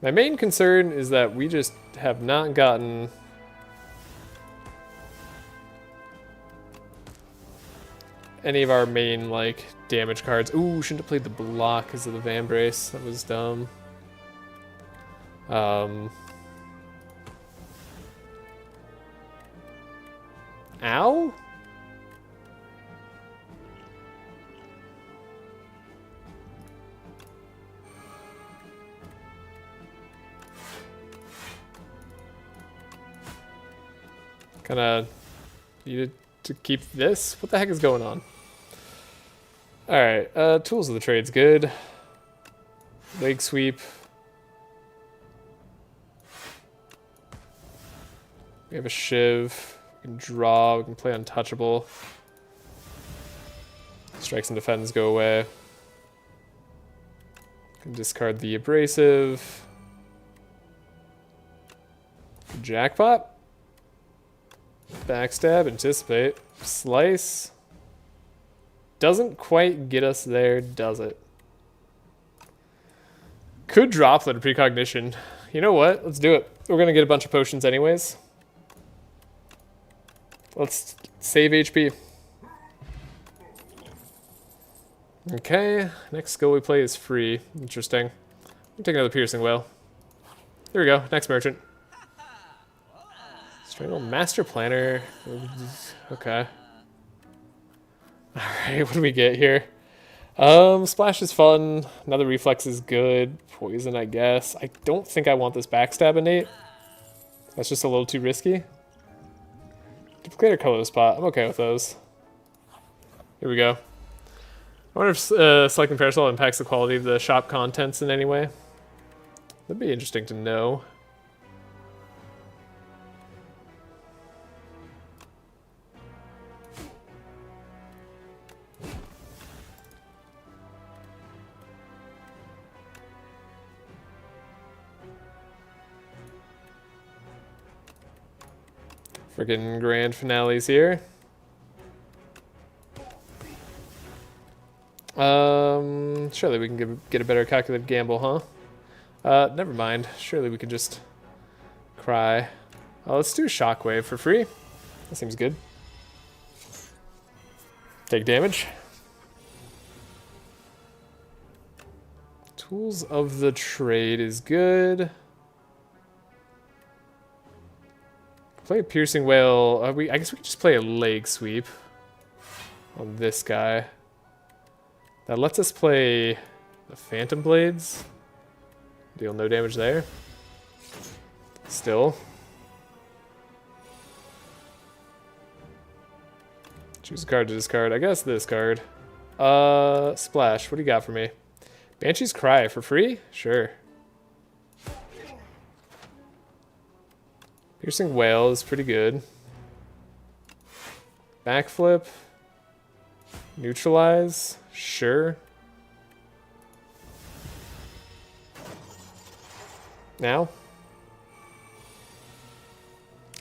My main concern is that we just have not gotten any of our main, like, damage cards. Ooh, shouldn't have played the block because of the Vambrace. That was dumb. Ow? Kinda needed to keep this? What the heck is going on? Alright, tools of the trade's good. Leg sweep. We have a shiv. We can draw. We can play untouchable. Strikes and defends go away. Can discard the abrasive. Jackpot. Backstab, anticipate, slice. Doesn't quite get us there, does it? Could droplet a precognition. You know what? Let's do it. We're gonna get a bunch of potions anyways. Let's save HP. Okay, next skill we play is free. Interesting. We'll take another piercing whale. There we go, next merchant. Strangle Master Planner. Okay. Alright, what do we get here? Splash is fun. Another reflex is good. Poison, I guess. I don't think I want this backstab innate. That's just a little too risky. Duplicate or color spot. I'm okay with those. Here we go. I wonder if selecting Parasol impacts the quality of the shop contents in any way. That'd be interesting to know. Freaking grand finales here. Surely we can get a better calculated gamble, huh? Never mind. Surely we can just cry. Let's do Shockwave for free. That seems good. Take damage. Tools of the Trade is good. Play a Piercing Whale. I guess we could just play a Leg Sweep on this guy. That lets us play the Phantom Blades. Deal no damage there. Still. Choose a card to discard. I guess this card. Splash. What do you got for me? Banshee's Cry for free? Sure. Piercing Whale is pretty good. Backflip. Neutralize. Sure. Now?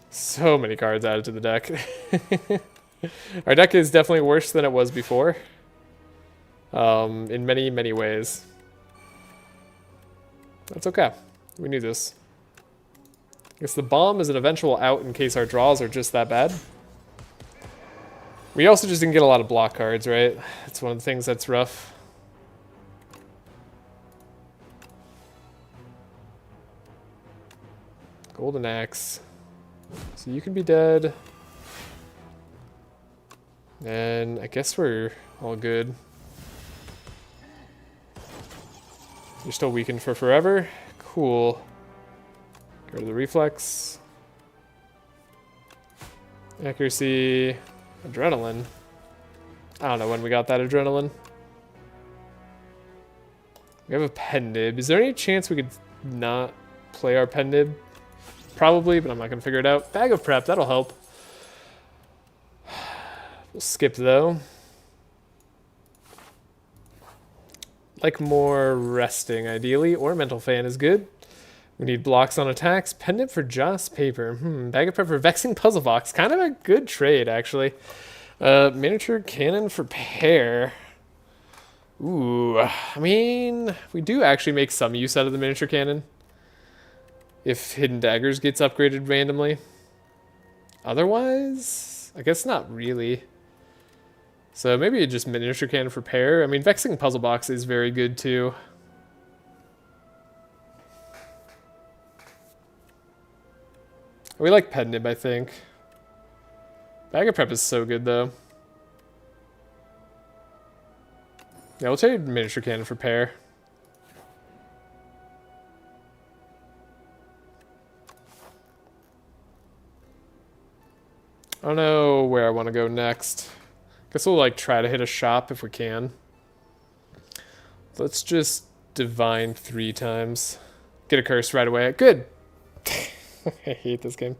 So many cards added to the deck. Our deck is definitely worse than it was before. In many, many ways. That's okay. We knew this. I guess the bomb is an eventual out in case our draws are just that bad. We also just didn't get a lot of block cards, right? That's one of the things that's rough. Golden Axe. So you can be dead. And I guess we're all good. You're still weakened for forever. Cool. Get rid of the reflex. Accuracy. Adrenaline. I don't know when we got that adrenaline. We have a pen nib. Is there any chance we could not play our pen nib? Probably, but I'm not going to figure it out. Bag of Prep, that'll help. We'll skip though. Like more resting ideally. Ornamental Fan is good. We need blocks on attacks. Pendant for Joss Paper. Bag of Prep for Vexing Puzzle Box. Kind of a good trade, actually. Miniature Cannon for Pair. Ooh, I mean, we do actually make some use out of the Miniature Cannon. If Hidden Daggers gets upgraded randomly. Otherwise, I guess not really. So maybe just Miniature Cannon for Pair. I mean, Vexing Puzzle Box is very good too. We like Pen Nib, I think. Bag of Prep is so good, though. Yeah, we'll trade Miniature Cannon for Pair. I don't know where I want to go next. Guess we'll, like, try to hit a shop if we can. Let's just Divine 3 times. Get a curse right away. Good! I hate this game.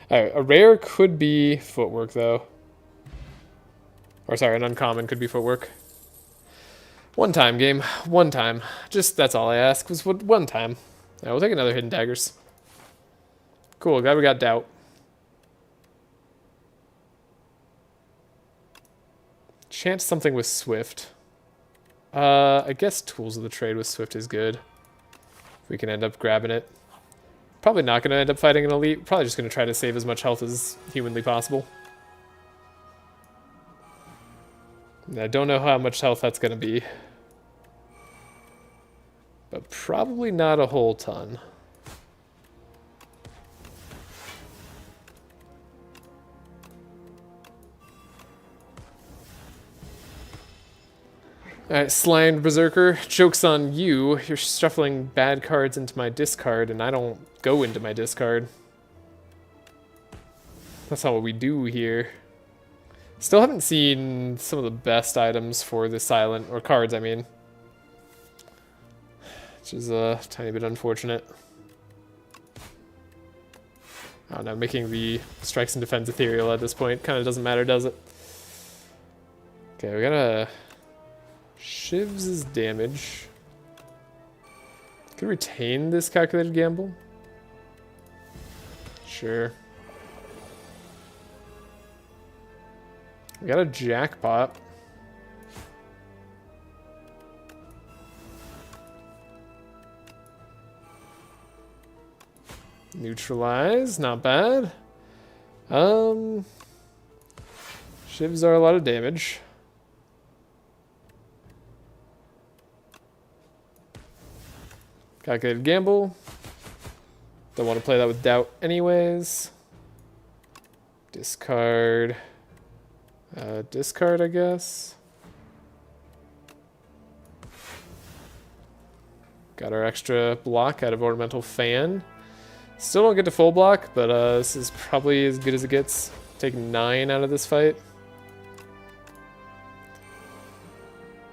Alright, a rare could be Footwork, though. Or sorry, an uncommon could be Footwork. One time, game. One time. Just, that's all I ask, was one time. Alright, we'll take another Hidden Daggers. Cool, glad we got Doubt. Enchant something with Swift. I guess Tools of the Trade with Swift is good. If we can end up grabbing it. Probably not going to end up fighting an elite. Probably just going to try to save as much health as humanly possible. And I don't know how much health that's going to be. But probably not a whole ton. Alright, Slimed Berserker. Joke's on you. You're shuffling bad cards into my discard, and I don't go into my discard. That's not what we do here. Still haven't seen some of the best items for the silent, or cards, I mean. Which is a tiny bit unfortunate. I don't know, making the Strikes and Defense ethereal at this point kind of doesn't matter, does it? Okay, we gotta... Shivs' damage. Could retain this calculated gamble? Sure. We got a jackpot. Neutralize, not bad. Shivs are a lot of damage. Calculated gamble. Don't want to play that with doubt anyways. Discard. Discard, I guess. Got our extra block out of Ornamental Fan. Still don't get to full block, but this is probably as good as it gets. Take 9 out of this fight.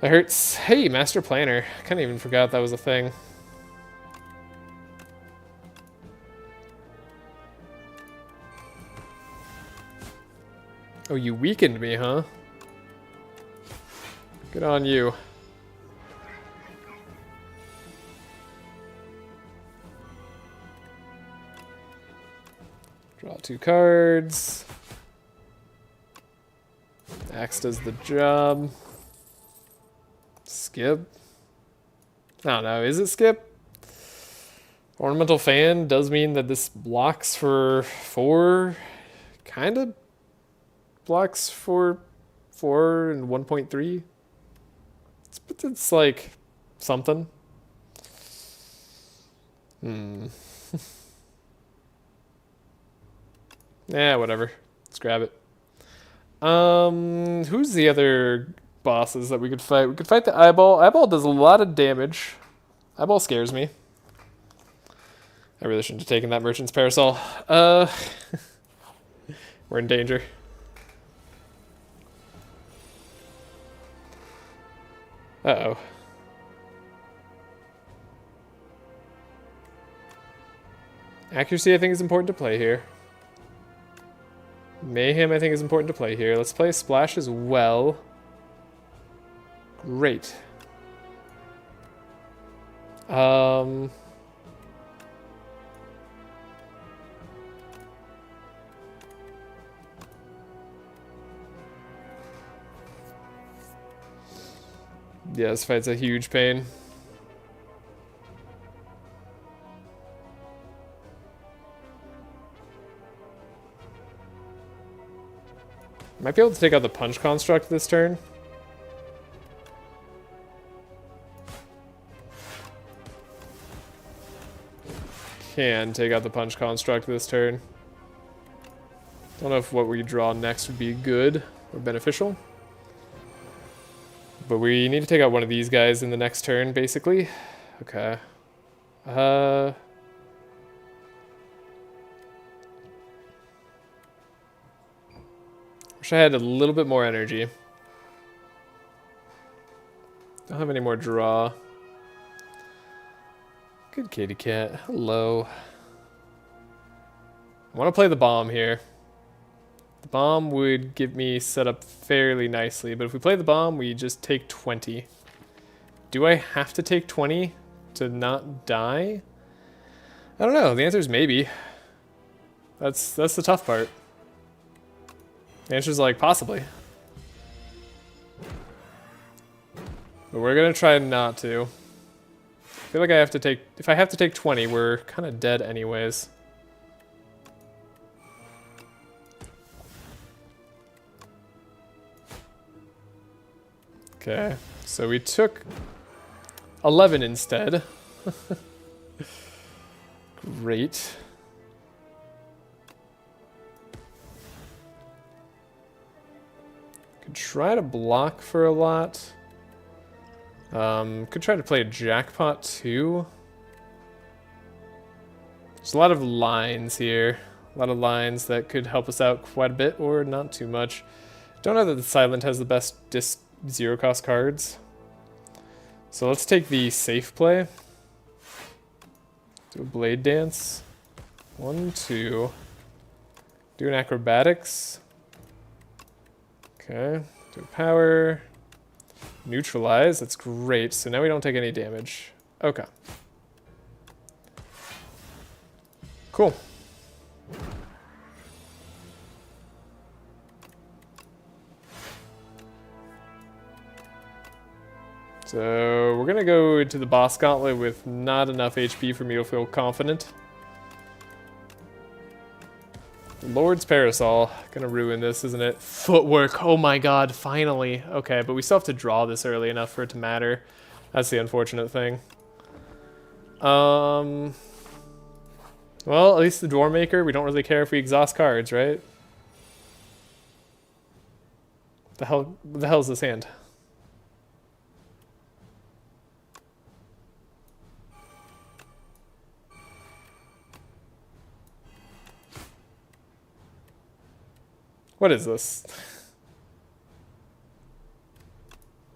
That hurts. Hey, Master Planner. I kind of even forgot that was a thing. Oh, you weakened me, huh? Good on you. Draw 2 cards. Axe does the job. Skip. I don't know, is it skip? Ornamental Fan does mean that this blocks for 4. Kinda blocks for 4 and 1.3. It's like something. Yeah, whatever. Let's grab it. Who's the other bosses that we could fight? We could fight the Eyeball. Eyeball does a lot of damage. Eyeball scares me. I really shouldn't have taken that Merchant's Parasol. We're in danger. Uh-oh. Accuracy, I think, is important to play here. Mayhem, I think, is important to play here. Let's play Splash as well. Great. Yeah, this fight's a huge pain. Might be able to take out the Punch Construct this turn. Can take out the Punch Construct this turn. Don't know if what we draw next would be good or beneficial. But we need to take out one of these guys in the next turn, basically. Okay. Wish I had a little bit more energy. Don't have any more draw. Good kitty cat. Hello. I want to play the bomb here. The bomb would give me set up fairly nicely, but if we play the bomb, we just take 20. Do I have to take 20 to not die? I don't know. The answer is maybe. That's the tough part. The answer is like, possibly. But we're gonna try not to. I feel like I have to take... If I have to take 20, we're kind of dead anyways. Okay, so we took 11 instead. Great. Could try to block for a lot. Could try to play a jackpot too. There's a lot of lines here. A lot of lines that could help us out quite a bit or not too much. Don't know that the Silent has the best zero cost cards. So let's take the safe play. Do a blade dance. 1, 2. Do an acrobatics. Okay. Do a power. Neutralize. That's great. So now we don't take any damage. Okay. Cool. So we're gonna go into the boss gauntlet with not enough HP for me to feel confident. Lord's Parasol. Gonna ruin this, isn't it? Footwork. Oh my god, finally. Okay, but we still have to draw this early enough for it to matter. That's the unfortunate thing. Well, at least the Door Maker, we don't really care if we exhaust cards, right? What the hell is this hand? What is this?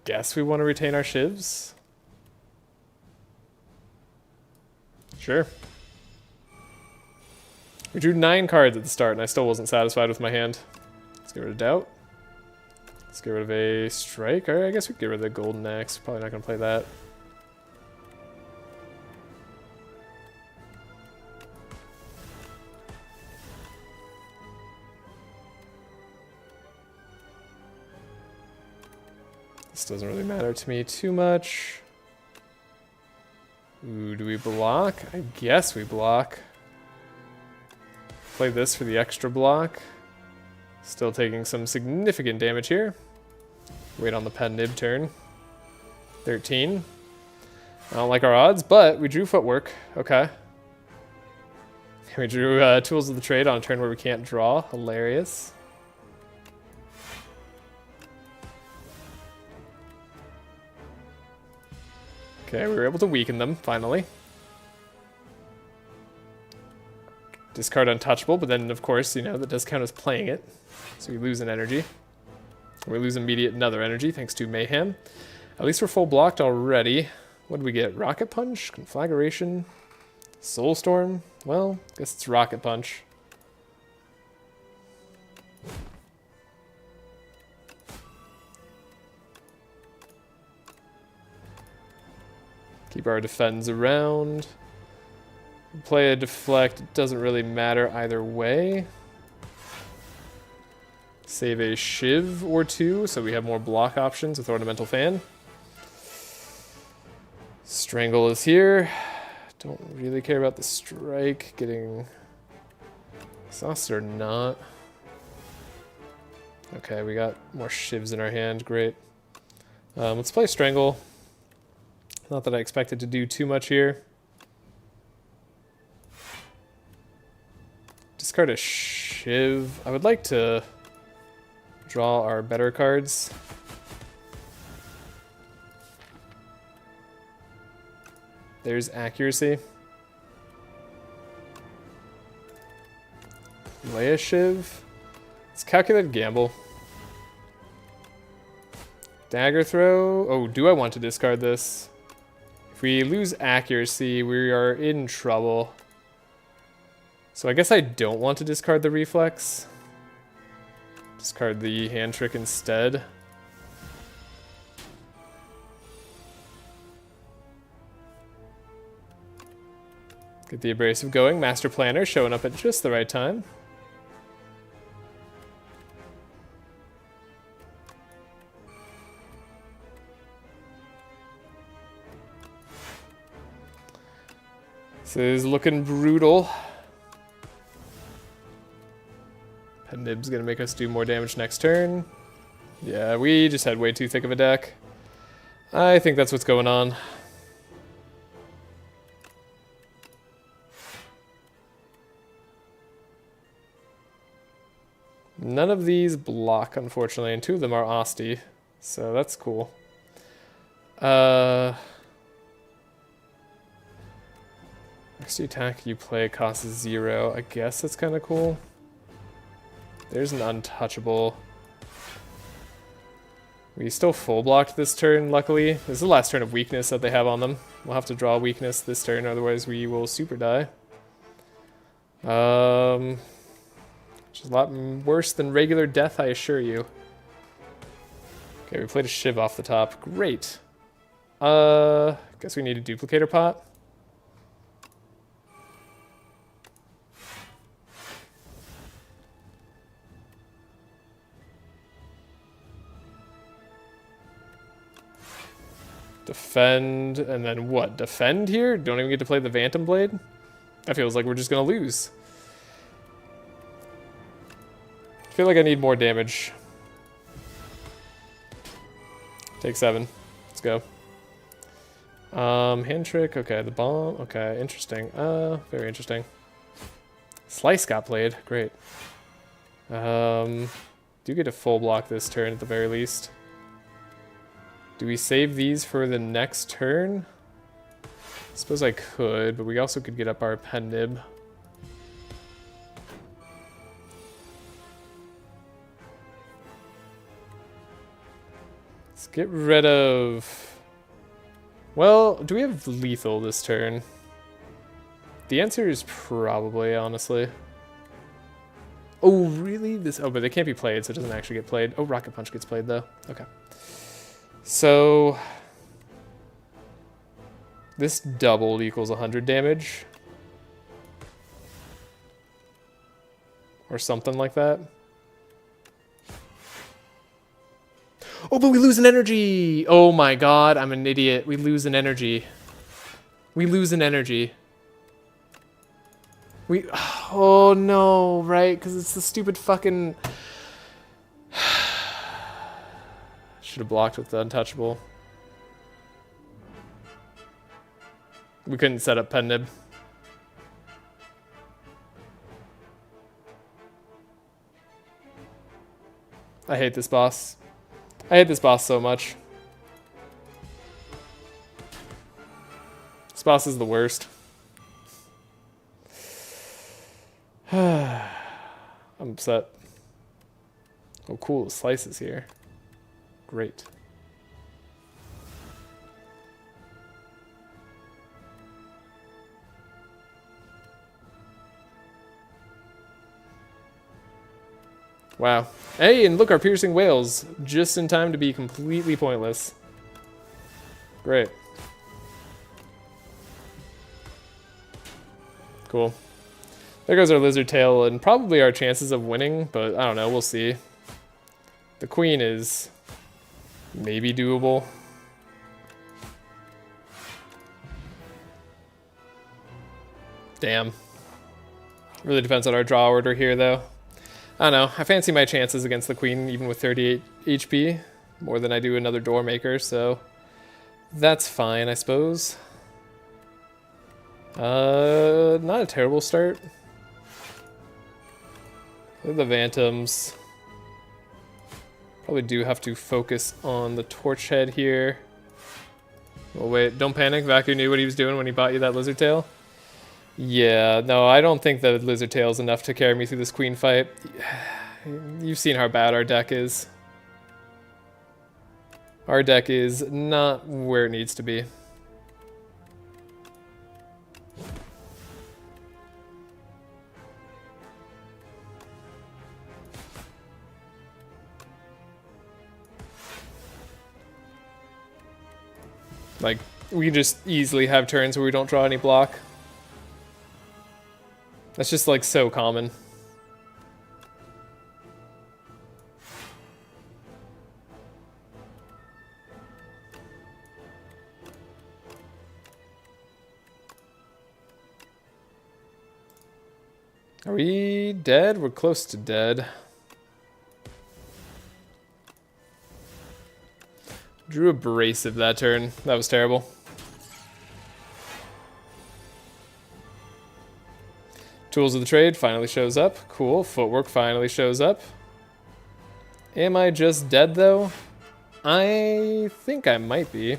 Guess we want to retain our shivs? Sure. We drew 9 cards at the start and I still wasn't satisfied with my hand. Let's get rid of Doubt. Let's get rid of a Strike. Alright, I guess we can get rid of the Golden Axe. Probably not going to play that. This doesn't really matter to me too much. Ooh, do we block? I guess we block. Play this for the extra block. Still taking some significant damage here. Wait on the pen nib turn. 13. I don't like our odds, but we drew footwork. Okay. We drew Tools of the Trade on a turn where we can't draw. Hilarious. Okay, we were able to weaken them, finally. Discard Untouchable, but then, of course, you know, that does count as playing it. So we lose an energy. We lose immediate another energy, thanks to Mayhem. At least we're full blocked already. What did we get? Rocket Punch? Conflagration? Soulstorm? Well, I guess it's Rocket Punch. Keep our defends around. Play a deflect, it doesn't really matter either way. Save a Shiv or 2, so we have more block options with Ornamental Fan. Strangle is here. Don't really care about the Strike. Getting exhausted or not. Okay, we got more Shivs in our hand, great. Let's play Strangle. Not that I expected to do too much here. Discard a Shiv. I would like to draw our better cards. There's Accuracy. Play a Shiv. It's Calculated Gamble. Dagger Throw. Oh, do I want to discard this? If we lose accuracy, we are in trouble. So I guess I don't want to discard the Reflex. Discard the Hand Trick instead. Get the Abrasive going. Master Planner showing up at just the right time. This is looking brutal. Pendib's gonna make us do more damage next turn. Yeah, we just had way too thick of a deck. I think that's what's going on. None of these block, unfortunately, and two of them are Osti, so that's cool. Next attack you play costs 0. I guess that's kind of cool. There's an untouchable. We still full blocked this turn, luckily. This is the last turn of weakness that they have on them. We'll have to draw weakness this turn, otherwise we will super die. Which is a lot worse than regular death, I assure you. Okay, we played a Shiv off the top. Great. Guess we need a duplicator pot. Defend, and then what? Defend here? Don't even get to play the Phantom Blade? That feels like we're just gonna lose. I feel like I need more damage. Take 7. Let's go. Hand trick, okay, the bomb, okay, interesting. Very interesting. Slice got played, great. Do get to full block this turn at the very least. Do we save these for the next turn? I suppose I could, but we also could get up our Pendib. Let's get rid of... Well, do we have lethal this turn? The answer is probably, honestly. Oh, really? This? Oh, but they can't be played, so it doesn't actually get played. Oh, Rocket Punch gets played, though. Okay. So... This doubled equals 100 damage. Or something like that. Oh, but we lose an energy! Oh my god, I'm an idiot. We lose an energy. We lose an energy. We... Oh no, right? Because it's the stupid fucking... Should have blocked with the untouchable. We couldn't set up Pendib. I hate this boss. I hate this boss so much. This boss is the worst. I'm upset. Oh cool, slices here. Great. Wow. Hey, and look, our piercing whales, just in time to be completely pointless. Great. Cool. There goes our lizard tail and probably our chances of winning, but I don't know, we'll see. The queen is maybe doable. Damn. Really depends on our draw order here, though. I don't know. I fancy my chances against the queen, even with 38 HP, more than I do another door maker, so that's fine, I suppose. Not a terrible start. The Phantoms. Probably do have to focus on the torch head here. Oh wait, don't panic. Vacu knew what he was doing when he bought you that lizard tail. Yeah, no, I don't think the lizard tail is enough to carry me through this queen fight. You've seen how bad our deck is. Our deck is not where it needs to be. Like, we can just easily have turns where we don't draw any block. That's just, like, so common. Are we dead? We're close to dead. Drew Abrasive that turn. That was terrible. Tools of the Trade finally shows up. Cool. Footwork finally shows up. Am I just dead, though? I think I might be.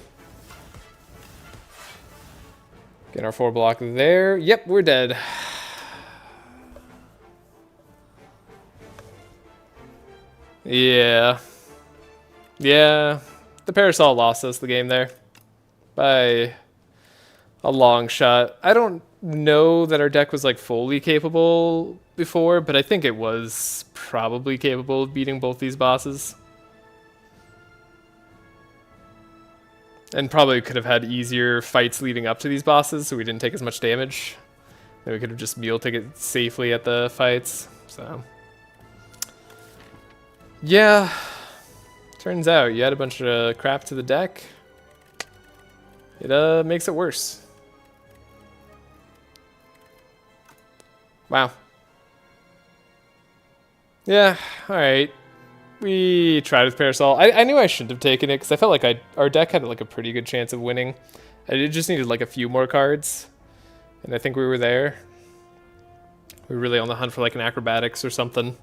Get our 4 block there. Yep, we're dead. Yeah. Yeah. The Parasol lost us the game there. By a long shot. I don't know that our deck was like fully capable before, but I think it was probably capable of beating both these bosses. And probably could have had easier fights leading up to these bosses, so we didn't take as much damage. Then we could have just meal ticket safely at the fights. So yeah. Turns out you add a bunch of crap to the deck. It makes it worse. Wow. Yeah, alright. We tried with Parasol. I knew I shouldn't have taken it because I felt like our deck had like a pretty good chance of winning. I just needed like a few more cards. And I think we were there. We were really on the hunt for like an acrobatics or something.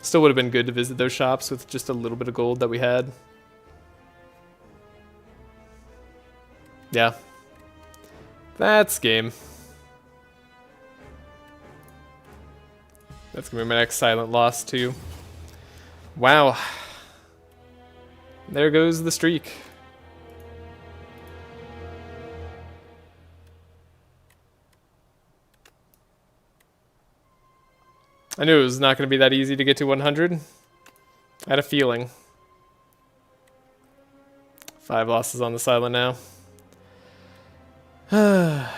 Still would have been good to visit those shops with just a little bit of gold that we had. Yeah. That's game. That's gonna be my next silent loss too. Wow. There goes the streak. I knew it was not going to be that easy to get to 100. I had a feeling. 5 losses on the silent now.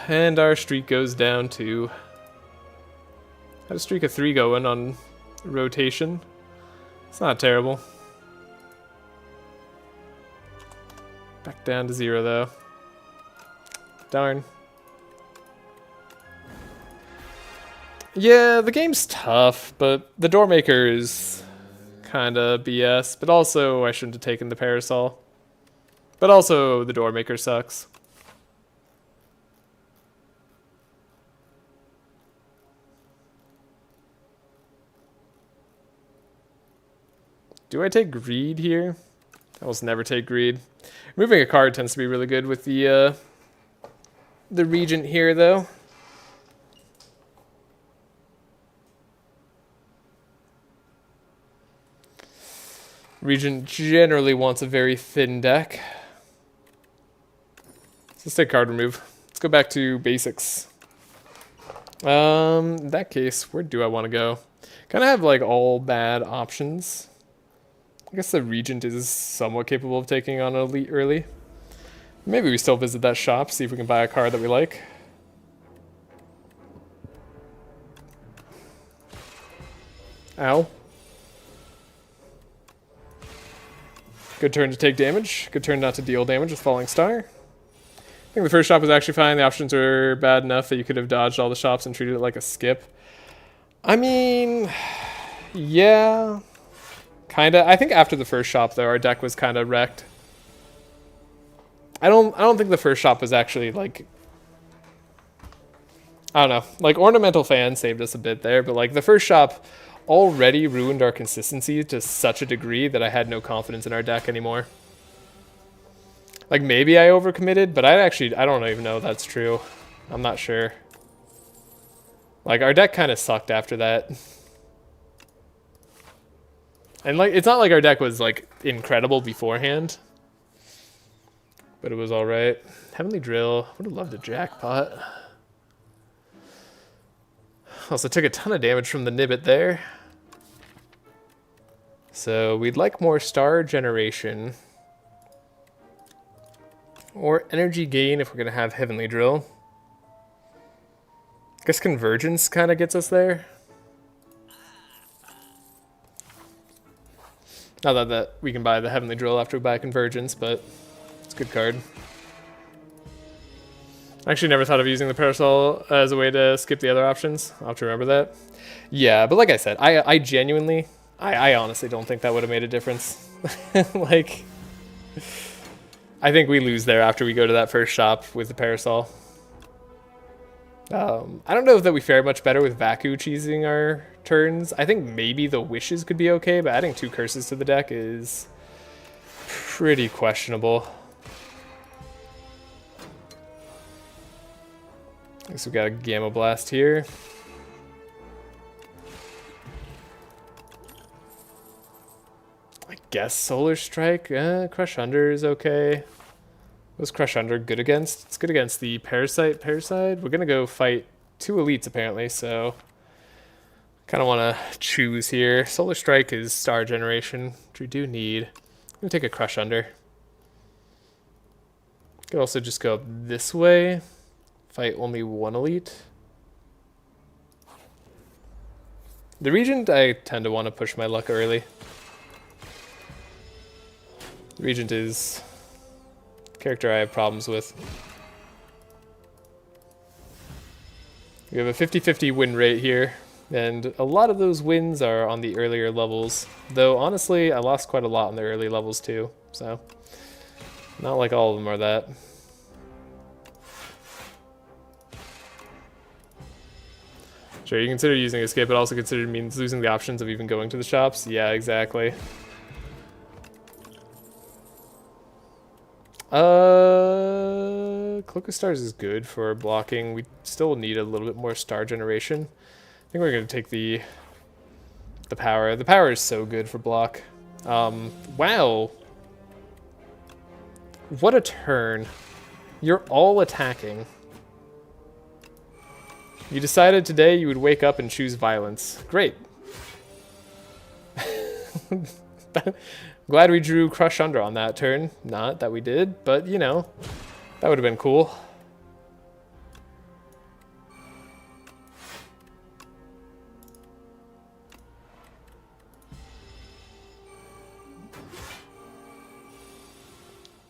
And our streak goes down to... Had a streak of 3 going on rotation. It's not terrible. Back down to 0 though. Darn. Yeah, the game's tough, but the Doormaker is kinda BS. But also, I shouldn't have taken the Parasol. But also, the Doormaker sucks. Do I take Greed here? I almost never take Greed. Removing a card tends to be really good with the Regent here, though. Regent generally wants a very thin deck. So let's take card remove. Let's go back to basics. In that case, where do I want to go? Kind of have like all bad options. I guess the Regent is somewhat capable of taking on Elite early. Maybe we still visit that shop, see if we can buy a card that we like. Ow. Good turn to take damage. Good turn not to deal damage with Falling Star. I think the first shop was actually fine. The options were bad enough that you could have dodged all the shops and treated it like a skip. I mean, yeah. Kinda. I think after the first shop, though, our deck was kind of wrecked. I don't think the first shop was actually, like... I don't know. Like, Ornamental Fan saved us a bit there, but, like, the first shop already ruined our consistency to such a degree that I had no confidence in our deck anymore. Like, maybe I overcommitted, but I don't even know if that's true. I'm not sure. Like, our deck kind of sucked after that. And, like, it's not like our deck was, like, incredible beforehand. But it was alright. Heavenly Drill. Would have loved a jackpot. Also took a ton of damage from the Nibbit there. So we'd like more star generation. Or energy gain if we're going to have Heavenly Drill. I guess Convergence kind of gets us there. Not that we can buy the Heavenly Drill after we buy Convergence, but it's a good card. I actually never thought of using the parasol as a way to skip the other options. I'll have to remember that. Yeah, but like I said, I genuinely, I honestly don't think that would have made a difference. Like, I think we lose there after we go to that first shop with the parasol. I don't know if that we fare much better with Vaku cheesing our turns. I think maybe the wishes could be okay, but adding 2 curses to the deck is pretty questionable. I guess we got a Gamma Blast here. I guess Solar Strike, Crush Under is okay. What's Crush Under good against? It's good against the Parasite. We're gonna go fight 2 elites apparently, so kind of want to choose here. Solar Strike is Star Generation, which we do need. I'm gonna take a Crush Under. Could also just go this way, fight only 1 elite. The Regent, I tend to want to push my luck early. The Regent is character I have problems with. We have a 50-50 win rate here, and a lot of those wins are on the earlier levels. Though, honestly, I lost quite a lot on the early levels too, so not like all of them are that. Sure, you consider using escape, but also consider means losing the options of even going to the shops. Yeah, exactly. Cloak of Stars is good for blocking. We still need a little bit more star generation. I think we're gonna take the power. The power is so good for block. Wow. What a turn. You're all attacking. You decided today you would wake up and choose violence. Great. Glad we drew Crush Under on that turn. Not that we did, but you know, that would have been cool.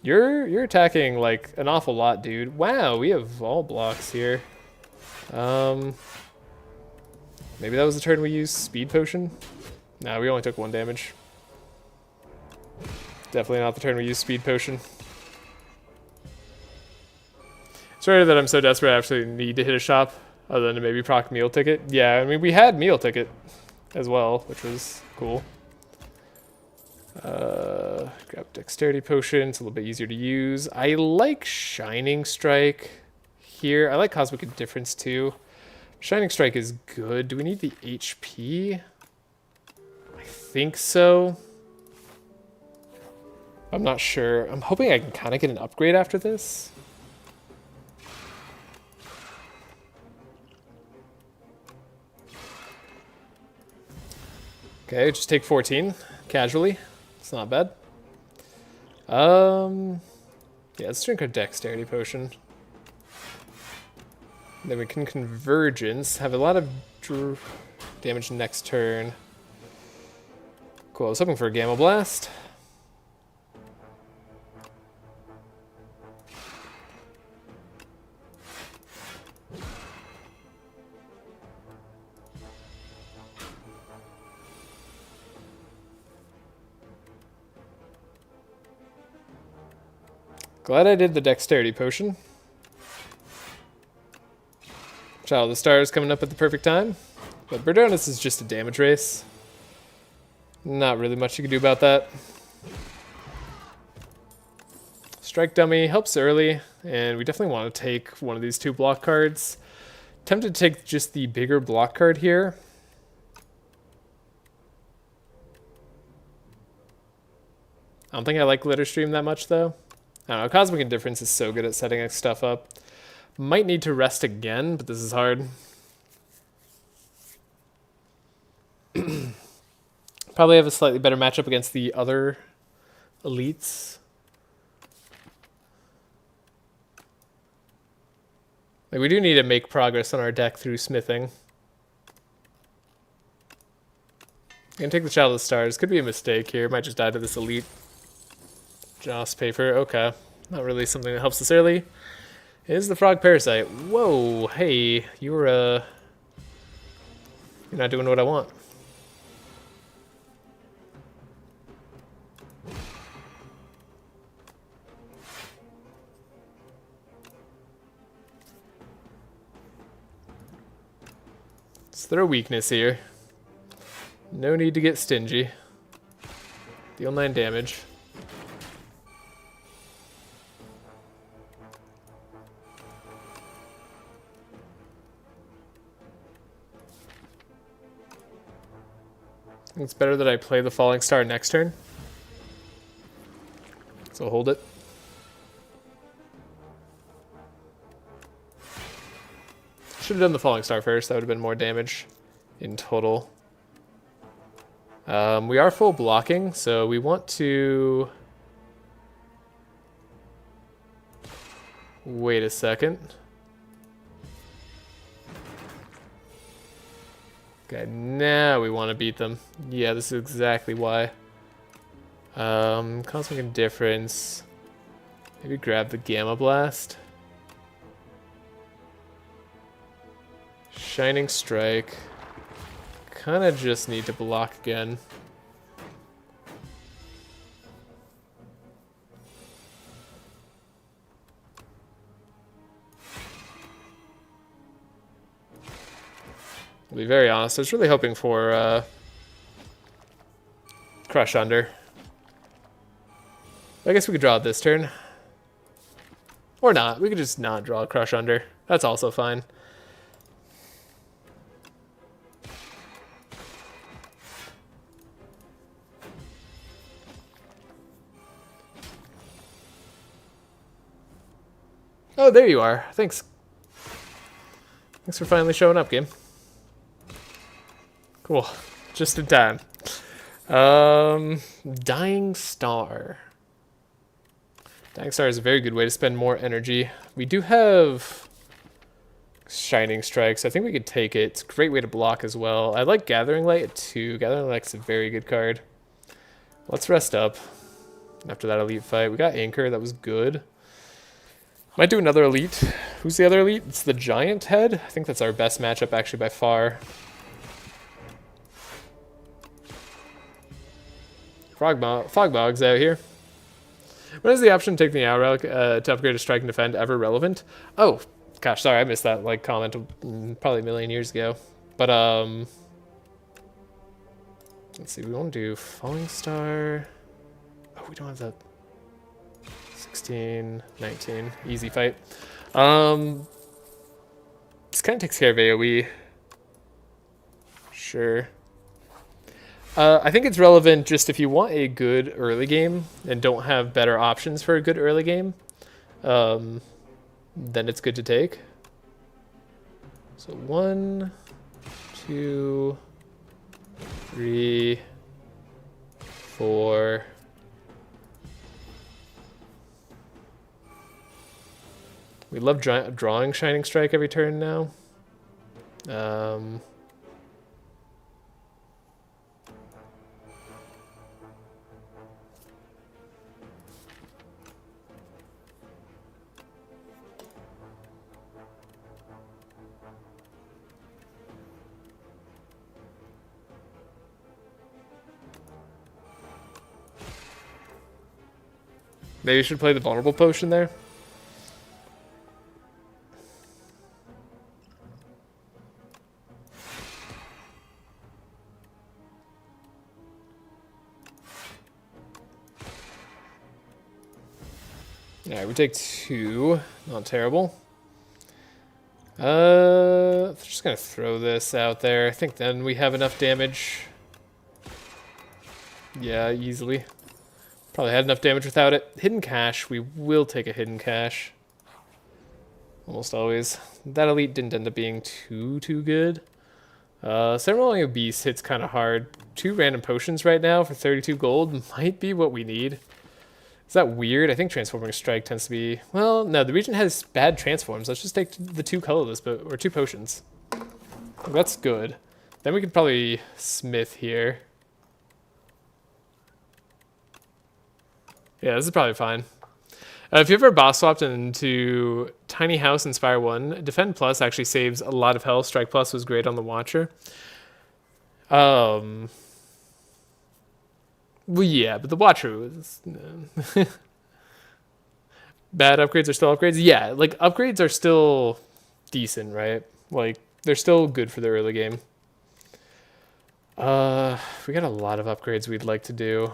You're attacking like an awful lot, dude. Wow, we have all blocks here. Maybe that was the turn we used Speed Potion? Nah, we only took 1 damage. Definitely not the turn we used Speed Potion. Sorry that I'm so desperate I actually need to hit a shop, other than to maybe proc Meal Ticket. Yeah, I mean, we had Meal Ticket as well, which was cool. Grab Dexterity Potion, it's a little bit easier to use. I like Shining Strike here. I like Cosmic Indifference too. Shining Strike is good. Do we need the HP? I think so. I'm not sure. I'm hoping I can kind of get an upgrade after this. Okay, just take 14 casually. It's not bad. Yeah, let's drink our Dexterity Potion. Then we can Convergence. Have a lot of damage next turn. Cool, I was hoping for a Gamma Blast. Glad I did the Dexterity Potion. Child of the Stars coming up at the perfect time. But Berdonis is just a damage race. Not really much you can do about that. Strike Dummy helps early, and we definitely want to take one of these 2 block cards. Tempted to take just the bigger block card here. I don't think I like Glitter Stream that much, though. I don't know, Cosmic Indifference is so good at setting stuff up. Might need to rest again, but this is hard. Probably have a slightly better matchup against the other elites. Like, we do need to make progress on our deck through smithing. I'm gonna take the Child of the Stars. Could be a mistake here. Might just die to this elite. Joss Paper, okay. Not really something that helps us early. It is the frog parasite. Whoa, hey, you're not doing what I want. Let's throw weakness here. No need to get stingy. Deal 9 damage. It's better that I play the Falling Star next turn. So hold it. Should have done the Falling Star first. That would have been more damage in total. We are full blocking, so we want to... Wait a second. Okay, now we want to beat them. Yeah, this is exactly why. Cosmic Indifference. Maybe grab the Gamma Blast. Shining Strike. Kind of just need to block again. To be very honest, I was really hoping for Crush Under. I guess we could draw it this turn. Or not. We could just not draw Crush Under. That's also fine. Oh, there you are. Thanks. Thanks for finally showing up, game. Cool. Just in time. Dying Star. Dying Star is a very good way to spend more energy. We do have Shining Strikes. I think we could take it. It's a great way to block as well. I like Gathering Light at 2. Gathering Light's a very good card. Let's rest up after that elite fight. We got Anchor. That was good. Might do another elite. Who's the other elite? It's the Giant Head. I think that's our best matchup actually by far. Fogbog's out here. When is the option to take the Owl Relic to upgrade to Strike and Defend ever relevant? Oh, gosh, sorry, I missed that comment probably a million years ago. But let's see, we want to do Falling Star. Oh, we don't have that. 16, 19, easy fight. This kind of takes care of AoE. Sure. I think it's relevant just if you want a good early game and don't have better options for a good early game, then it's good to take. So 1, 2, 3, 4. We love drawing Shining Strike every turn now. Maybe you should play the Vulnerable Potion there. Alright, we take 2. Not terrible. Just gonna throw this out there. I think then we have enough damage. Yeah, easily. Probably had enough damage without it. Hidden Cache. We will take a Hidden Cache. Almost always. That elite didn't end up being too good. Ceremonial Beast hits kind of hard. 2 random potions right now for 32 gold might be what we need. Is that weird? I think Transforming Strike tends to be... Well, no, the region has bad transforms. Let's just take the 2 colorless, or 2 potions. That's good. Then we could probably Smith here. Yeah, this is probably fine. If you ever boss swapped into Tiny House in Spire 1. Defend Plus actually saves a lot of health. Strike Plus was great on the Watcher. Well, yeah, but the Watcher was... Bad upgrades are still upgrades? Yeah, like, upgrades are still decent, right? Like, they're still good for the early game. We got a lot of upgrades we'd like to do.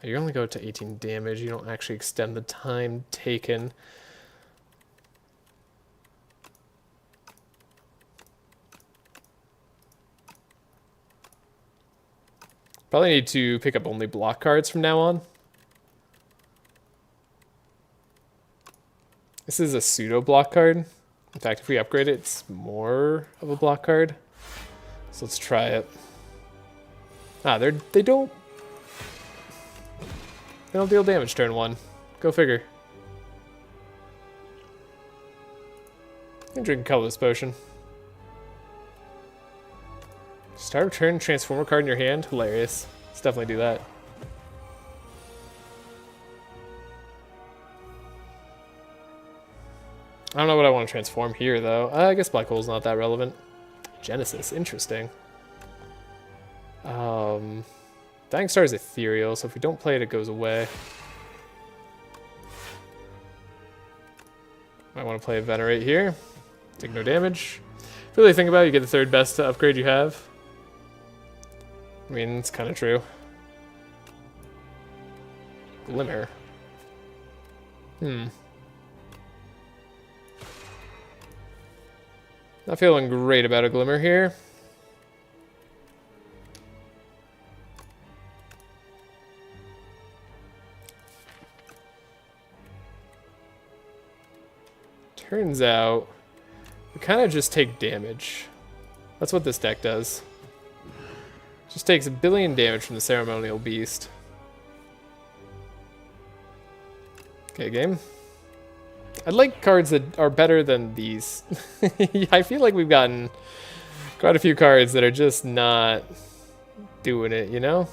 You only go to 18 damage. You don't actually extend the time taken. Probably need to pick up only block cards from now on. This is a pseudo block card. In fact, if we upgrade it, it's more of a block card. So let's try it. Ah, they don't deal damage turn 1. Go figure. And drink a colorless potion. Start of turn, transformer card in your hand. Hilarious. Let's definitely do that. I don't know what I want to transform here, though. I guess Black Hole's not that relevant. Genesis, interesting. Dying Star is ethereal, so if we don't play it, it goes away. Might want to play a Venerate here. Take no damage. If you really think about it, you get the third best upgrade you have. I mean, it's kind of true. Glimmer. Not feeling great about a Glimmer here. Turns out, we kind of just take damage. That's what this deck does. Just takes 1 billion damage from the Ceremonial Beast. Okay, game. I'd like cards that are better than these. I feel like we've gotten quite a few cards that are just not doing it, you know?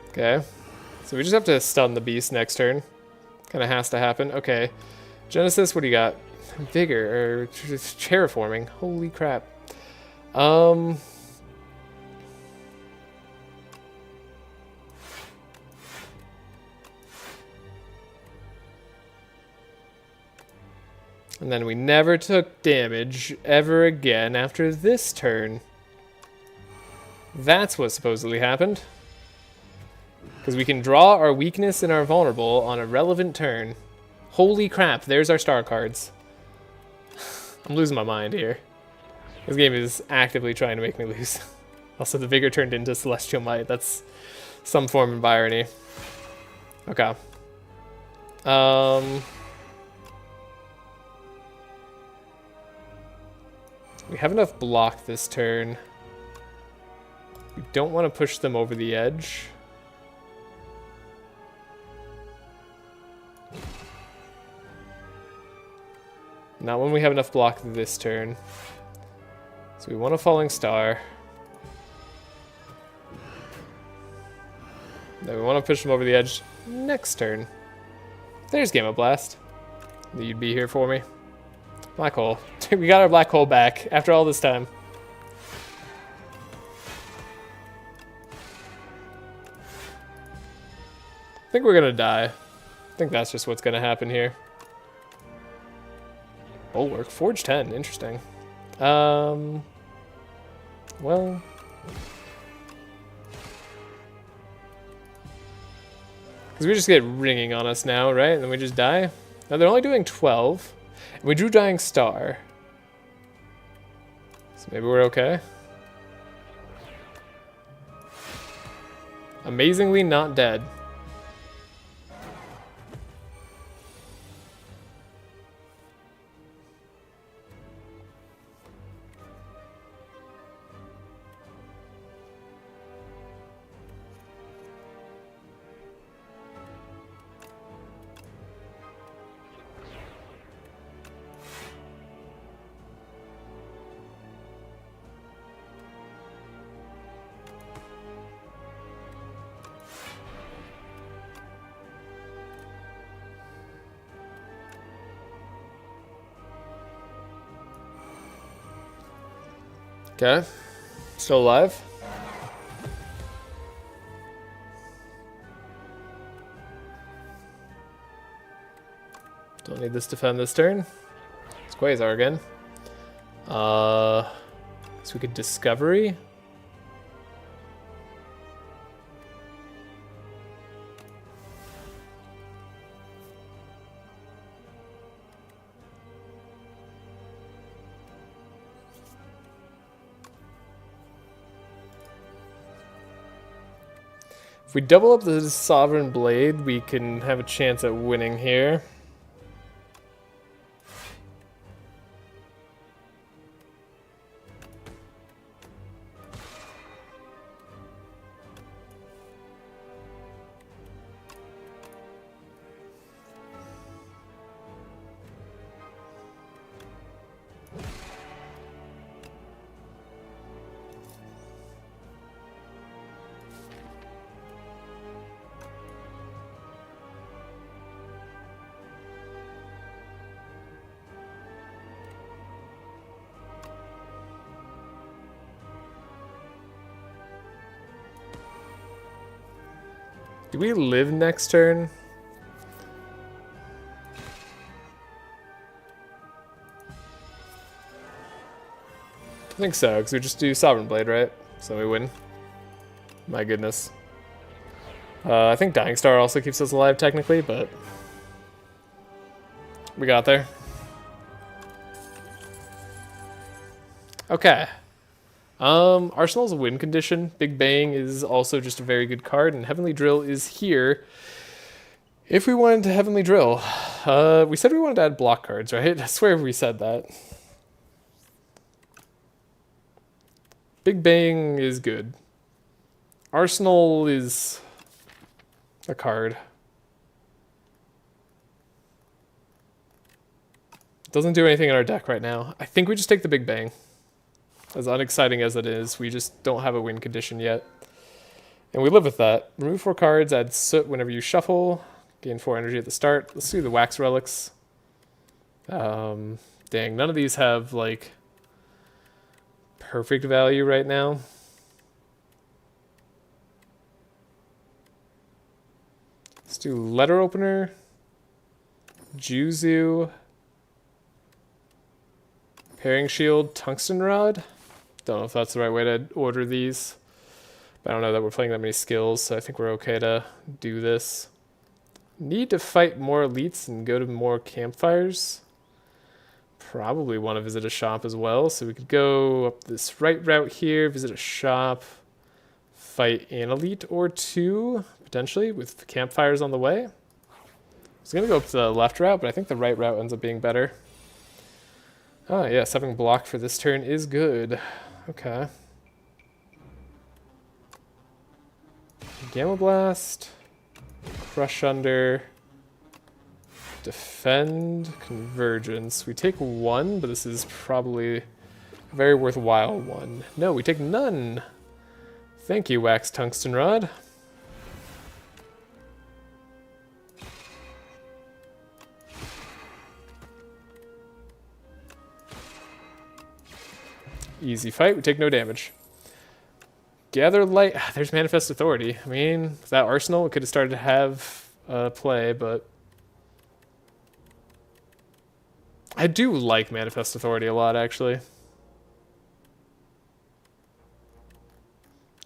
Okay, so we just have to stun the beast next turn. Kind of has to happen. Okay, Genesis, what do you got? Vigor, or terraforming. Holy crap. And then we never took damage ever again after this turn. That's what supposedly happened. Because we can draw our weakness and our vulnerable on a relevant turn. Holy crap, there's our star cards. I'm losing my mind here. This game is actively trying to make me lose. Also, the Vigor turned into Celestial Might. That's some form of irony. Okay. We have enough block this turn. We don't want to push them over the edge. Not when we have enough block this turn. So we want a Falling Star. Then we want to push them over the edge next turn. There's Gamma Blast. You'd be here for me. Black Hole. We got our Black Hole back after all this time. I think we're gonna die. I think that's just what's gonna happen here. Bulwark. Forge 10. Interesting. Well... Because we just get ringing on us now, right? And then we just die? Now they're only doing 12. And we drew Dying Star. So maybe we're okay. Amazingly not dead. Okay. Still alive. Don't need this to defend this turn. It's Quasar again. So we could Discovery. If we double up the Sovereign Blade, we can have a chance at winning here. Do we live next turn? I think so, because we just do Sovereign Blade, right? So we win. My goodness. I think Dying Star also keeps us alive technically, but we got there. Okay. Arsenal's a win condition. Big Bang is also just a very good card, and Heavenly Drill is here. If we wanted to Heavenly Drill, we said we wanted to add block cards, right? I swear we said that. Big Bang is good. Arsenal is a card. Doesn't do anything in our deck right now. I think we just take the Big Bang. As unexciting as it is, we just don't have a win condition yet. And we live with that. Remove 4 cards, add Soot whenever you shuffle. Gain 4 energy at the start. Let's do the Wax Relics. Dang, none of these have, like, perfect value right now. Let's do Letter Opener. Juzu. Pairing Shield, Tungsten Rod. Don't know if that's the right way to order these. But I don't know that we're playing that many skills, so I think we're okay to do this. Need to fight more elites and go to more campfires. Probably want to visit a shop as well, so we could go up this right route here, visit a shop, fight an elite or 2, potentially, with campfires on the way. I was going to go up the left route, but I think the right route ends up being better. Oh, yes, having block for this turn is good. Okay. Gamma Blast, Crush Under, Defend, Convergence. We take 1, but this is probably a very worthwhile one. No, we take none. Thank you, Wax Tungsten Rod. Easy fight, we take no damage. Gather Light, there's Manifest Authority. I mean, with that Arsenal, it could have started to have play, but I do like Manifest Authority a lot, actually.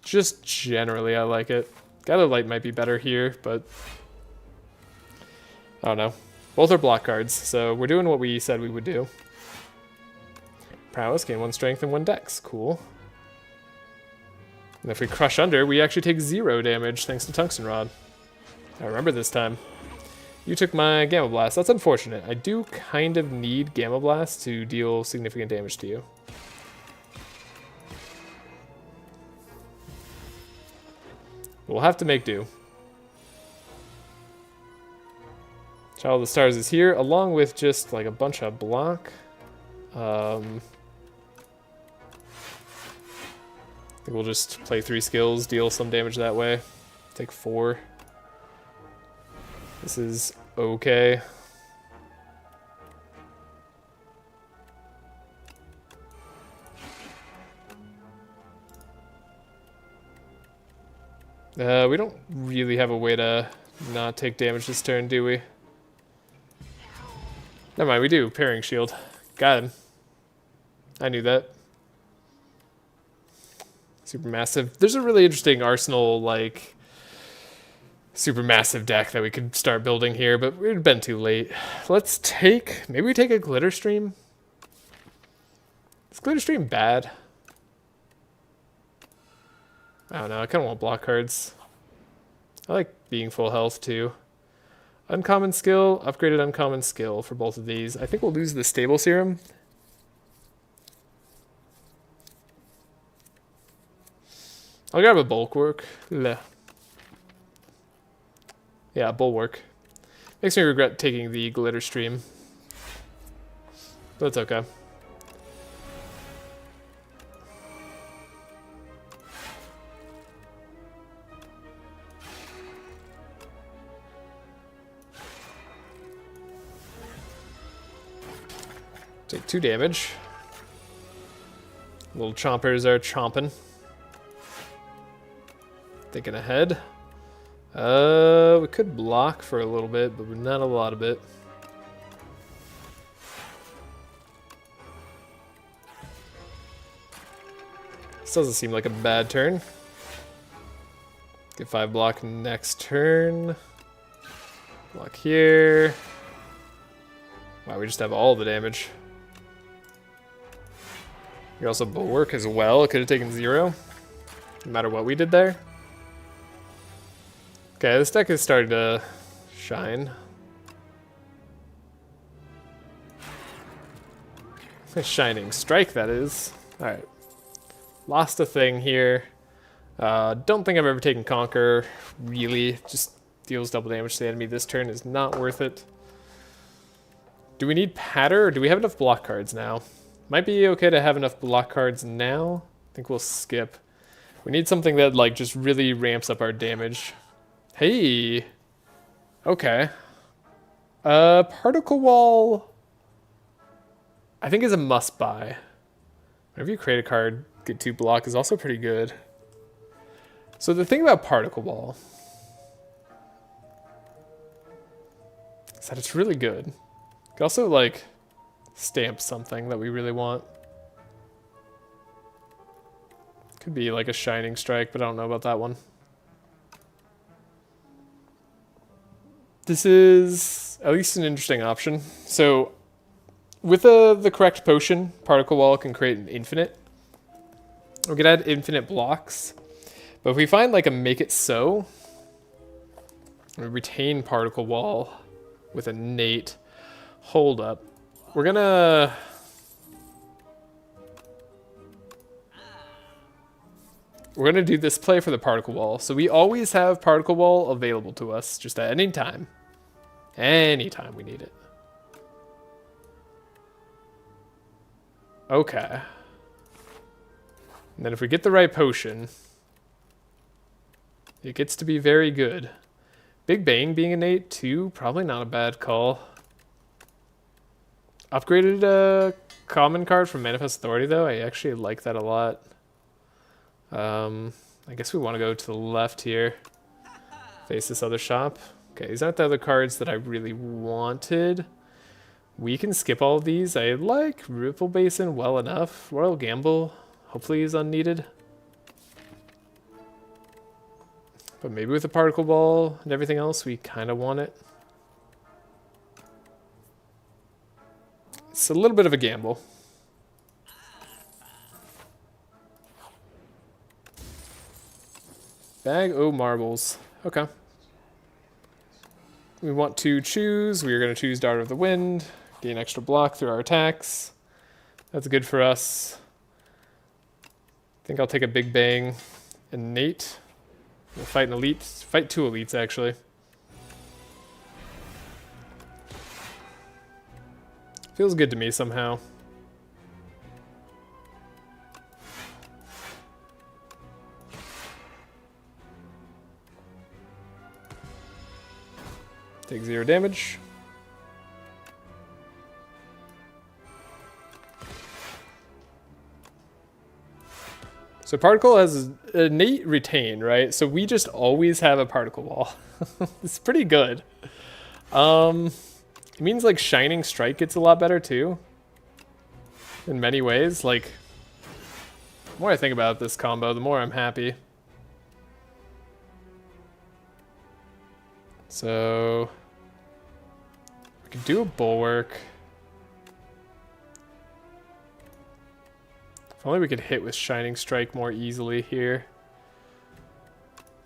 Just generally, I like it. Gather Light might be better here, but I don't know. Both are block cards, so we're doing what we said we would do. Prowess, gain 1 strength and 1 dex. Cool. And if we Crush Under, we actually take 0 damage thanks to Tungsten Rod. I remember this time. You took my Gamma Blast. That's unfortunate. I do kind of need Gamma Blast to deal significant damage to you. We'll have to make do. Child of the Stars is here, along with just like a bunch of block. I think we'll just play 3 skills, deal some damage that way. Take 4. This is okay. We don't really have a way to not take damage this turn, do we? Never mind, we do. Parrying shield. Got him. I knew that. Super massive. There's a really interesting arsenal, like, super massive deck that we could start building here, but we'd been too late. Let's take... Maybe we take a Glitter Stream? Is Glitter Stream bad? I don't know. I kind of want block cards. I like being full health, too. Uncommon skill, upgraded uncommon skill for both of these. I think we'll lose the stable serum. I'll grab a bulwark. Yeah, bulwark. Makes me regret taking the glitter stream. But it's okay. Take 2 damage. Little chompers are chomping. Thinking ahead. We could block for a little bit, but not a lot of it. This doesn't seem like a bad turn. Get 5 block next turn. Block here. Wow, we just have all the damage. We also bulwark as well. It could have taken 0, no matter what we did there. Okay, this deck is starting to shine. A shining strike, that is. Alright. Lost a thing here. Don't think I've ever taken Conquer, really. Just deals double damage to the enemy this turn is not worth it. Do we need Patter, or do we have enough block cards now? Might be okay to have enough block cards now. I think we'll skip. We need something that, like, just really ramps up our damage. Hey! Okay. Particle Wall, I think is a must-buy. Whenever you create a card, get 2 block is also pretty good. So the thing about Particle Wall is that it's really good. You can also, like, stamp something that we really want. Could be like a Shining Strike, but I don't know about that one. This is at least an interesting option. So with the correct potion, Particle Wall can create an infinite. We could add infinite blocks. But if we find like a Make It So, we retain Particle Wall with innate. Hold up. We're gonna do this play for the Particle Wall. So we always have Particle Wall available to us, just at any time. Anytime we need it. Okay. And then if we get the right potion, it gets to be very good. Big Bang being innate too, probably not a bad call. Upgraded a common card from Manifest Authority though. I actually like that a lot. I guess we want to go to the left here. Face this other shop. Okay, these aren't the other cards that I really wanted. We can skip all of these. I like Ripple Basin well enough. Royal Gamble hopefully is unneeded. But maybe with the Particle Ball and everything else, we kind of want it. It's a little bit of a gamble. Bag o' marbles. Okay. We want to choose. We are going to choose Daughter of the Wind. Gain extra block through our attacks. That's good for us. I think I'll take a Big Bang. Innate. We'll fight an elite. Fight 2 elites, actually. Feels good to me somehow. Take 0 damage. So particle has innate retain, right? So we just always have a particle wall. It's pretty good. It means like Shining Strike gets a lot better too. In many ways, like the more I think about this combo, the more I'm happy. So we could do a bulwark. If only we could hit with Shining Strike more easily here.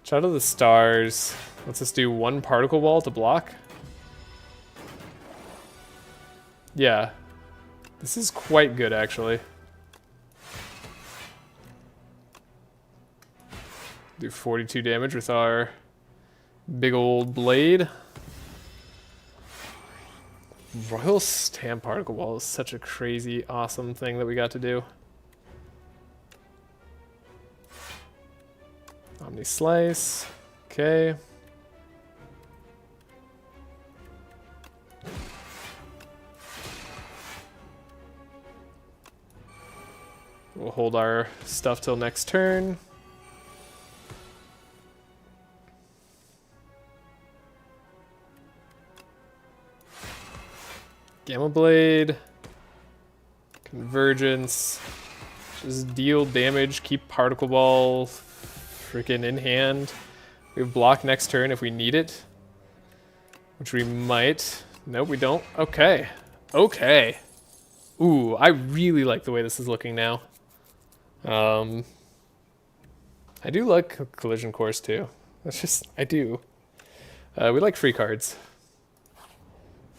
Shadow of the Stars. Let's just do one particle wall to block. Yeah. This is quite good, actually. Do 42 damage with our big old blade. Royal Stamp Particle Wall is such a crazy, awesome thing that we got to do. Omni Slice. Okay. We'll hold our stuff till next turn. Gamma Blade. Convergence. Just deal damage, keep Particle Ball freaking in hand. We have block next turn if we need it. Which we might. Nope, we don't. Okay. Okay. Ooh, I really like the way this is looking now. I do like Collision Course too. That's just, I do. We like free cards.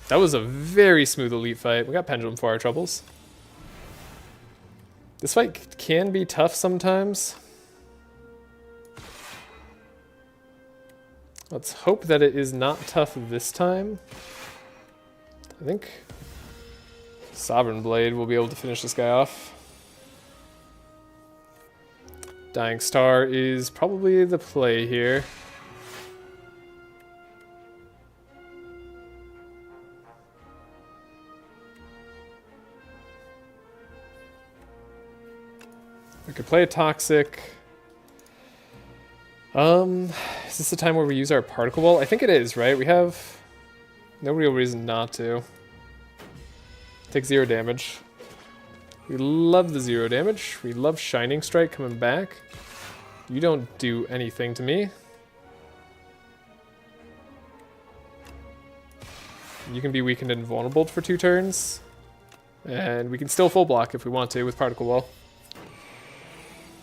That was a very smooth elite fight. We got Pendulum for our troubles. This fight can be tough sometimes. Let's hope that it is not tough this time. I think Sovereign Blade will be able to finish this guy off. Dying Star is probably the play here. We could play a Toxic. Is this the time where we use our Particle Wall? I think it is, right? We have no real reason not to. Take 0 damage. We love the 0 damage. We love Shining Strike coming back. You don't do anything to me. You can be weakened and vulnerable for 2 turns. And we can still full block if we want to with Particle Wall.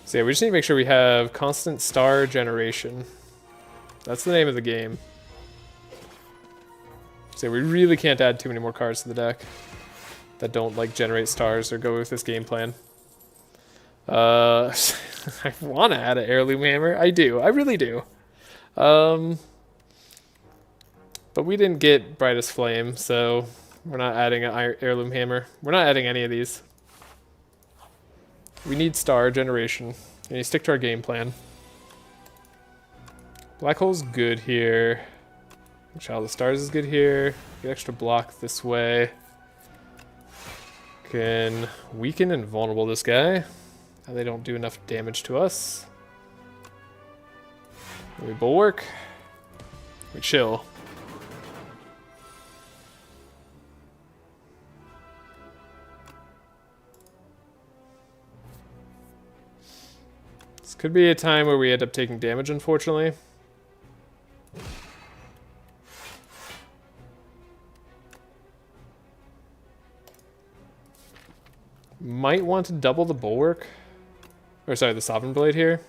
So yeah, we just need to make sure we have constant star generation. That's the name of the game. So we really can't add too many more cards to the deck that don't like generate stars or go with this game plan. I want to add an Heirloom Hammer. I do. I really do. But we didn't get Brightest Flame, so we're not adding an Heirloom Hammer. We're not adding any of these. We need star generation. And you stick to our game plan. Black Hole's good here. Child of Stars is good here. Get extra block this way. Can weaken and vulnerable this guy. Now they don't do enough damage to us. We bulwark. We chill. This could be a time where we end up taking damage, unfortunately. Might want to double the bulwark. Or sorry, the Sovereign Blade here.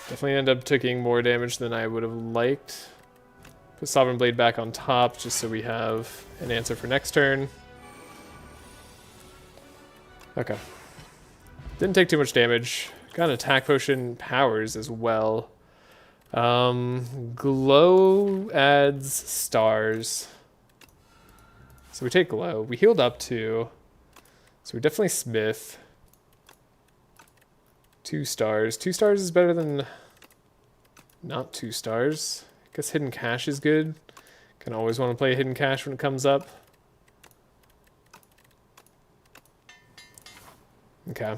Definitely end up taking more damage than I would have liked. Put Sovereign Blade back on top just so we have an answer for next turn. Okay. Didn't take too much damage. Got an attack potion, powers as well. Glow adds stars. So we take glow. We healed up 2. So we definitely smith. 2 stars. 2 stars is better than not 2 stars. I guess hidden cash is good. Can always want to play Hidden Cache when it comes up. Okay.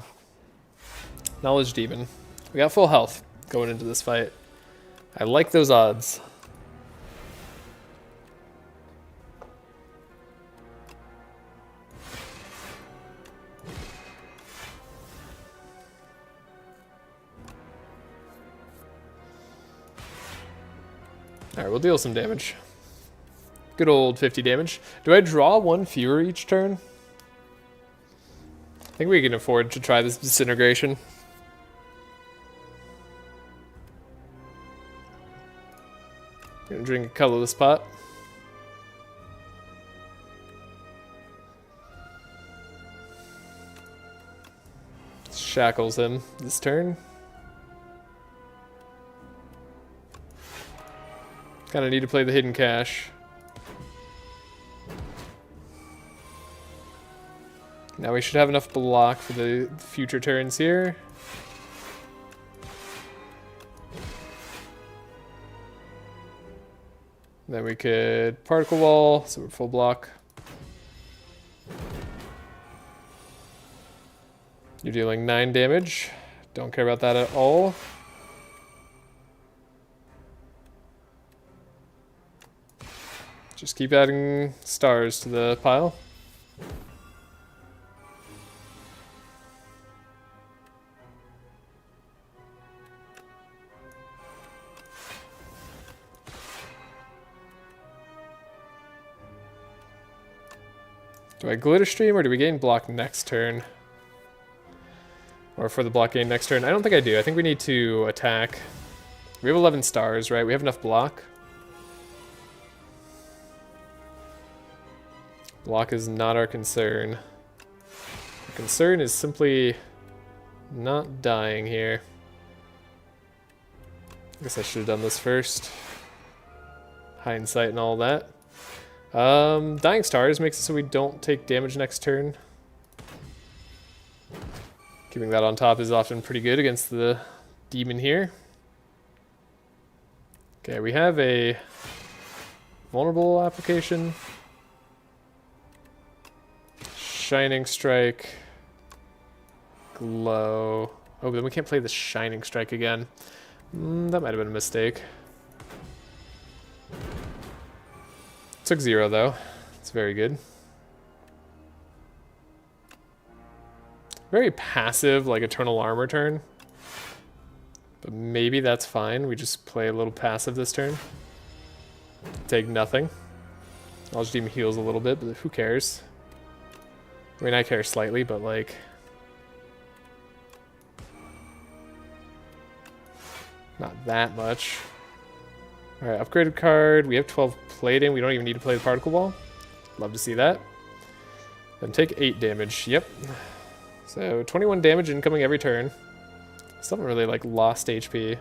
Knowledge Demon. We got full health going into this fight. I like those odds. Alright, we'll deal some damage. Good old 50 damage. Do I draw one fewer each turn? I think we can afford to try this disintegration. Gonna drink a colorless pot. Shackles him this turn. Kind of need to play the Hidden Cache. Now we should have enough block for the future turns here. Then we could Particle Wall, so we're full block. You're dealing 9 damage. Don't care about that at all. Just keep adding stars to the pile. Do I glitter stream or do we gain block next turn? Or for the block gain next turn? I don't think I do. I think we need to attack. We have 11 stars, right? We have enough block. Block is not our concern. Our concern is simply not dying here. I guess I should have done this first. Hindsight and all that. Dying stars makes it so we don't take damage next turn. Keeping that on top is often pretty good against the demon here. Okay, we have a vulnerable application. Shining Strike. Glow. Oh, then we can't play the Shining Strike again. That might have been a mistake. Took 0 though. It's very good. Very passive, like Eternal Armor turn. But maybe that's fine. We just play a little passive this turn. Take nothing. Knowledge Demon heals a little bit, but who cares? I mean, I care slightly, but like... not that much. Alright, upgraded card. We have 12 plating. We don't even need to play the Particle Wall. Love to see that. Then take 8 damage. Yep. So 21 damage incoming every turn. Still haven't really like lost HP.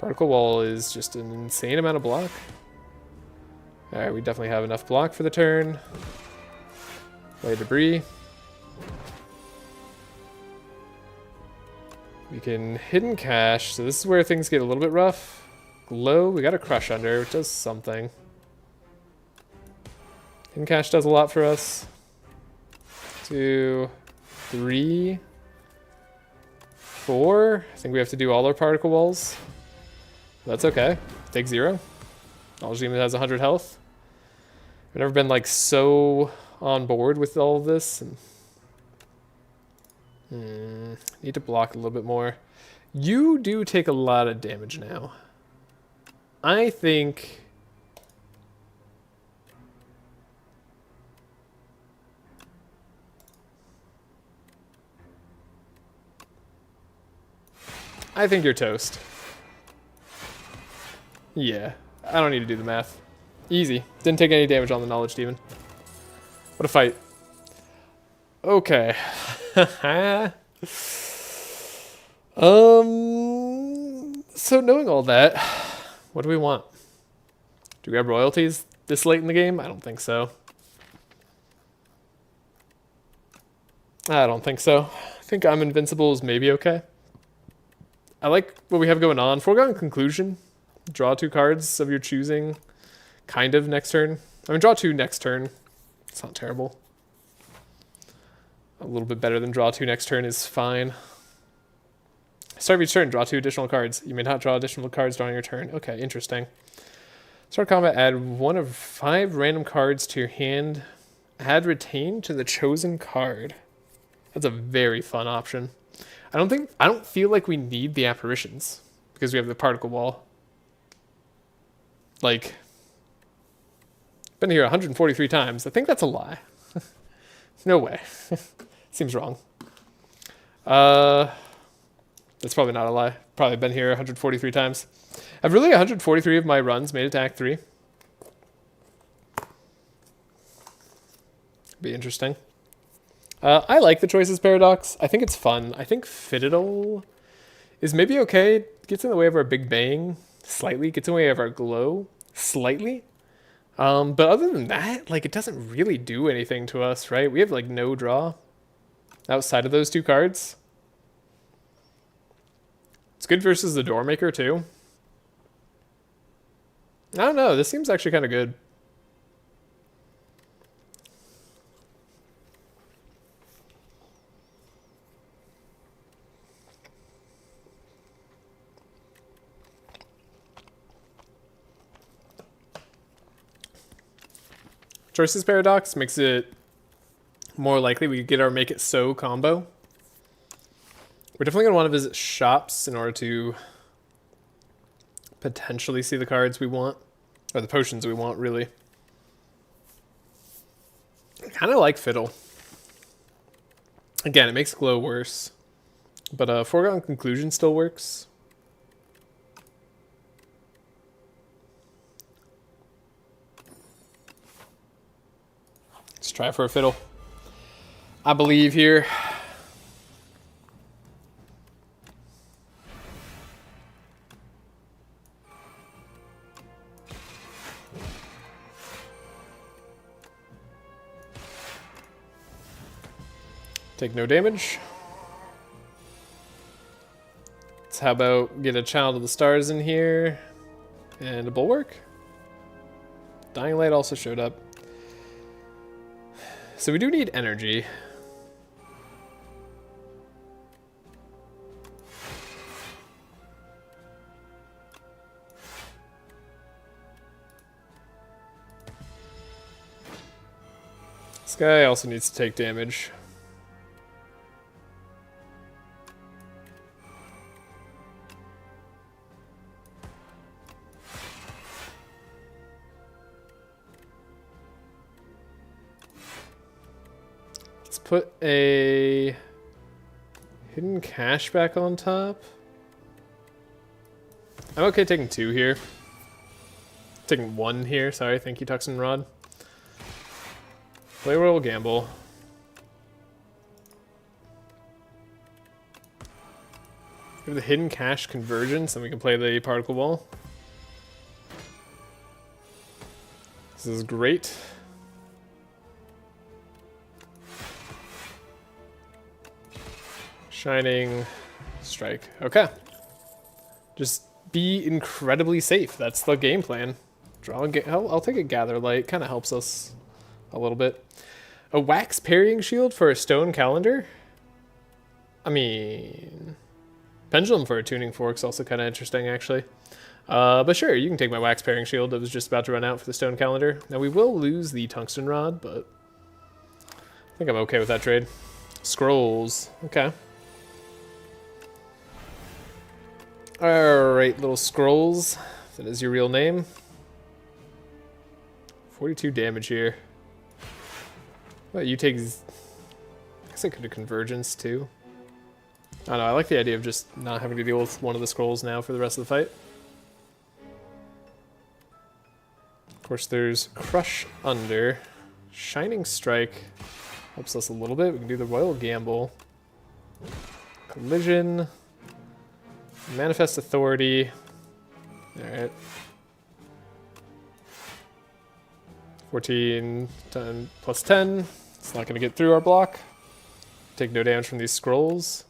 Particle Wall is just an insane amount of block. Alright, we definitely have enough block for the turn. Play Debris. We can Hidden Cache, so this is where things get a little bit rough. Glow, we got a Crush under, which does something. Hidden Cache does a lot for us. 2, 3, 4. I think we have to do all our Particle Walls. That's okay. Take 0. Knowledge Demon has 100 health. I've never been like so on board with all of this. And need to block a little bit more. You do take a lot of damage now. I think... you're toast. Yeah, I don't need to do the math. Easy. Didn't take any damage on the Knowledge Demon. What a fight. Okay. So knowing all that, what do we want? Do we grab royalties this late in the game? I don't think so. I don't think so. I think I'm Invincible is maybe okay. I like what we have going on. Foregone conclusion. Draw 2 cards of your choosing. Kind of next turn. I mean, draw 2 next turn. It's not terrible. A little bit better than draw 2 next turn is fine. Start of each turn, draw 2 additional cards. You may not draw additional cards during your turn. Okay, interesting. Start combat, add 1 of 5 random cards to your hand. Add retain to the chosen card. That's a very fun option. I don't feel like we need the apparitions because we have the particle wall. Like, been here 143 times. I think that's a lie. No way. Seems wrong. That's probably not a lie. Probably been here 143 times. I've really 143 of my runs made it to Act 3. Be interesting. I like the Choices Paradox. I think it's fun. I think Citadel is maybe okay. Gets in the way of our Big Bang slightly. Gets in the way of our Glow slightly. But other than that, like, it doesn't really do anything to us, right? We have like no draw outside of those 2 cards. It's good versus the Doormaker too. I don't know. This seems actually kind of good. Choices Paradox makes it more likely we get our Make It So combo. We're definitely going to want to visit shops in order to potentially see the cards we want. Or the potions we want, really. I kind of like Fiddle. Again, it makes Glow worse. But Foregone Conclusion still works. Let's try for a Fiddle. I believe here. Take no damage. Let's how about get a Child of the Stars in here. And a Bulwark. Dying Light also showed up. So we do need energy. This guy also needs to take damage. Let's put a hidden cache back on top. I'm okay taking 2 here. Taking 1 here, sorry, thank you, Tuxen Rod. Play Royal Gamble. We have the hidden cache convergence, and we can play the particle ball. This is great. Shining Strike. Okay. Just be incredibly safe. That's the game plan. Draw and I'll take a Gather Light. Kind of helps us a little bit. A wax parrying shield for a stone calendar? I mean, pendulum for a tuning fork's also kind of interesting, actually. But sure, you can take my wax parrying shield that was just about to run out for the stone calendar. Now, we will lose the tungsten rod, but I think I'm okay with that trade. Scrolls. Okay. Alright, little scrolls. If that is your real name. 42 damage here. Well, you take... I guess I could have convergence too. I don't know, I like the idea of just not having to deal with one of the scrolls now for the rest of the fight. Of course, there's Crush Under. Shining Strike helps us a little bit. We can do the Royal Gamble. Collision. Manifest Authority. Alright. 14 10 plus 10. It's not going to get through our block. Take no damage from these scrolls.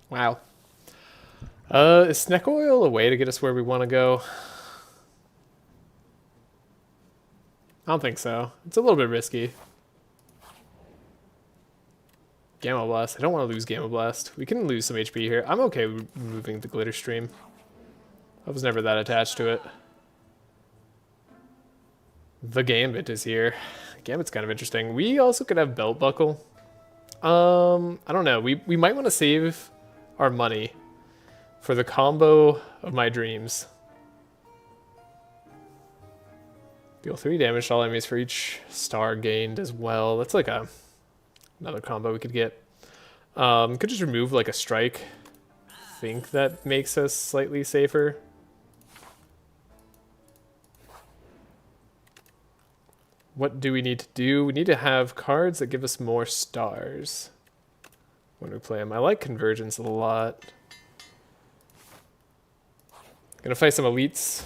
Wow. Is Snack Oil a way to get us where we want to go? I don't think so. It's a little bit risky. Gamma Blast. I don't want to lose Gamma Blast. We can lose some HP here. I'm okay with removing the Glitter Stream. I was never that attached to it. The Gambit is here. Gambit's kind of interesting. We also could have Belt Buckle. I don't know. We might want to save our money for the combo of my dreams. Deal 3 damage to all enemies for each star gained as well. That's like another combo we could get. Could just remove like a strike. I think that makes us slightly safer. What do we need to do? We need to have cards that give us more stars when we play them. I like Convergence a lot. Gonna fight some elites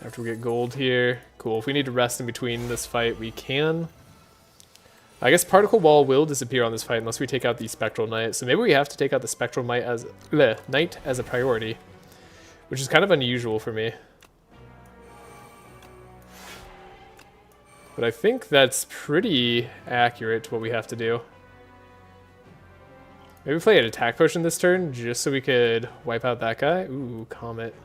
after we get gold here. Cool. If we need to rest in between this fight, we can. I guess Particle Wall will disappear on this fight unless we take out the Spectral Knight. So maybe we have to take out the Spectral Knight as a priority, which is kind of unusual for me. But I think that's pretty accurate to what we have to do. Maybe play an attack potion this turn just so we could wipe out that guy. Ooh, Comet.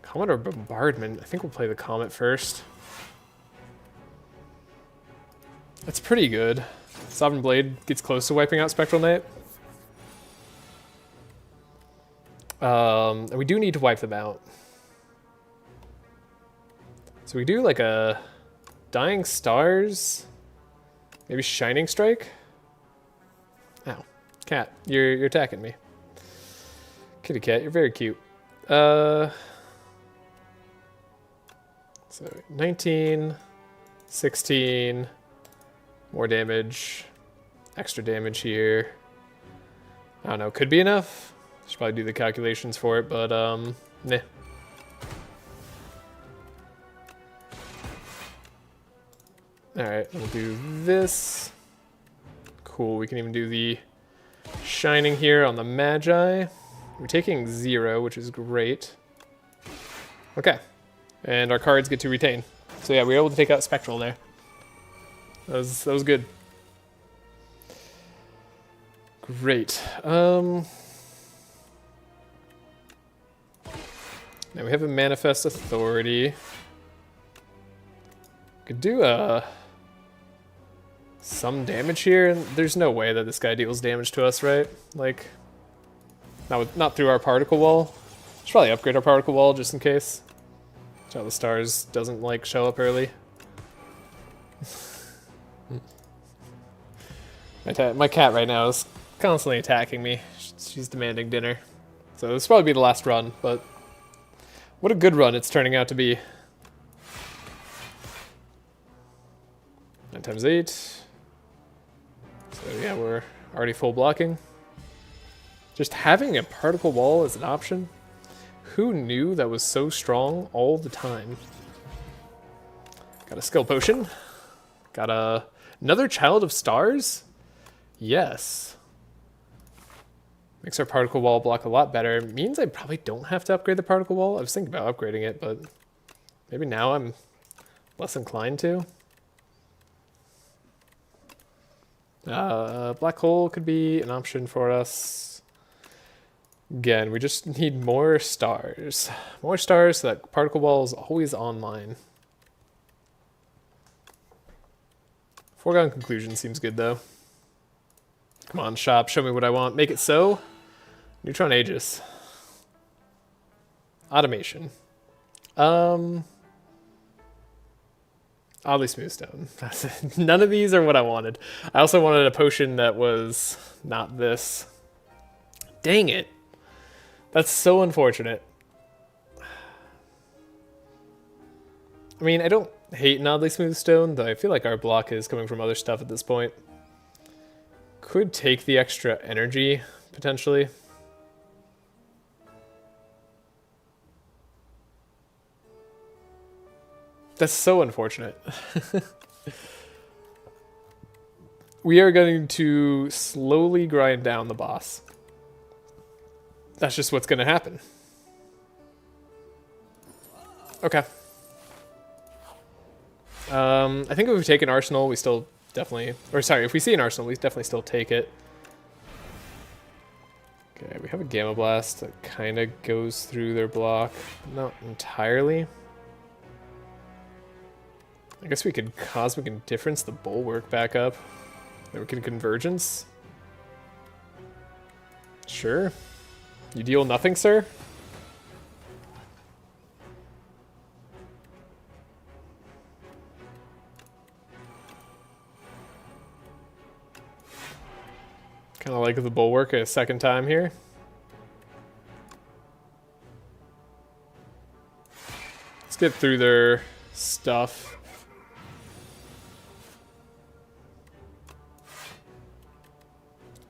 Comet or Bombardment? I think we'll play the Comet first. That's pretty good. Sovereign Blade gets close to wiping out Spectral Knight. And we do need to wipe them out. So we do like a Dying Stars, maybe Shining Strike. Ow, cat, you're attacking me. Kitty cat, you're very cute. So 19, 16, more damage, extra damage here. I don't know, could be enough. Should probably do the calculations for it, but nah. Alright, we'll do this. Cool, we can even do the Shining here on the Magi. We're taking 0, which is great. Okay, and our cards get to retain. So yeah, we were able to take out Spectral there. That was good. Great. Now we have a Manifest Authority. Could do some damage here, and there's no way that this guy deals damage to us, right? Like, not through our Particle Wall. Should probably upgrade our Particle Wall just in case. So the stars doesn't like show up early. My cat right now is constantly attacking me. She's demanding dinner. So this will probably be the last run, but what a good run it's turning out to be. 9 times 8. So yeah, we're already full blocking. Just having a Particle Wall as an option. Who knew that was so strong all the time? Got a Skill Potion. Got another Child of Stars? Yes. Makes our Particle Wall block a lot better. It means I probably don't have to upgrade the Particle Wall. I was thinking about upgrading it, but maybe now I'm less inclined to. Black Hole could be an option for us. Again, we just need more stars. More stars so that Particle Wall is always online. Foregone conclusion seems good, though. Come on, shop, show me what I want. Make it so. Neutron Aegis. Automation. Oddly Smooth Stone. None of these are what I wanted. I also wanted a potion that was not this. Dang it. That's so unfortunate. I mean, I don't hate an Oddly Smooth Stone, though I feel like our block is coming from other stuff at this point. Could take the extra energy, potentially. That's so unfortunate. we are going to slowly grind down the boss. That's just what's going to happen. Okay. I think if we take an arsenal, we still definitely... Or sorry, if we see an arsenal, we definitely still take it. Okay, we have a Gamma Blast that kind of goes through their block. Not entirely. I guess we could Cosmic Indifference the Bulwark back up. Then we can Convergence. Sure. You deal nothing, sir? Kind of like the Bulwark a second time here. Let's get through their stuff.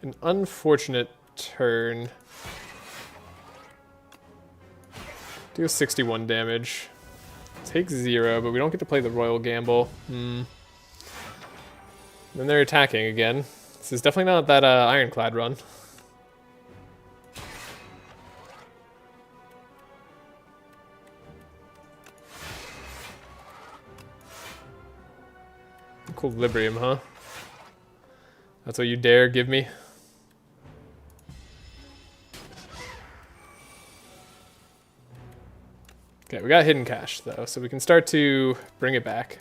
An unfortunate turn. Do 61 damage. Take 0, but we don't get to play the Royal Gamble. Then they're attacking again. This is definitely not that Ironclad run. Equilibrium, huh? That's what you dare give me? Okay, we got Hidden Cache, though, so we can start to bring it back.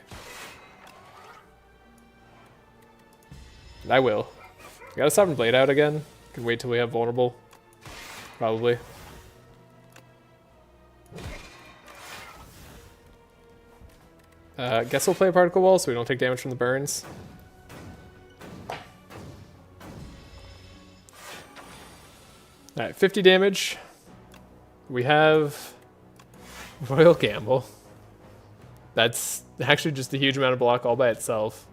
And I will. We got a Sovereign Blade out again. Can wait till we have Vulnerable. Probably. Guess we'll play a Particle Wall so we don't take damage from the burns. Alright, 50 damage. We have Royal Gamble. That's actually just a huge amount of block all by itself.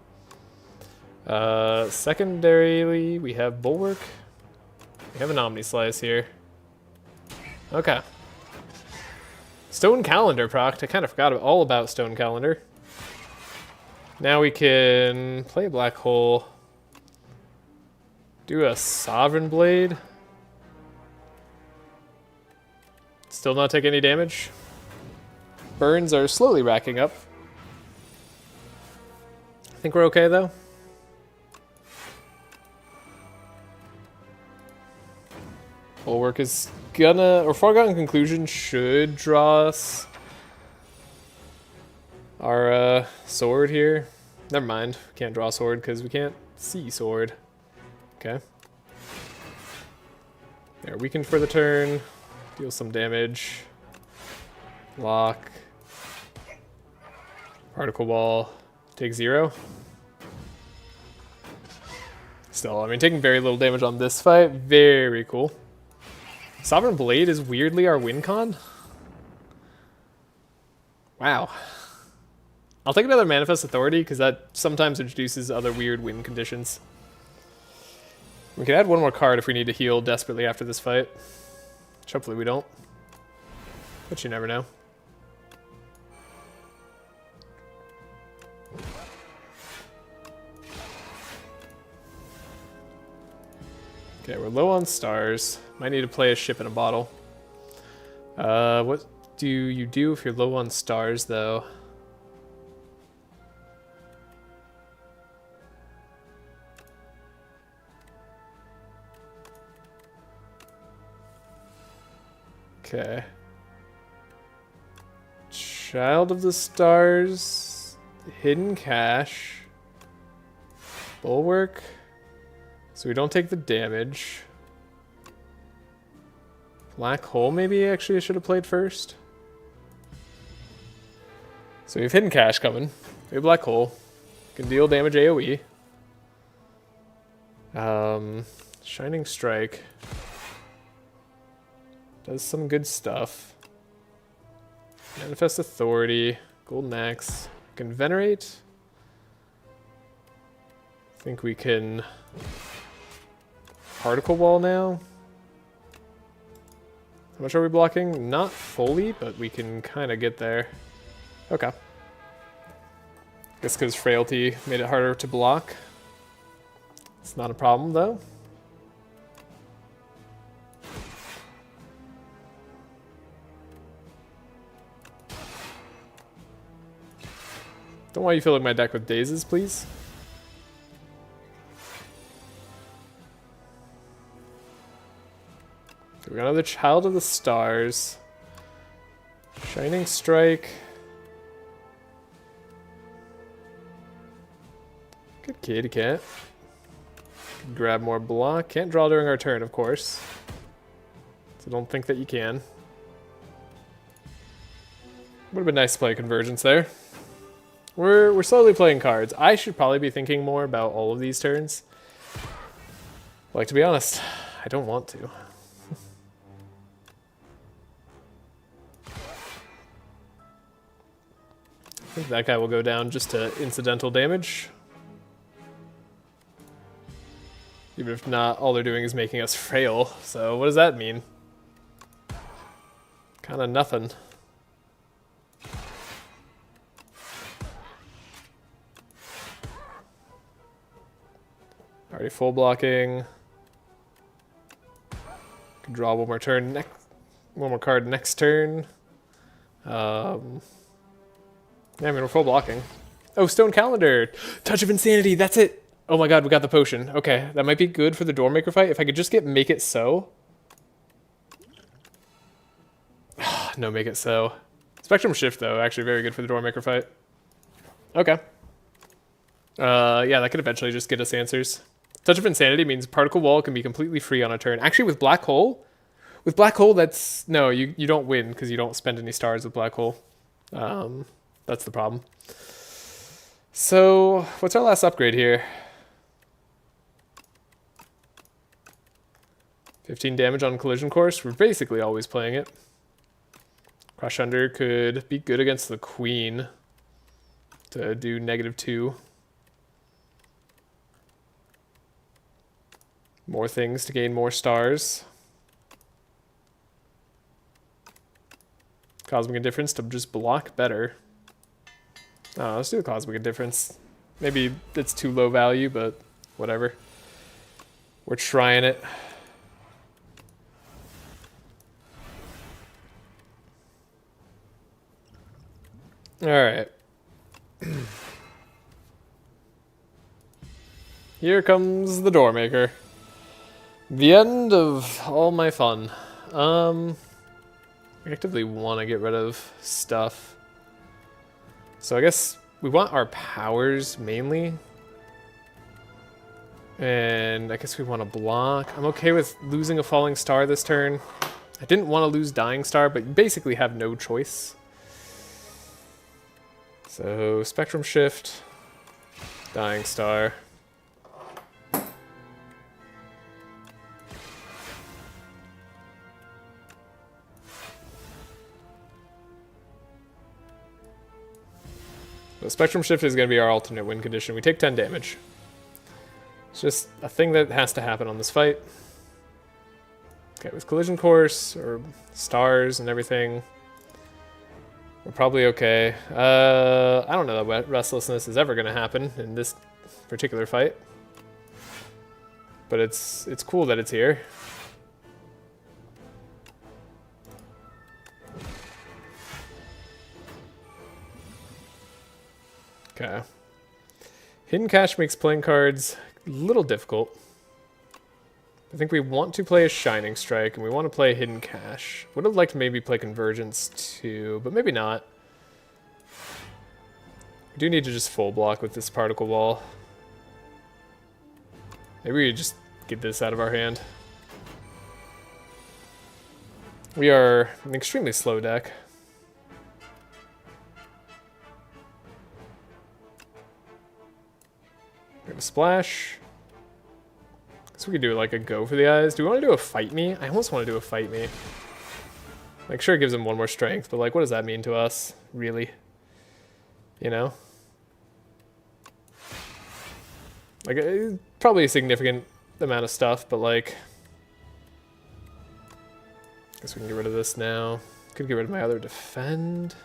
Secondarily, we have Bulwark. We have an Omni Slice here. Okay. Stone Calendar proc. I kind of forgot all about Stone Calendar. Now we can play a Black Hole. Do a Sovereign Blade. Still not take any damage. Burns are slowly racking up. I think we're okay though. Bulwark is gonna, or Foregone Conclusion should draw us our sword here. Never mind, we can't draw sword because we can't see sword. Okay. They're weakened for the turn. Deal some damage. Lock. Particle Ball. Take 0. Still, I mean, taking very little damage on this fight. Very cool. Sovereign Blade is weirdly our win con. Wow. I'll take another Manifest Authority because that sometimes introduces other weird win conditions. We can add one more card if we need to heal desperately after this fight. Which hopefully we don't. But you never know. Okay, we're low on stars. Might need to play a ship in a bottle. What do you do if you're low on stars, though? Okay. Child of the Stars, Hidden Cache, Bulwark, so we don't take the damage. Black Hole, maybe actually I should have played first. So we have Hidden Cache coming. We have Black Hole. Can deal damage AoE. Shining Strike. Does some good stuff. Manifest Authority. Golden Axe. Can Venerate. I think we can Particle Wall now. How much are we blocking? Not fully, but we can kind of get there. Okay. Guess because Frailty made it harder to block. It's not a problem, though. Don't want you filling my deck with dazes, please. We got another Child of the Stars. Shining Strike. Good kitty cat. Grab more block. Can't draw during our turn, of course. So don't think that you can. Would have been nice to play Convergence there. We're slowly playing cards. I should probably be thinking more about all of these turns. Like, to be honest, I don't want to. I think that guy will go down just to incidental damage. Even if not, all they're doing is making us frail. So what does that mean? Kinda nothing. Already full blocking. Can draw one more turn one more card next turn. Yeah, I mean, we're full blocking. Oh, Stone Calendar! Touch of Insanity, that's it! Oh my god, we got the potion. Okay, that might be good for the Doormaker fight. If I could just get Make It So. No, Make It So. Spectrum Shift, though, actually very good for the Doormaker fight. Okay. Yeah, that could eventually just get us answers. Touch of Insanity means Particle Wall can be completely free on a turn. Actually, with Black Hole, that's... No, you don't win because you don't spend any stars with Black Hole. That's the problem. So, what's our last upgrade here? 15 damage on Collision Course. We're basically always playing it. Crush Under could be good against the Queen to do -2. More things to gain more stars. Cosmic Indifference to just block better. Oh, let's do the Cosmic Indifference. Maybe it's too low value, but whatever. We're trying it. Alright. Here comes the Doormaker. The end of all my fun. I actively want to get rid of stuff. So I guess we want our powers mainly. And I guess we want to block. I'm okay with losing a Falling Star this turn. I didn't want to lose Dying Star, but you basically have no choice. So Spectrum Shift, Dying Star. So Spectrum Shift is going to be our alternate win condition. We take 10 damage. It's just a thing that has to happen on this fight. Okay, with Collision Course, or stars and everything, we're probably okay. I don't know that Restlessness is ever going to happen in this particular fight. But it's cool that it's here. Okay. Hidden Cache makes playing cards a little difficult. I think we want to play a Shining Strike, and we want to play a Hidden Cache. Would have liked to maybe play Convergence too, but maybe not. We do need to just full block with this Particle Wall. Maybe we just get this out of our hand. We are an extremely slow deck. We have a splash. So we could do like a go for the eyes. Do we want to do a fight me? I almost want to do a fight me. Like, sure, it gives him one more strength, but like, what does that mean to us, really? You know? Like, probably a significant amount of stuff, but like... Guess we can get rid of this now. Could get rid of my other defend.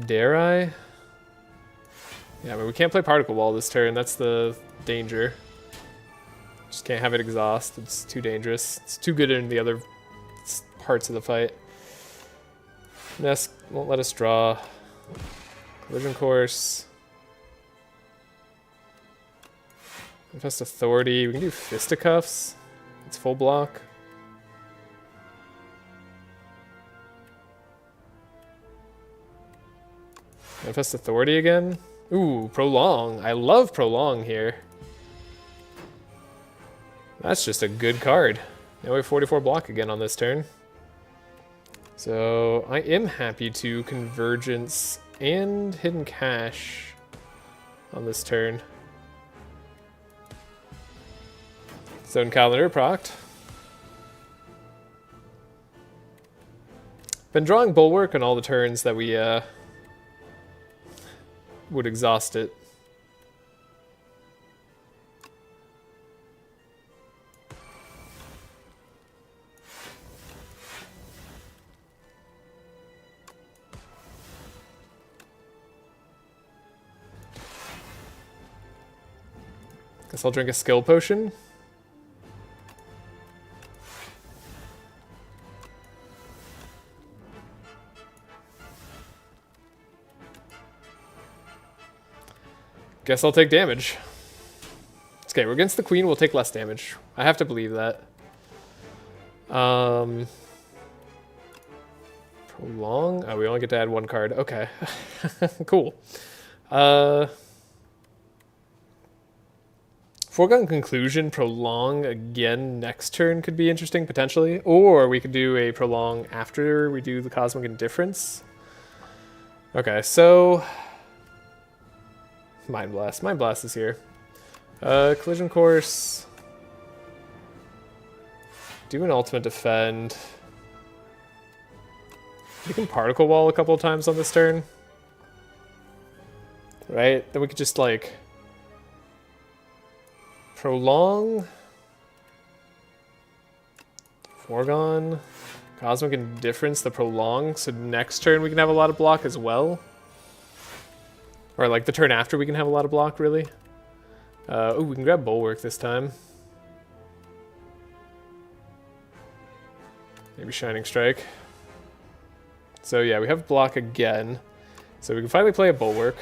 Dare I? Yeah, but we can't play Particle Wall this turn. That's the danger. Just can't have it exhaust. It's too dangerous. It's too good in the other parts of the fight. Nest won't let us draw. Collision Course. Manifest Authority. We can do Fisticuffs. It's full block. Manifest Authority again. Ooh, Prolong. I love Prolong here. That's just a good card. Now we have 44 block again on this turn. So I am happy to Convergence and Hidden Cache on this turn. Zone Calendar procced. Been drawing Bulwark on all the turns that we would exhaust it. Guess I'll drink a skill potion. Guess I'll take damage. It's okay, we're against the queen, we'll take less damage. I have to believe that. Prolong? Oh, we only get to add one card. Okay. Cool. Foregone Conclusion, Prolong again next turn could be interesting, potentially. Or we could do a Prolong after we do the Cosmic Indifference. Okay, so... Mind Blast. Mind Blast is here. Collision Course. Do an Ultimate Defend. We can Particle Wall a couple of times on this turn. Right? Then we could just, like... Prolong. Foregone. Cosmic Indifference, the Prolong. So next turn we can have a lot of block as well. Or like the turn after we can have a lot of block, really. Oh, we can grab Bulwark this time. Maybe Shining Strike. So yeah, we have block again. So we can finally play a Bulwark.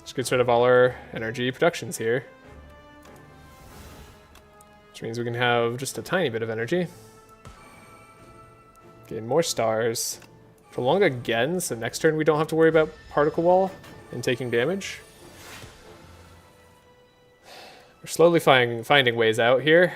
Which gets rid of all our energy productions here. Which means we can have just a tiny bit of energy. Gain more stars. Prolong again, so next turn we don't have to worry about Particle Wall and taking damage. We're slowly finding ways out here.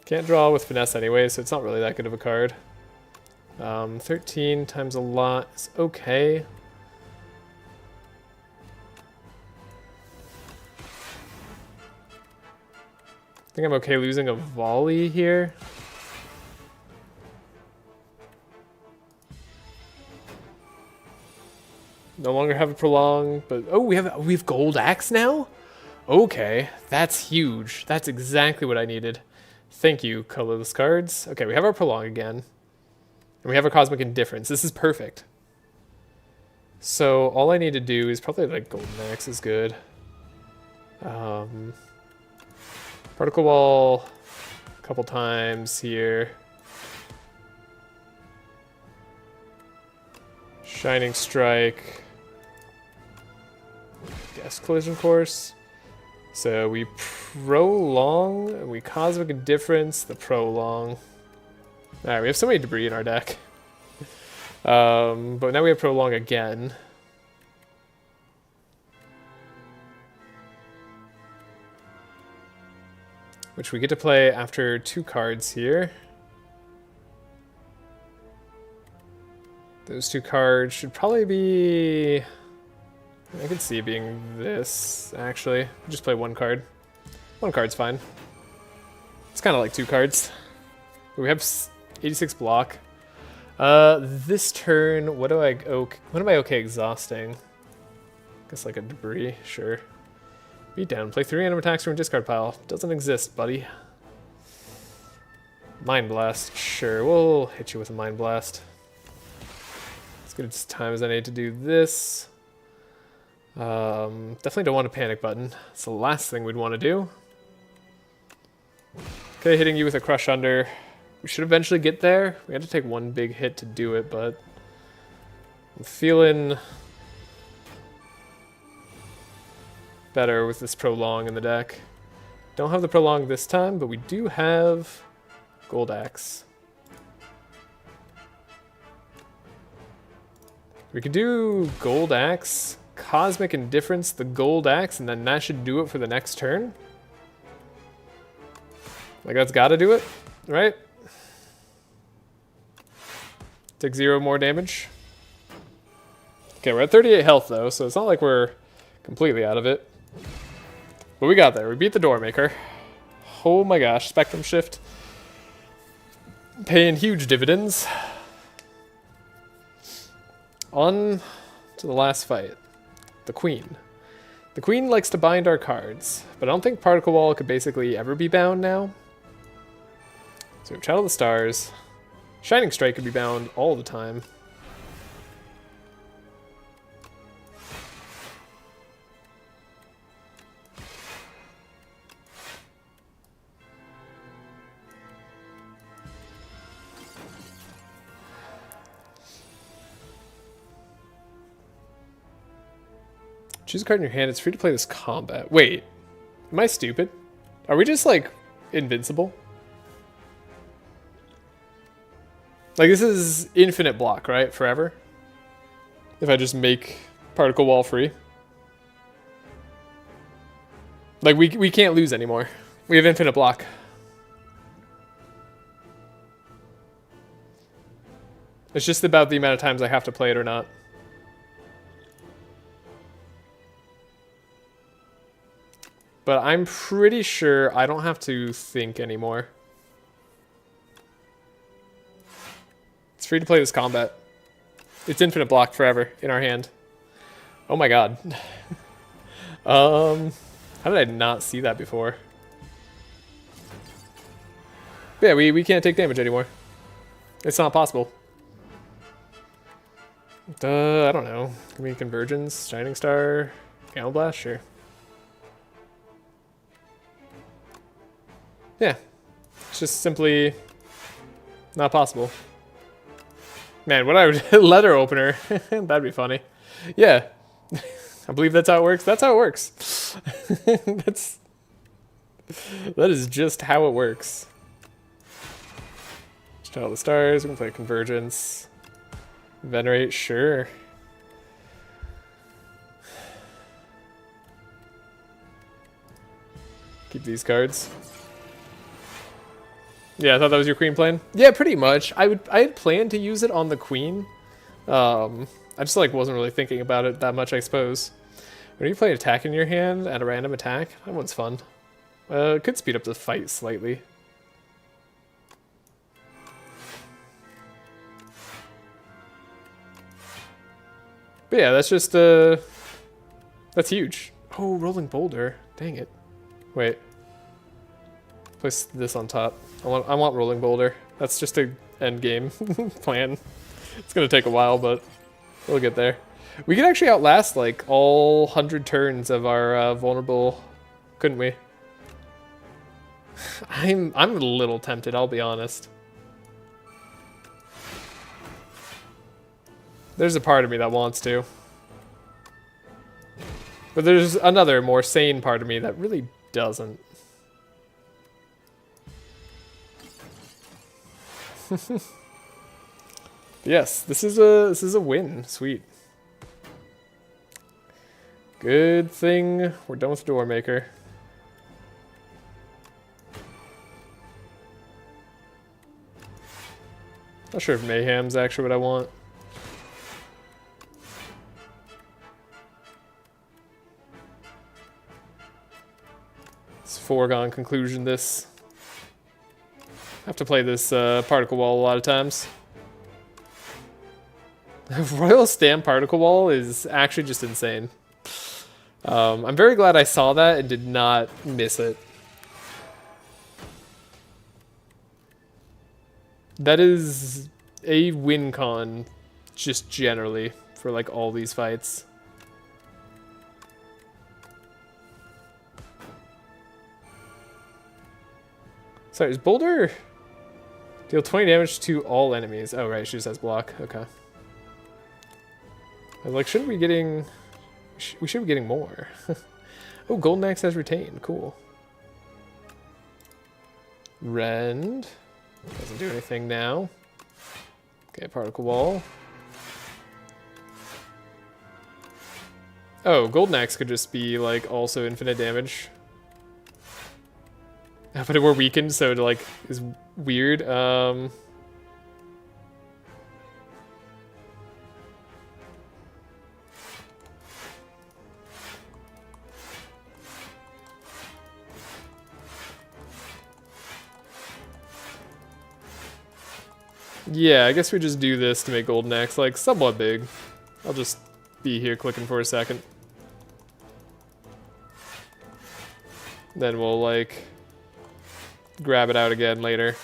Can't draw with Finesse anyway, so it's not really that good of a card. 13 times a lot is okay. I think I'm okay losing a volley here. No longer have a Prolong, but oh, we have Gold Axe now? Okay, that's huge. That's exactly what I needed. Thank you, colorless cards. Okay, we have our Prolong again. And we have our Cosmic Indifference. This is perfect. So all I need to do is probably like Golden Axe is good. Particle Wall a couple times here. Shining Strike. Guess Collision Course. So we Prolong, and we Cosmic Indifference, the Prolong. Alright, we have so many debris in our deck. But now we have Prolong again. Which we get to play after 2 cards here. Those 2 cards should probably be... I could see it being this, actually. Just play 1 card. 1 card's fine. It's kind of like 2 cards. We have 86 block. This turn, what am I okay exhausting? Guess like a debris, sure. Beat down. Play 3 random attacks from your discard pile. Doesn't exist, buddy. Mind Blast. Sure, we'll hit you with a Mind Blast. As good as time as I need to do this. Definitely don't want a panic button. It's the last thing we'd want to do. Okay, hitting you with a Crush Under. We should eventually get there. We had to take one big hit to do it, but I'm feeling better with this Prolong in the deck. Don't have the Prolong this time, but we do have Gold Axe. We could do Gold Axe, Cosmic Indifference, the Gold Axe, and then that should do it for the next turn. Like, that's gotta do it, right? Take 0 more damage. Okay, we're at 38 health, though, so it's not like we're completely out of it. But we got there. We beat the Doormaker. Oh my gosh, Spectrum Shift. Paying huge dividends. On to the last fight. The Queen. The Queen likes to bind our cards, but I don't think Particle Wall could basically ever be bound now. So we have Channel the Stars. Shining Strike could be bound all the time. Choose a card in your hand. It's free to play this combat. Wait, am I stupid? Are we just, like, invincible? Like, this is infinite block, right? Forever? If I just make Particle Wall free. Like, we can't lose anymore. We have infinite block. It's just about the amount of times I have to play it or not. But I'm pretty sure I don't have to think anymore. It's free to play this combat. It's infinite block forever in our hand. Oh my god. How did I not see that before? Yeah, we can't take damage anymore. It's not possible. I don't know. Give me Convergence, Shining Star, Gamma Blast, sure. Yeah, it's just simply not possible. Man, what I would letter opener, that'd be funny. Yeah, I believe that's how it works. That's how it works. That is just how it works. Channel the Stars. We can play Convergence, Venerate, sure. Keep these cards. Yeah, I thought that was your Queen plan. Yeah, pretty much. I had planned to use it on the Queen. I just like wasn't really thinking about it that much, I suppose. When you play attack in your hand at a random attack, that one's fun. It could speed up the fight slightly. But yeah, that's just that's huge. Oh, Rolling Boulder. Dang it. Wait. Place this on top. I want Rolling Boulder. That's just a end game plan. It's gonna take a while, but we'll get there. We could actually outlast like all 100 turns of our vulnerable, couldn't we? I'm a little tempted, I'll be honest. There's a part of me that wants to. But there's another more sane part of me that really doesn't. Yes, this is a win. Sweet. Good thing we're done with Doormaker. Not sure if Mayhem's actually what I want. It's a foregone conclusion, this. I have to play this Particle Wall a lot of times. Royal Stamp Particle Wall is actually just insane. I'm very glad I saw that and did not miss it. That is a win con, just generally, for like all these fights. Sorry, is Boulder deal 20 damage to all enemies? Oh, right, she just has block. Okay. I was like, shouldn't we be getting... We should be getting more. Oh, Golden Axe has retained. Cool. Rend. Doesn't do anything now. Okay, Particle Wall. Oh, Golden Axe could just be, like, also infinite damage. But we're weakened, so it, like, is weird. Yeah, I guess we just do this to make Golden Axe, like, somewhat big. I'll just be here clicking for a second. Then we'll, like, grab it out again later.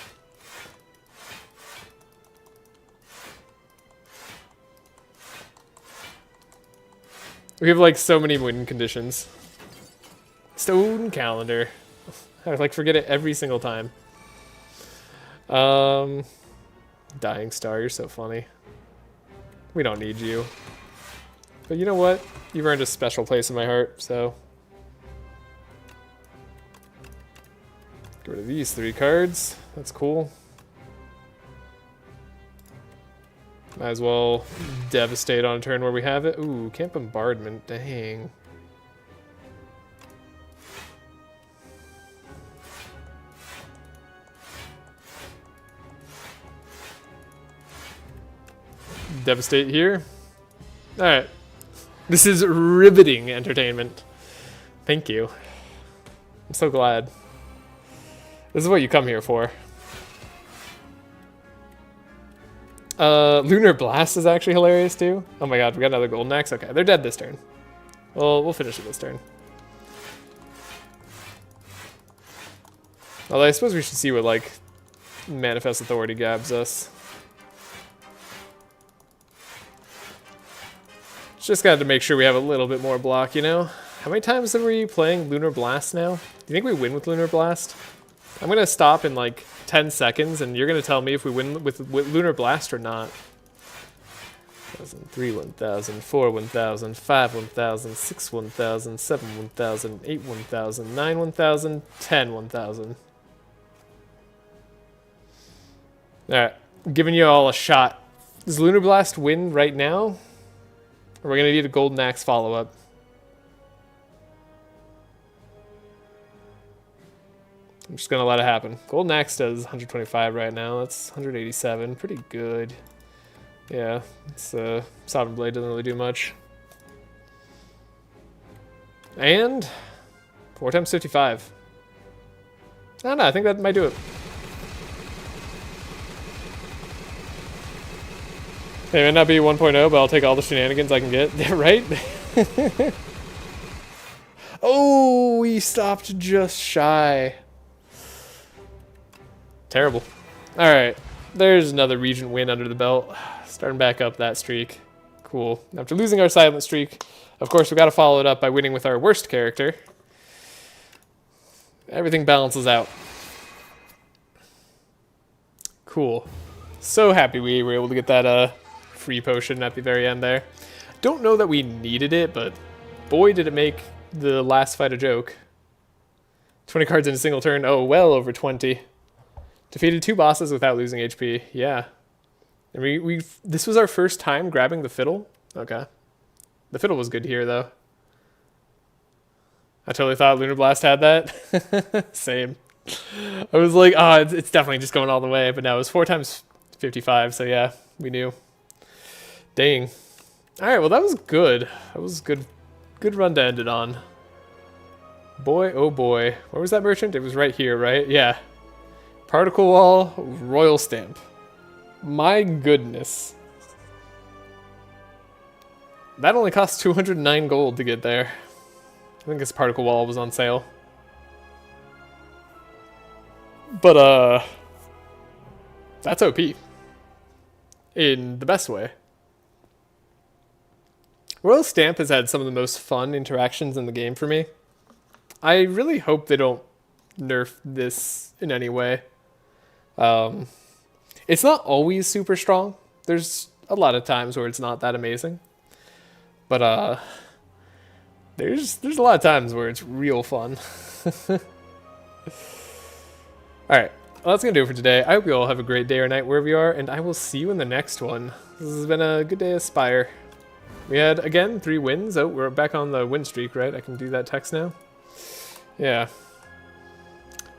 We have, like, so many win conditions. Stone Calendar. I, like, forget it every single time. Dying Star, you're so funny. We don't need you. But you know what? You've earned a special place in my heart, so... Get rid of these 3 cards. That's cool. Might as well devastate on a turn where we have it. Ooh, Camp Bombardment. Dang. Devastate here. Alright. This is riveting entertainment. Thank you. I'm so glad. This is what you come here for. Lunar Blast is actually hilarious too. Oh my god, we got another Golden Axe. Okay, they're dead this turn. Well, we'll finish it this turn. Although I suppose we should see what, like, Manifest Authority gabs us. Just got to make sure we have a little bit more block, you know? How many times are we playing Lunar Blast now? Do you think we win with Lunar Blast? I'm going to stop in like 10 seconds and you're going to tell me if we win with Lunar Blast or not. 1,000, 3, 1,000, 4, 1,000, 5, 1,000, 6, 1,000, 7, 1,000, 8, 1,000, 9, 1,000, 10, 1,000. Alright, I'm giving you all a shot. Does Lunar Blast win right now? Or are we going to need a Golden Axe follow-up? I'm just going to let it happen. Golden Axe does 125 right now. That's 187. Pretty good. Yeah, it's Sovereign Blade doesn't really do much. And 4 times 55. I don't know, I think that might do it. It may not be 1.0, but I'll take all the shenanigans I can get. Right? Oh, we stopped just shy. Terrible. Alright, there's another Regent win under the belt. Starting back up that streak. Cool. After losing our silent streak, of course, we got to follow it up by winning with our worst character. Everything balances out. Cool. So happy we were able to get that free potion at the very end there. Don't know that we needed it, but boy did it make the last fight a joke. 20 cards in a single turn. Oh, well over 20. Defeated 2 bosses without losing HP. Yeah. And this was our first time grabbing the fiddle. Okay. The fiddle was good here, though. I totally thought Lunar Blast had that. Same. I was like, oh, it's definitely just going all the way. But no, it was 4 times 55, so yeah, we knew. Dang. Alright, well that was good. That was good run to end it on. Boy, oh boy. Where was that merchant? It was right here, right? Yeah. Particle Wall, Royal Stamp. My goodness. That only cost 209 gold to get there. I think this Particle Wall was on sale. But, That's OP. In the best way. Royal Stamp has had some of the most fun interactions in the game for me. I really hope they don't nerf this in any way. It's not always super strong. There's a lot of times where it's not that amazing. But there's a lot of times where it's real fun. Alright, well, that's going to do it for today. I hope you all have a great day or night wherever you are, and I will see you in the next one. This has been a good day of Spire. We had, again, 3 wins. Oh, we're back on the win streak, right? I can do that text now. Yeah.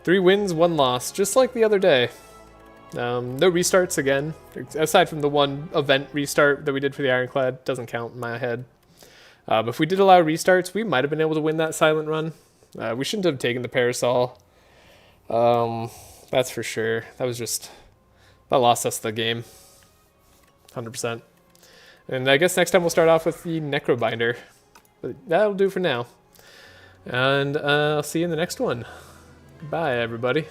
3 wins, 1 loss, just like the other day. No restarts again, aside from the one event restart that we did for the Ironclad. Doesn't count in my head. But if we did allow restarts, we might have been able to win that silent run. We shouldn't have taken the Parasol. That's for sure. That lost us the game. 100%. And I guess next time we'll start off with the Necrobinder. But that'll do for now. And I'll see you in the next one. Bye, everybody.